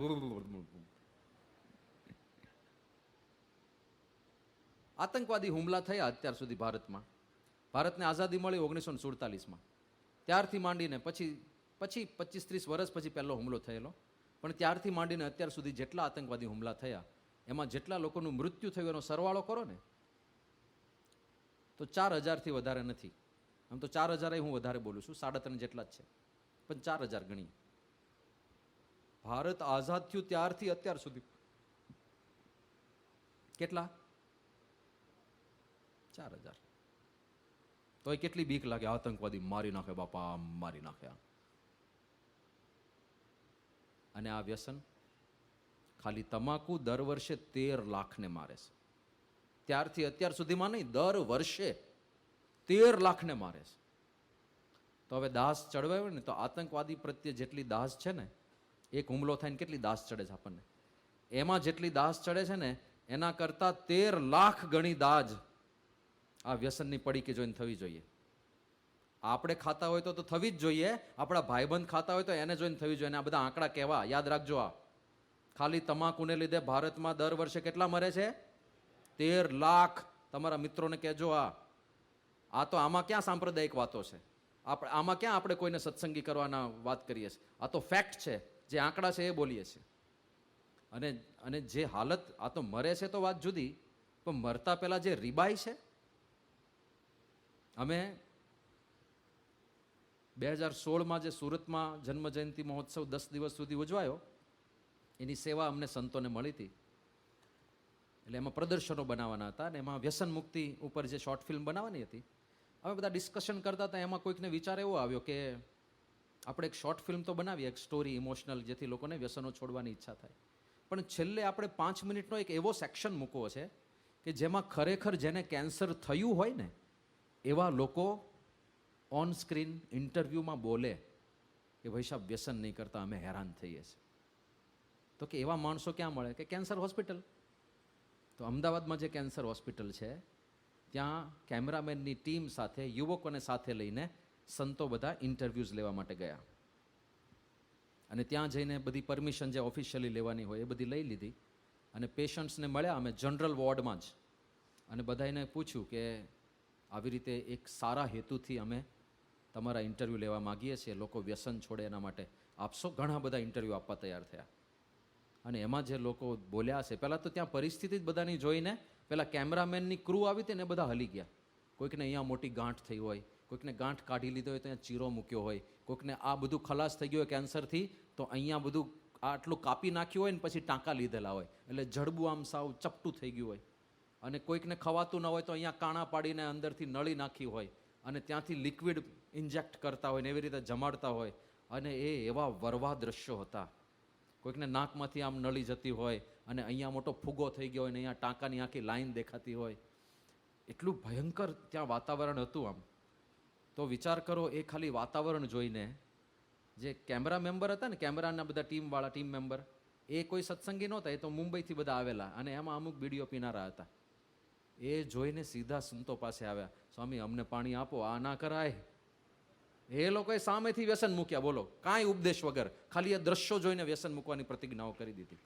આતંકવાદી હુમલા થયા અત્યાર સુધી ભારતમાં. ભારતને આઝાદી મળી 1947માં. ત્યારથી માંડીને પછી 25-30 વર્ષ પછી પહેલો હુમલો થયેલો. પણ ત્યારથી માંડીને અત્યાર સુધી જેટલા આતંકવાદી હુમલા થયા એમાં જેટલા લોકોનું મૃત્યુ થયું એનો સરવાળો કરો ને તો 4000થી વધારે નથી. આમ તો 4000 હું વધારે બોલું છું, 3.5 જેટલા જ છે, પણ 4000 ગણીએ. ભારત આઝાદ થયું ત્યારથી અત્યાર સુધી કેટલા? 4000. તો એ કેટલી બીક લાગે, આતંકવાદી મારી નાખે બાપા, મારી નાખ્યા. અને આ વ્યસન ખાલી તમાકુ દર વર્ષે 13 લાખને મારે છે. ત્યારથી અત્યાર સુધીમાં નહીં, દર વર્ષે 13 લાખને મારે છે. તો હવે દાસ ચડવાય ને તો આતંકવાદી પ્રત્યે જેટલી દાસ છે ને, એક હુમલો થાય ને કેટલી દાસ ચડે છે આપણને, એમાં જેટલી દાસ ચડે છે ને એના કરતા 13 લાખ ગણી દાજ આ વ્યસનની પડીકી જોઈને થવી જોઈએ. આપણે ખાતા હોય તો થવી જ જોઈએ, આપણા ભાઈબંધ ખાતા હોય તો એને જોઈને થવી જોઈએ. આ બધા આંકડા કેવા યાદ રાખજો. આ ખાલી તમાકુને લીધે ભારતમાં દર વર્ષે કેટલા મરે છે? 13 લાખ. તમારા મિત્રોને કહેજો. આ તો આમાં ક્યાં સાંપ્રદાયિક વાતો છે? આમાં ક્યાં આપણે કોઈને સત્સંગી કરવાના વાત કરીએ છીએ? આ તો ફેક્ટ છે, જે આંકડા છે એ બોલીએ છીએ. અને જે હાલત, આ તો મરે છે તો વાત જુદી, પણ મરતા પહેલા જે રીબાઈ છે. અમે 2016માં જે સુરતમાં જન્મ જયંતિ મહોત્સવ 10 દિવસ સુધી ઉજવાયો, એની સેવા અમને સંતોને મળી હતી. એટલે એમાં પ્રદર્શનો બનાવવાના હતા અને એમાં વ્યસન મુક્તિ ઉપર જે શોર્ટ ફિલ્મ બનાવવાની હતી. અમે બધા ડિસ્કશન કરતા હતા. એમાં કોઈકને વિચાર એવો આવ્યો કે આપણે એક શોર્ટ ફિલ્મ તો બનાવીએ, એક સ્ટોરી ઇમોશનલ, જેથી લોકોને વ્યસનો છોડવાની ઈચ્છા થાય. પણ છેલ્લે આપણે 5 મિનિટનો એક એવો સેક્શન મૂકવો છે કે જેમાં ખરેખર જેને કેન્સર થયું હોય ને એવા લોકો ઓન સ્ક્રીન ઇન્ટરવ્યૂમાં બોલે કે ભાઈ સાહેબ વ્યસન નહીં કરતા, અમે હેરાન થઈએ છીએ. તો કે એવા માણસો ક્યાં મળે? કે કેન્સર હોસ્પિટલ. તો અમદાવાદમાં જે કેન્સર હોસ્પિટલ છે ત્યાં કેમેરામેનની ટીમ સાથે યુવકોને સાથે લઈને સંતો બધા ઇન્ટરવ્યૂઝ લેવા માટે ગયા. અને ત્યાં જઈને બધી પરમિશન જે ઓફિશિયલી લેવાની હોય એ બધી લઈ લીધી. અને પેશન્ટ્સને મળ્યા અમે જનરલ વોર્ડમાં જ. અને બધાને પૂછ્યું કે આવી રીતે એક સારા હેતુથી અમે તમારા ઇન્ટરવ્યૂ લેવા માગીએ છીએ, લોકો વ્યસન છોડે એના માટે આપશો? ઘણા બધા ઇન્ટરવ્યૂ આપવા તૈયાર થયા. અને એમાં જે લોકો બોલ્યા છે, પહેલાં તો ત્યાં પરિસ્થિતિ જ બધાની જોઈને પેલા કેમેરામેનની ક્રૂ આવી હતી ને બધા હલી ગયા. કોઈકને અહીંયા મોટી ગાંઠ થઈ હોય, કોઈકને ગાંઠ કાઢી લીધો હોય તો અહીંયા ચીરો મૂક્યો હોય, કોઈકને આ બધું ખલાસ થઈ ગયું હોય કેન્સરથી તો અહીંયા બધું આટલું કાપી નાખ્યું હોય ને પછી ટાંકા લીધેલા હોય, એટલે જડબું આમ સાવ ચપટું થઈ ગયું હોય. અને કોઈકને ખવાતું ન હોય તો અહીંયા કાણા પાડીને અંદરથી નળી નાખી હોય અને ત્યાંથી લિક્વિડ ઇન્જેક્ટ કરતા હોય ને એવી રીતે જમાડતા હોય. અને એ એવા વરવા દ્રશ્યો હતા. કોઈકને નાકમાંથી આમ નળી જતી હોય અને અહીંયા મોટો ફૂગો થઈ ગયો હોય ને અહીંયા ટાંકાની આખી લાઈન દેખાતી હોય. એટલું ભયંકર ત્યાં વાતાવરણ હતું. આમ તો વિચાર કરો, એ ખાલી વાતાવરણ જોઈને જે કેમેરા મેમ્બર હતા ને, કેમેરાના બધા ટીમવાળા ટીમ મેમ્બર, એ કોઈ સત્સંગી નહોતા, એ તો મુંબઈથી બધા આવેલા અને એમાં અમુક બીડીઓ પીનારા હતા. એ જોઈને સીધા સંતો પાસે આવ્યા, સ્વામી અમને પાણી આપો, આ ના કરાય. એ લોકોએ સામેથી વ્યસન મૂક્યા, બોલો, કાંઈ ઉપદેશ વગર, ખાલી એ દ્રશ્યો જોઈને વ્યસન મૂકવાની પ્રતિજ્ઞાઓ કરી દીધી.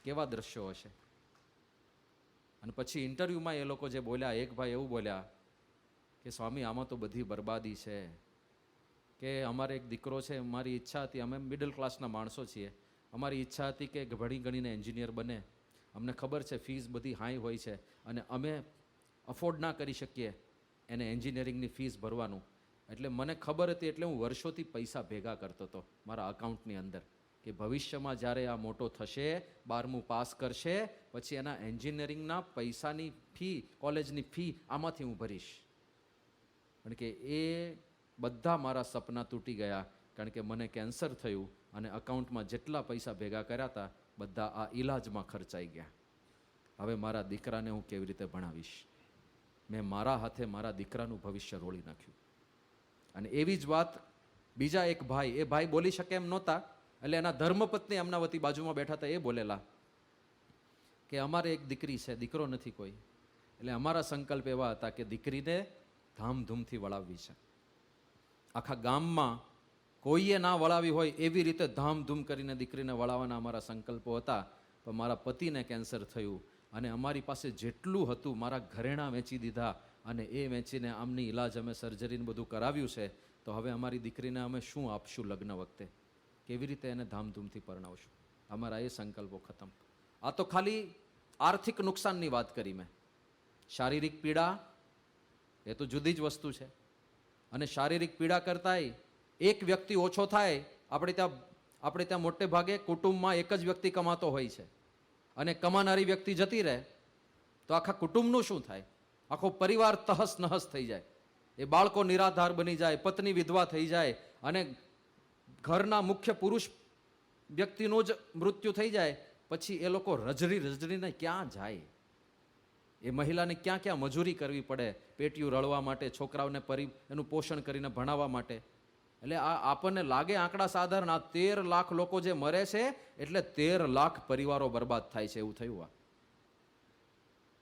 કેવા દ્રશ્યો હશે! અને પછી ઇન્ટરવ્યુમાં એ લોકો જે બોલ્યા, એક ભાઈ એવું બોલ્યા કે સ્વામી આમાં તો બધી બરબાદી છે, કે અમારે એક દીકરો છે, મારી ઈચ્છા હતી, અમે મિડલ ક્લાસના માણસો છીએ, અમારી ઈચ્છા હતી કે ભણી ગણીને એન્જિનિયર બને, અમને ખબર છે ફીસ બધી હાઈ હોય છે અને અમે અફોર્ડ ના કરી શકીએ એને એન્જિનિયરિંગની ફીસ ભરવાનું, એટલે મને ખબર હતી, એટલે હું વર્ષોથી પૈસા ભેગા કરતો હતો મારા અકાઉન્ટની અંદર કે ભવિષ્યમાં જ્યારે આ મોટો થશે, 12મું પાસ કરશે, પછી એના એન્જિનિયરિંગના પૈસાની ફી, કોલેજની ફી આમાંથી હું ભરીશ. કારણ કે એ બધા મારા સપના તૂટી ગયા, કારણ કે મને કેન્સર થયું અને અકાઉન્ટમાં જેટલા પૈસા ભેગા કર્યા હતા બધા આ ઈલાજમાં ખર્ચાઈ ગયા. હવે મારા દીકરાને હું કેવી રીતે ભણાવીશ? મેં મારા હાથે મારા દીકરાનું ભવિષ્ય રોળી નાખ્યું. અને એવી જ વાત બીજા એક ભાઈ, એ ભાઈ બોલી શકે એમ નહોતા, એટલે એના ધર્મપત્ની એમના વતી બાજુમાં બેઠા હતા, એ બોલેલા કે અમારે એક દીકરી છે, દીકરો નથી કોઈ, એટલે અમારા સંકલ્પ એવા હતા કે દીકરીને ધામધૂમથી વળાવવી છે. આખા ગામમાં કોઈએ ના વળાવી હોય એવી રીતે ધામધૂમ કરીને દીકરીને વળાવવાના અમારા સંકલ્પો હતા. પણ મારા પતિને કેન્સર થયું અને અમારી પાસે જેટલું હતું મારા ઘરેણાં વેચી દીધા અને એ વેચીને આમની ઈલાજ અમે સર્જરીને બધું કરાવ્યું છે. તો હવે અમારી દીકરીને અમે શું આપશું લગ્ન વખતે? કેવી રીતે એને ધામધૂમથી પરણાવશું? અમારા એ સંકલ્પો ખતમ. આ તો ખાલી આર્થિક નુકસાનની વાત કરી મેં. શારીરિક પીડા એ તો જુદી જ વસ્તુ છે. અને શારીરિક પીડા કરતાંય એક વ્યક્તિ ઓછો થાય. આપણે ત્યાં મોટે ભાગે કુટુંબમાં એક જ વ્યક્તિ કમાતો હોય છે અને કમાનારી વ્યક્તિ જતી રહે તો આખા કુટુંબનું શું થાય? આખો પરિવાર તહસ નહસ થઈ જાય, એ બાળકો નિરાધાર બની જાય, પત્ની વિધવા થઈ જાય અને ઘરના મુખ્ય પુરુષ વ્યક્તિનું જ મૃત્યુ થઈ જાય. પછી એ લોકો રજડીને ક્યાં જાય? એ મહિલાને ક્યાં ક્યાં મજૂરી કરવી પડે પેટીયું રળવા માટે, છોકરાઓને એનું પોષણ કરીને ભણાવવા માટે. એટલે આ આપણને લાગે આંકડા સાધારણ, આ 13 લાખ લોકો જે મરે છે એટલે 13 લાખ પરિવારો બરબાદ થાય છે, એવું થયું.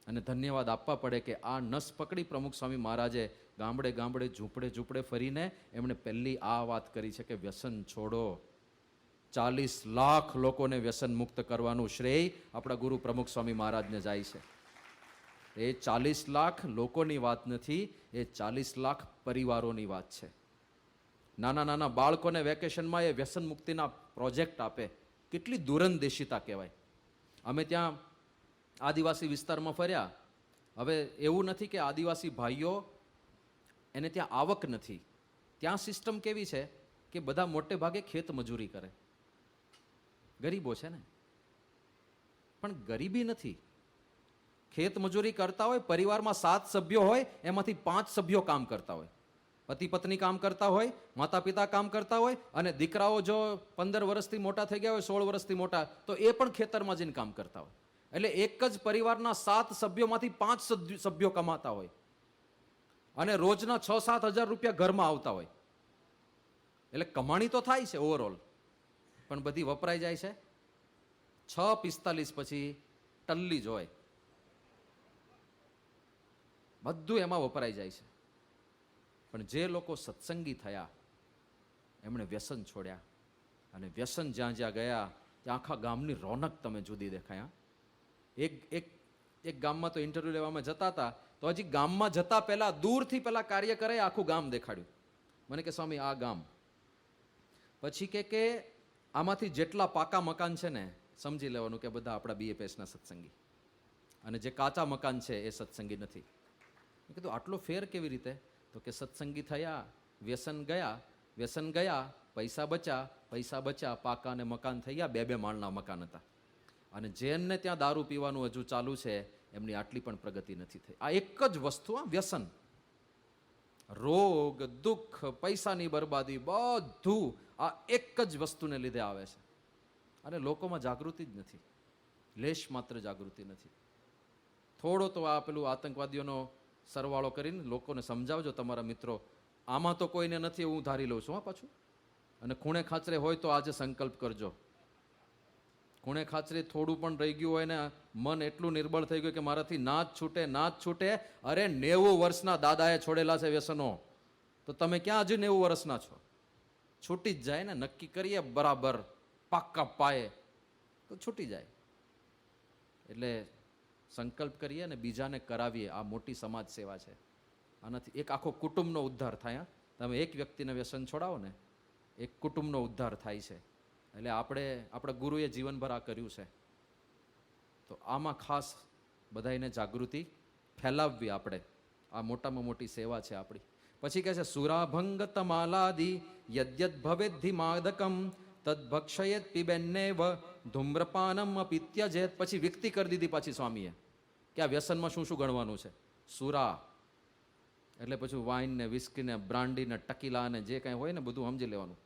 અને ધન્યવાદ આપવા પડે કે આ નસ પકડી પ્રમુખ સ્વામી મહારાજે ગામડે ગામડે ઝૂંપડે ફરીને એમણે પહેલી આ વાત કરી છે કે વ્યસન છોડો. 40 લાખ લોકોને વ્યસન મુક્ત કરવાનું શ્રેય આપણા ગુરુ પ્રમુખ સ્વામી મહારાજને જાય છે. એ 40 લાખ લોકોની વાત નથી, એ 40 લાખ પરિવારોની વાત છે. નાના નાના બાળકોને વેકેશનમાં એ વ્યસન મુક્તિના પ્રોજેક્ટ આપે. કેટલી દૂરંદેશિતા કહેવાય. અમે ત્યાં આદિવાસી વિસ્તારમાં ફર્યા. હવે એવું નથી કે આદિવાસી ભાઈઓ એને ત્યાં આવક નથી. ત્યાં સિસ્ટમ કેવી છે કે બધા મોટે ભાગે ખેત મજૂરી કરે. ગરીબો છે ને, પણ ગરીબી નથી. ખેત મજૂરી કરતા હોય, પરિવારમાં 7 સભ્યો હોય, એમાંથી 5 સભ્યો કામ કરતા હોય. પતિ પત્ની કામ કરતા હોય, માતા પિતા કામ કરતા હોય, અને દીકરાઓ જો 15 વર્ષથી મોટા થઈ ગયા હોય, 16 વર્ષથી મોટા, તો એ પણ ખેતરમાં જઈને કામ કરતા હોય. એટલે એક જ પરિવારના 7 સભ્યોમાંથી 5 સભ્યો કમાતા હોય અને રોજના 6-7 હજાર રૂપિયા ઘરમાં આવતા હોય. એટલે કમાણી તો થાય છે ઓવરઓલ, પણ બધી વપરાઈ જાય છે 6:45 પછી ટલ્લી જ હોય, બધું એમાં વપરાઈ જાય છે. પણ જે લોકો સત્સંગી થયા એમણે વ્યસન છોડ્યા, અને વ્યસન જ્યાં જ્યાં ગયા ત્યાં આખા ગામની રોનક તમે જુદી દેખાય. એક ગામમાં તો ઇન્ટરવ્યુ લેવામાં જતા હતા, તો હજી ગામમાં જતા પહેલા દૂરથી પેલા કાર્યકરે આખું ગામ દેખાડ્યું. મને કે સ્વામી આ ગામ. પછી કે આમાંથી જેટલા પાકા મકાન છે ને સમજી લેવાનું કે બધા આપણા BFSના સત્સંગી, અને જે કાચા મકાન છે એ સત્સંગી નથી. મેં કીધું આટલો ફેર કેવી રીતે? તો કે સત્સંગી થયા, વ્યસન ગયા, પૈસા બચ્યા, પાકા અને મકાન થઈ ગયા. 2-2 માળના મકાન હતા. અને જેમને ત્યાં દારૂ પીવાનું હજુ ચાલુ છે એમની આટલી પણ પ્રગતિ નથી થઈ. આ એક જ વસ્તુ, વ્યસન. રોગ, દુઃખ, પૈસાની બરબાદી, બધું આ એક જ વસ્તુને લીધે આવે છે. અને લોકોમાં જાગૃતિ જ નથી, લેશ માત્ર જાગૃતિ નથી. થોડો તો આ પેલું આતંકવાદીઓનો સરવાળો કરીને લોકોને સમજાવજો તમારા મિત્રો. આમાં તો કોઈને નથી એવું હું ધારી લઉં છું પાછું. અને ખૂણે ખાચરે હોય તો આજે સંકલ્પ કરજો. ખૂણે ખાચરે થોડું પણ રહી ગયું હોય ને મન એટલું નિર્બળ થઈ ગયું કે મારાથી ના જ છૂટે. અરે 90 વર્ષના દાદાએ છોડેલા છે વ્યસનો, તો તમે ક્યાં હજુ 90 વર્ષના છો? છૂટી જ જાય ને. નક્કી કરીએ બરાબર પાક્કા પાયે તો છૂટી જાય. એટલે સંકલ્પ કરીએ ને બીજાને કરાવીએ. આ મોટી સમાજ સેવા છે. આનાથી એક આખો કુટુંબનો ઉદ્ધાર થાય. તમે એક વ્યક્તિને વ્યસન છોડાવો ને, એક કુટુંબનો ઉદ્ધાર થાય છે. એટલે આપણા ગુરુએ જીવનભર આ કર્યું છે. તો આમાં ખાસ બધાને જાગૃતિ ફેલાવવી આપણે. આ મોટામાં મોટી સેવા છે આપણી. પછી કહે છે સુરાભંગ તમાલાદી યદ્યદ ભવેદ્ધિ માદકમ તદ્ભક્ષયેત પીબેન્નેવ ધૂમ્રપાનમ અપિત્યજેત. પછી વિકતિ કરી દીધી પાછી સ્વામીએ કે આ વ્યસનમાં શું શું ગણવાનું છે. સુરા એટલે પછી વાઇન ને વિસ્કી ને બ્રાન્ડી ને ટકીલા ને જે કાંઈ હોય ને બધું સમજી લેવાનું.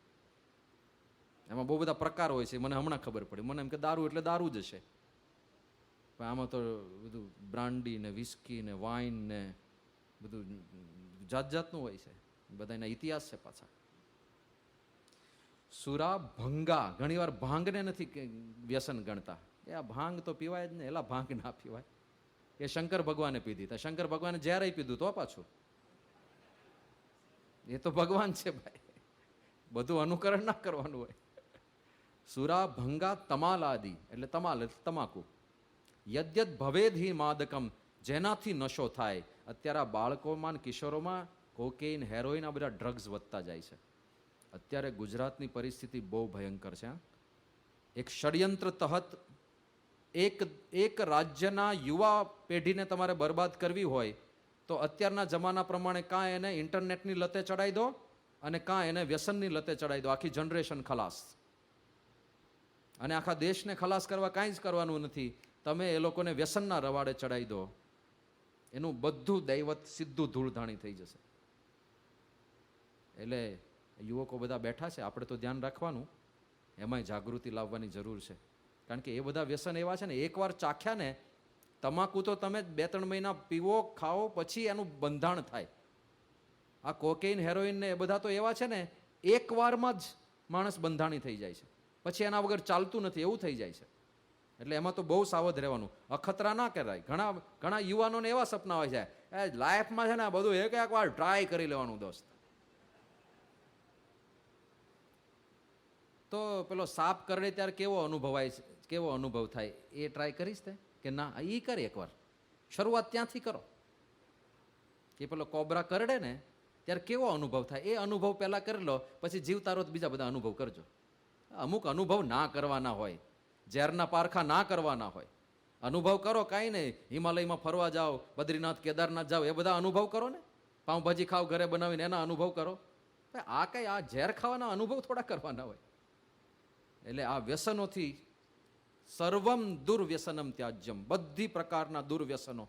એમાં બહુ બધા પ્રકાર હોય છે. મને હમણાં ખબર પડી. મને એમ કે દારૂ એટલે દારૂ જ હશે, પણ આમાં તો બધું બ્રાન્ડી ને વિસ્કી ને વાઇન ને બધું જાત જાતનું હોય છે. બધાના ઇતિહાસ છે પાછા. સુરા ભંગા, ઘણી વાર ભાંગને નથી વ્યસન ગણતા. એ આ ભાંગ તો પીવાય જ ને, એલા ભાંગ ના પીવાય. એ શંકર ભગવાને પીધી. તો શંકર ભગવાને જ્યારે પીધું તો પાછું એ તો ભગવાન છે ભાઈ, બધું અનુકરણ ના કરવાનું હોય. સુરા ભંગા તમાલાદી એટલે તમાલ એટલે તમાકુ. યદ્યદ ભવેદ્ધિ માદકમ, જેનાથી નશો થાય. અત્યારે આ બાળકોમાં કિશોરોમાં કોકેઇન, હેરોઇન, આ બધા ડ્રગ્સ વધતા જાય છે. અત્યારે ગુજરાતની પરિસ્થિતિ બહુ ભયંકર છે. એક ષડયંત્ર તહત એક રાજ્યના યુવા પેઢીને તમારે બરબાદ કરવી હોય તો અત્યારના જમાના પ્રમાણે કાં એને ઇન્ટરનેટની લતે ચડાવી દો અને કાં એને વ્યસનની લતે ચડાવી દો. આખી જનરેશન ખલાસ. અને આખા દેશને ખલાસ કરવા કાંઈ જ કરવાનું નથી. તમે એ લોકોને વ્યસનના રવાડે ચડાવી દો, એનું બધું દૈવત સીધું ધૂળધાણી થઈ જશે. એટલે યુવકો બધા બેઠા છે, આપણે તો ધ્યાન રાખવાનું, એમાંય જાગૃતિ લાવવાની જરૂર છે. કારણ કે એ બધા વ્યસન એવા છે ને, એકવાર ચાખ્યા ને, તમાકુ તો તમે 2-3 મહિના પીવો ખાઓ પછી એનું બંધાણ થાય. આ કોકેઇન, હેરોઇન ને એ બધા તો એવા છે ને, એક વારમાં જ માણસ બંધાણી થઈ જાય છે, પછી એના વગર ચાલતું નથી એવું થઈ જાય છે. એટલે એમાં તો બહુ સાવધ રહેવાનું. અખતરા ના કરાય. ઘણા યુવાનોને એવા સપના હોય છે, લાઈફમાં છે ને બધું એક વાર ટ્રાય કરી લેવાનું દોસ્ત. તો પેલો સાપ કરડે ત્યારે કેવો અનુભવ થાય એ ટ્રાય કરીશ તે કે ના? એ કરે એકવાર, શરૂઆત ત્યાંથી કરો. કે પેલો કોબરા કરડે ને ત્યારે કેવો અનુભવ થાય એ અનુભવ પહેલા કરી લો, પછી જીવતા રહો તો બીજા બધા અનુભવ કરજો. અમુક અનુભવ ના કરવાના હોય, ઝેરના પારખા ના કરવાના હોય. અનુભવ કરો, કાંઈ નહીં. હિમાલયમાં ફરવા જાઓ, બદ્રીનાથ કેદારનાથ જાઓ, એ બધા અનુભવ કરો ને. પાઉંભાજી ખાવ ઘરે બનાવીને, એના અનુભવ કરો. આ કઈ આ ઝેર ખાવાના અનુભવ થોડા કરવાના હોય. એટલે આ વ્યસનોથી સર્વમ દુર્વ્યસનમ ત્યાજ્યમ, બધી પ્રકારના દુર્વ્યસનો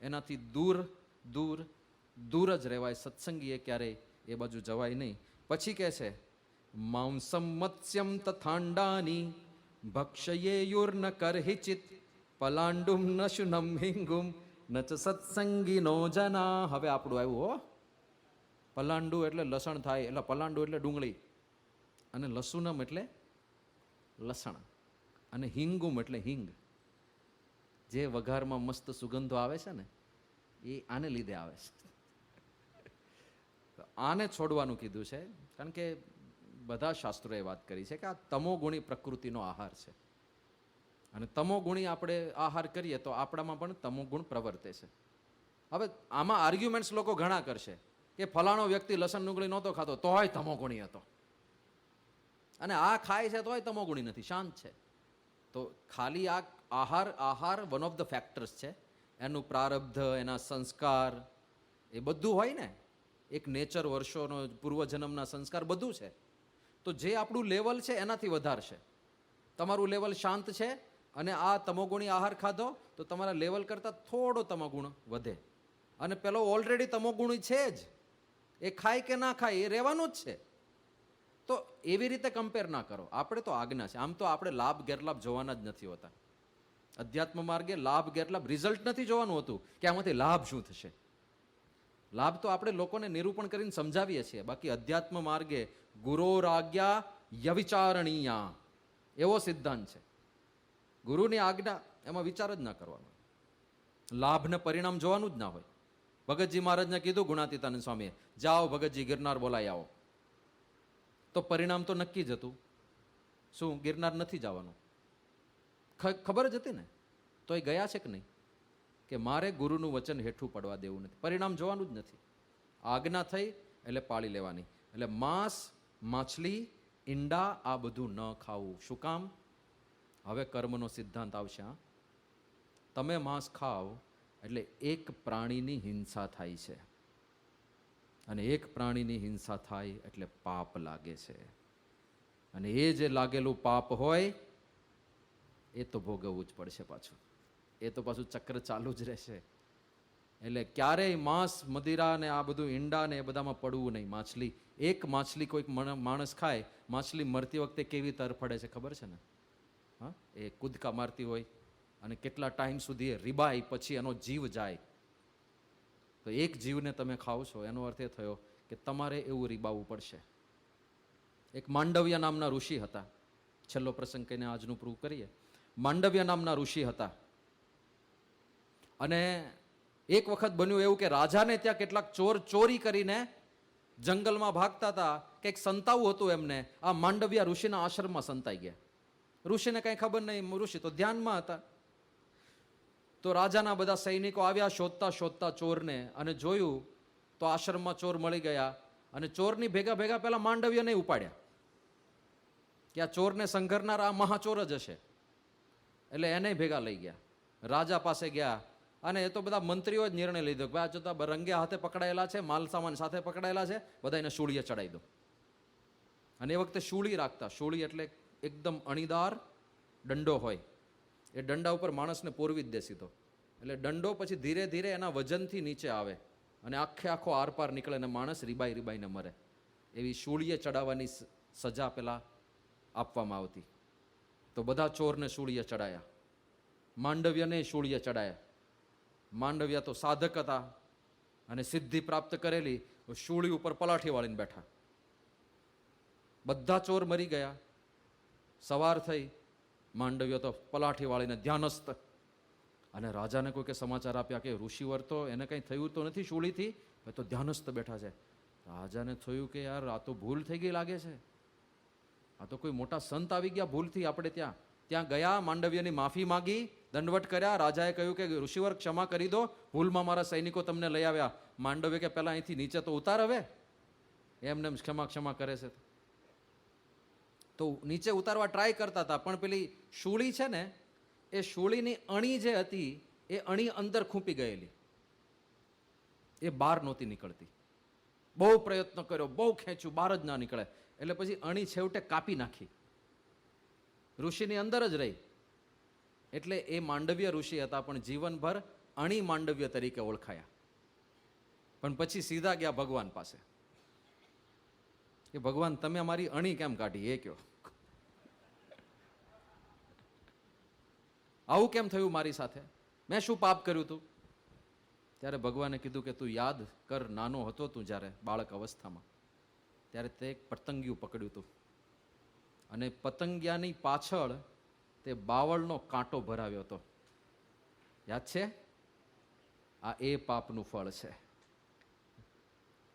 એનાથી દૂર જ રહેવાય. સત્સંગીએ ક્યારેય એ બાજુ જવાય નહીં. પછી કહે છે માંસમ મત્સ્યમ તથાંડાની ભક્ષયેયુર્ન કરહિચિત પલાંડુમ ન શુનમ હિંગુમ ન ચ સત્સંગીનો જના. હવે આપણું આવ્યું હો. પલાંડુ એટલે લસણ થાય, એટલે પલાંડુ એટલે ડુંગળી, અને લસુનમ એટલે લસણ, અને હિંગુમ એટલે હિંગ. જે વઘારમાં મસ્ત સુગંધો આવે છે ને એ આને લીધે આવે છે. આને છોડવાનું કીધું છે. કારણ કે બધા શાસ્ત્રોએ વાત કરી છે કે આ તમોગુણી પ્રકૃતિનો આહાર છે, અને તમોગુણી આપણે આહાર કરીએ તો આપણામાં પણ તમોગુણ પ્રવર્તે છે. હવે આમાં આર્ગ્યુમેન્ટ્સ લોકો ઘણા કરશે કે ફલાણો વ્યક્તિ લસણ ડુંગળી નહોતો ખાતો તોય તમોગુણી હતો, અને આ ખાય છે તોય તમોગુણી નથી, શાંત છે. તો ખાલી આ આહાર વન ઓફ ધ ફેક્ટર્સ છે. એનું પ્રારબ્ધ, એના સંસ્કાર, એ બધું હોય ને. એક નેચર, વર્ષોનો પૂર્વજન્મના સંસ્કાર બધું છે. તો જે આપણું લેવલ છે એનાથી વધારશે. તમારું લેવલ શાંત છે અને આ તમોગુણી આહાર ખાધો તો તમારા લેવલ કરતાં થોડો તમોગુણ વધે. અને પેલો ઓલરેડી તમોગુણી છે જ, એ ખાય કે ના ખાય એ રહેવાનું જ છે. તો એવી રીતે કમ્પેર ના કરો. આપણે તો આજ્ઞા છે. આમ તો આપણે લાભ ગેરલાભ જોવાના જ નથી હોતા. અધ્યાત્મ માર્ગે લાભ ગેરલાભ રિઝલ્ટ નથી જોવાનું હોતું કે આમાંથી લાભ શું થશે. લાભ તો આપણે લોકોને નિરૂપણ કરીને સમજાવીએ છીએ. બાકી અધ્યાત્મ માર્ગે ગુરોરાજ્ઞા યવિચારણીયા એવો સિદ્ધાંત છે. ગુરુની આજ્ઞા એમાં વિચાર જ ના કરવાનો. લાભને પરિણામ જોવાનું જ ના હોય. ભગતજી મહારાજને કીધું ગુણાતીતાનંદ સ્વામીએ, જાઓ ભગતજી ગિરનાર બોલાઈ આવો. તો પરિણામ તો નક્કી જ હતું. શું ગિરનાર નથી જવાનું? ખબર જ હતી ને, તો એ ગયા છે કે નહીં? કે મારે ગુરુનું વચન હેઠું પડવા દેવું નથી, પરિણામ જોવાનું જ નથી. આજ્ઞા થઈ એટલે પાળી લેવાની. એટલે માંસ, માછલી, ઈંડા આ બધું ન ખાવું. શું કામ? હવે કર્મનો સિદ્ધાંત આવશે. તમે માંસ ખાઓ એટલે એક પ્રાણીની હિંસા થાય છે, અને એક પ્રાણીની હિંસા થાય એટલે પાપ લાગે છે. અને એ જે લાગેલું પાપ હોય એ તો ભોગવવું જ પડશે પાછું. એ તો પાછું ચક્ર ચાલુ જ રહેશે. એટલે ક્યારેય માંસ, મદિરા ને આ બધું ઈંડા ને એ બધામાં પડવું નહીં. માછલી, એક માછલી કોઈક માણસ ખાય, માછલી મરતી વખતે કેવી તરફડે છે ખબર છે ને? હા, એ કૂદકા મારતી હોય અને કેટલા ટાઈમ સુધી રીબાય પછી એનો જીવ જાય. તો એક જીવને તમે ખાઓ છો એનો અર્થ એ થયો કે તમારે એવું રીબાવવું પડશે. એક માંડવ્ય નામના ઋષિ હતા. છેલ્લો પ્રસંગ કહીને આજનું પ્રૂવ કરીએ. માંડવ્ય નામના ઋષિ હતા, અને એક વખત બન્યું એવું કે રાજાને ત્યાં કેટલાક ચોર ચોરી કરીને જંગલમાં ભાગતા હતા. કંઈક સંતાવું હતું એમને. આ માંડવ્ય ઋષિના આશ્રમમાં સંતાઈ ગયા. ઋષિને કંઈ ખબર નહીં, ઋષિ તો ધ્યાનમાં હતા. તો રાજાના બધા સૈનિકો આવ્યા શોધતા શોધતા ચોરને, અને જોયું તો આશ્રમમાં ચોર મળી ગયા. અને ચોરની ભેગા ભેગા પેલા માંડવ્યને ઉપાડ્યા કે આ ચોરને સંઘરનાર આ મહાચોર જ હશે. એટલે એને ભેગા લઈ ગયા, રાજા પાસે ગયા. અને એ તો બધા મંત્રીઓ જ નિર્ણય લીધો કે આ જોતા રંગે હાથે પકડાયેલા છે, માલ સામાન સાથે પકડાયેલા છે, બધા એને શૂળીએ ચડાવી દો. અને એ વખતે શૂળી રાખતા. શૂળી એટલે એકદમ અણીદાર દંડો હોય, એ દંડા ઉપર માણસને પોરવી જ દે સીધો. એટલે દંડો પછી ધીરે ધીરે એના વજનથી નીચે આવે અને આખો આરપાર નીકળે અને માણસ રીબાઈ રીબાઈને મરે. એવી શૂળીએ ચડાવવાની સજા પેલા આપવામાં આવતી. તો બધા ચોરને શૂળીએ ચડાયા, માંડવ્યને શૂળીએ ચડાયા. માંડવ્ય તો સાધક હતા અને સિદ્ધિ પ્રાપ્ત કરેલી, શૂળી ઉપર પલાઠી વાળીને બેઠા. બધા ચોર મરી ગયા. સવાર થઈ, માંડવ્ય તો પલાઠી વાળીને ધ્યાનસ્થ. અને રાજાને કોઈ કે સમાચાર આપ્યા કે ઋષિવર તો એને કંઈ થયું તો નથી શૂળીથી, તો ધ્યાનસ્થ બેઠા છે. રાજાને થયું કે યાર આ તો ભૂલ થઈ ગઈ લાગે છે, આ તો કોઈ મોટા સંત આવી ગયા ભૂલથી આપણે ત્યાં ગયા. માંડવ્યની માફી માગી, દંડવટ કર્યા. રાજાએ કહ્યું કે ઋષિવર ક્ષમા કરી દો, ભૂલમાં મારા સૈનિકો તમને લઈ આવ્યા. માંડવ્ય કે પહેલા અહીંથી નીચે તો ઉતાર, હવે એમને ક્ષમા કરે છે. તો નીચે ઉતારવા ટ્રાય કરતા હતા, પણ પેલી શૂળી છે ને, એ શૂળીની અણી જે હતી એ અણી અંદર ખૂંપી ગયેલી, એ બહાર નહોતી નીકળતી. બહુ પ્રયત્ન કર્યો, બહુ ખેંચ્યું, બહાર જ ના નીકળે. એટલે પછી અણી છેવટે કાપી નાખી, ઋષિની અંદર જ રહી. એટલે એ માંડવ્ય ઋષિ હતા, પણ જીવનભર અણી માંડવ્ય તરીકે ઓળખાયા. પણ પછી સીધા ગયા ભગવાન પાસે કે ભગવાન તમે અમારી અણી કેમ કાઢી એ કહો, આવું કેમ થયું મારી સાથે, મેં શું પાપ કર્યું તું? ત્યારે ભગવાને કીધું કે તું યાદ કર, નાનો હતો તું જ્યારે બાળક અવસ્થામાં, ત્યારે તે એક પતંગિયું પકડ્યું હતું, અને પતંગિયાની પાછળ તે બાવળનો કાંટો ભરાવ્યો હતો. યાદ છે? આ એ પાપનું ફળ છે.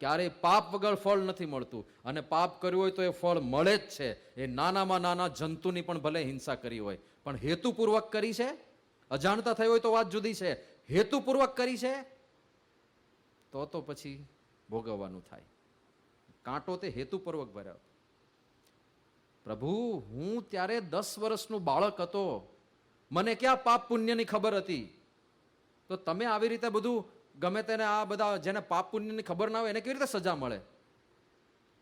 ક્યારેય પાપ વગર ફળ નથી મળતું, અને પાપ કર્યું હોય તો એ ફળ મળે જ છે. એ નાનામાં નાના જંતુની પણ ભલે હિંસા કરી હોય, પણ હેતુપૂર્વક કરી છે. અજાણતા થઈ હોય તો વાત જુદી છે, હેતુપૂર્વક કરી છે તો પછી ભોગવવાનું થાય. કાંટો તે હેતુપૂર્વક ભર્યો. પ્રભુ, હું ત્યારે 10 વર્ષનું બાળક હતો, મને ક્યાં પાપ પુણ્યની ખબર હતી? તો તમે આવી રીતે બધું ગમે તેને આ બધા જેને પાપ પુણ્યની ખબર ના હોય એને કેવી રીતે સજા મળે?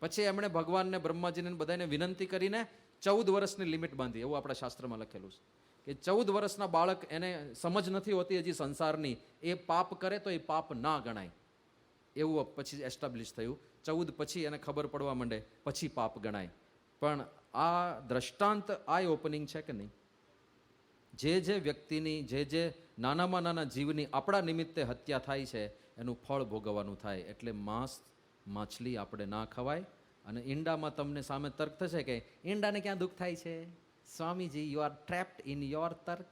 પછી એમણે ભગવાનને, બ્રહ્માજીને બધાને વિનંતી કરીને 14 વર્ષની લિમિટ બાંધી. એવું આપણા શાસ્ત્રમાં લખેલું છે કે 14 વર્ષના બાળક, એને સમજ નથી હોતી હજી સંસારની, એ પાપ કરે તો એ પાપ ના ગણાય. એવું પછી એસ્ટાબ્લિશ થયું. 14 પછી એને ખબર પડવા માંડે, પછી પાપ ગણાય. પણ આ દ્રષ્ટાંત આઈ ઓપનિંગ છે કે નહીં? જે વ્યક્તિની, જે નાનામાં નાના જીવની આપણા નિમિત્તે હત્યા થાય છે એનું ફળ ભોગવવાનું થાય. એટલે માંસ, માછલી આપણે ના ખવાય. અને ઈંડામાં તમને સામે તર્ક થશે કે ઈંડાને ક્યાં દુઃખ થાય છે? Swamiji, you are ટ્રેપ્ડ in your તર્ક.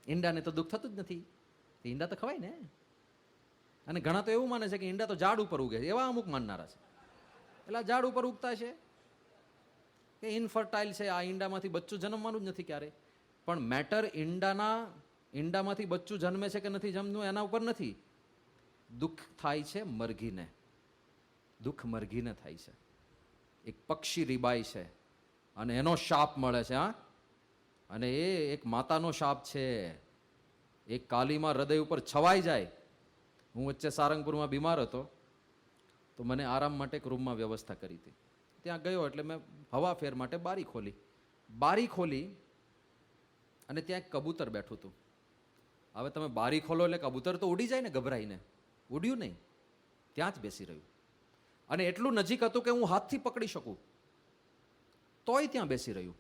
ઈંડાને તો દુઃખ થતું જ નથી, ઈંડા તો ખવાય ને. અને ઘણા તો એવું માને છે કે ઈંડા તો ઝાડ ઉપર ઉગે છે, એવા અમુક માનનારા છે. એટલે આ ઝાડ ઉપર ઉગતા છે કે ઇનફર્ટાઇલ છે, આ ઈંડામાંથી બચ્ચું જન્મવાનું જ નથી ક્યારેય. પણ મેટર ઈંડામાંથી બચ્ચું જન્મે છે કે નથી જન્મતું એના ઉપર નથી. દુઃખ થાય છે મરઘીને, દુઃખ મરઘીને થાય છે. એક પક્ષી રીબાય છે અને એનો શાપ મળે છે. હા, અને એ એક માતાનો શાપ છે. એક કાલીમાં હૃદય ઉપર છવાઈ જાય. હું વચ્ચે સારંગપુરમાં બીમાર હતો, તો મને આરામ માટે એક રૂમમાં વ્યવસ્થા કરી હતી. ત્યાં ગયો એટલે મેં હવા ફેર માટે બારી ખોલી અને ત્યાં એક કબૂતર બેઠું હતું. હવે તમે બારી ખોલો એટલે કબૂતર તો ઉડી જાય ને, ગભરાઈને. ઉડ્યું નહીં, ત્યાં જ બેસી રહ્યું. અને એટલું નજીક હતું કે હું હાથથી પકડી શકું, તોય ત્યાં બેસી રહ્યું.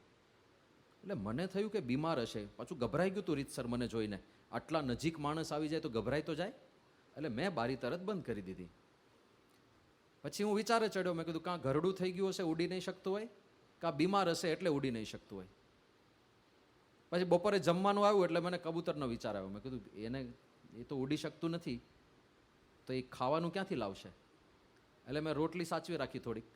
એટલે મને થયું કે બીમાર હશે. પાછું ગભરાઈ ગયું હતું રીતસર મને જોઈને. આટલા નજીક માણસ આવી જાય તો ગભરાઈ તો જાય. એટલે મેં બારી તરત બંધ કરી દીધી. પછી હું વિચારે ચડ્યો, મેં કીધું કાં ઘરડું થઈ ગયું હશે, ઉડી નહીં શકતું હોય, કાં બીમાર હશે એટલે ઉડી નહીં શકતું હોય. પછી બપોરે જમવાનું આવ્યું એટલે મને કબૂતરનો વિચાર આવ્યો. મેં કીધું એ તો ઉડી શકતું નથી, તો એ ખાવાનું ક્યાંથી લાવશે? એટલે મેં રોટલી સાચવી રાખી થોડીક,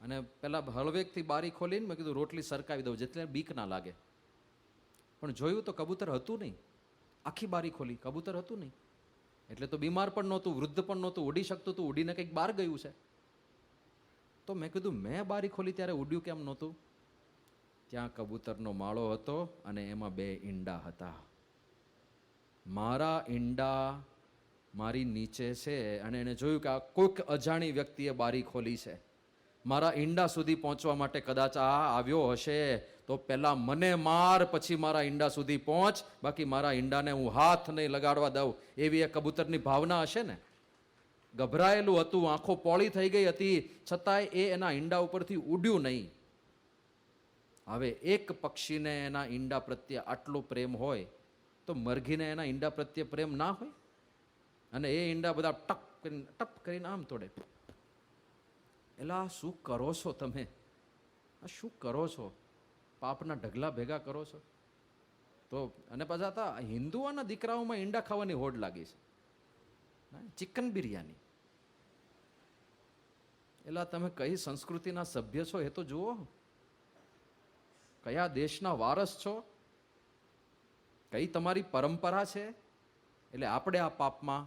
અને પહેલાં હળવેકથી બારી ખોલીને મેં કીધું રોટલી સરકાવી દઉં જેટલે બીક ના લાગે. પણ જોયું તો કબૂતર હતું નહીં. આખી બારી ખોલી, કબૂતર હતું નહીં. એટલે તો બીમાર પણ નહોતું, વૃદ્ધ પણ નહોતું, ઉડી શકતું હતું, ઉડીને કંઈક બહાર ગયું છે. તો મેં કીધું મેં બારી ખોલી ત્યારે ઉડ્યું કેમ નહોતું? ત્યાં કબૂતરનો માળો હતો અને એમાં 2 ઈંડા હતા. મારા ઈંડા મારી નીચે છે અને એને જોયું કે આ કોઈક અજાણી વ્યક્તિએ બારી ખોલી છે. મારા ઈંડા સુધી પહોંચવા માટે કદાચ આ આવ્યો હશે, તો પહેલા મને માર, પછી મારા ઈંડા સુધી પહોંચ, બાકી મારા ઈંડાને હું હાથ નહીં લગાડવા દઉં. એવી એ કબૂતરની ભાવના હશે ને. ગભરાયેલું હતું, આંખો પોળી થઈ ગઈ હતી, છતાંય એ એના ઈંડા ઉપરથી ઉડ્યું નહીં. હવે એક પક્ષીને એના ઈંડા પ્રત્યે આટલો પ્રેમ હોય તો મરઘીને એના ઈંડા પ્રત્યે પ્રેમ ના હોય? અને એ ઈંડા બધા ટપ કરીને આમ તોડે. એલા શું કરો છો તમે? આ શું કરો છો? પાપના ઢગલા ભેગા કરો છો. તો અને પાછા હતા હિન્દુઓના દીકરાઓમાં ઈંડા ખાવાની હોડ લાગી છે, ચિકન બિરયાની. એલા તમે કઈ સંસ્કૃતિના સભ્ય છો એ તો જુઓ. કયા દેશના વારસ છો? કઈ તમારી પરંપરા છે? એટલે આપણે આ પાપમાં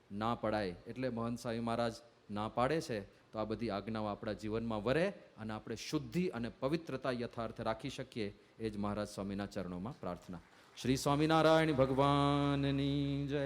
ના પડાય. એટલે મહંત સ્વામી મહારાજ ના પાડે છે. તો આ બધી આજ્ઞાઓ આપણા જીવનમાં વરે અને આપણે શુદ્ધિ અને પવિત્રતા યથાર્થ રાખી શકીએ, એ જ મહારાજ સ્વામીના ચરણોમાં પ્રાર્થના. શ્રી સ્વામિનારાયણ ભગવાનની જય.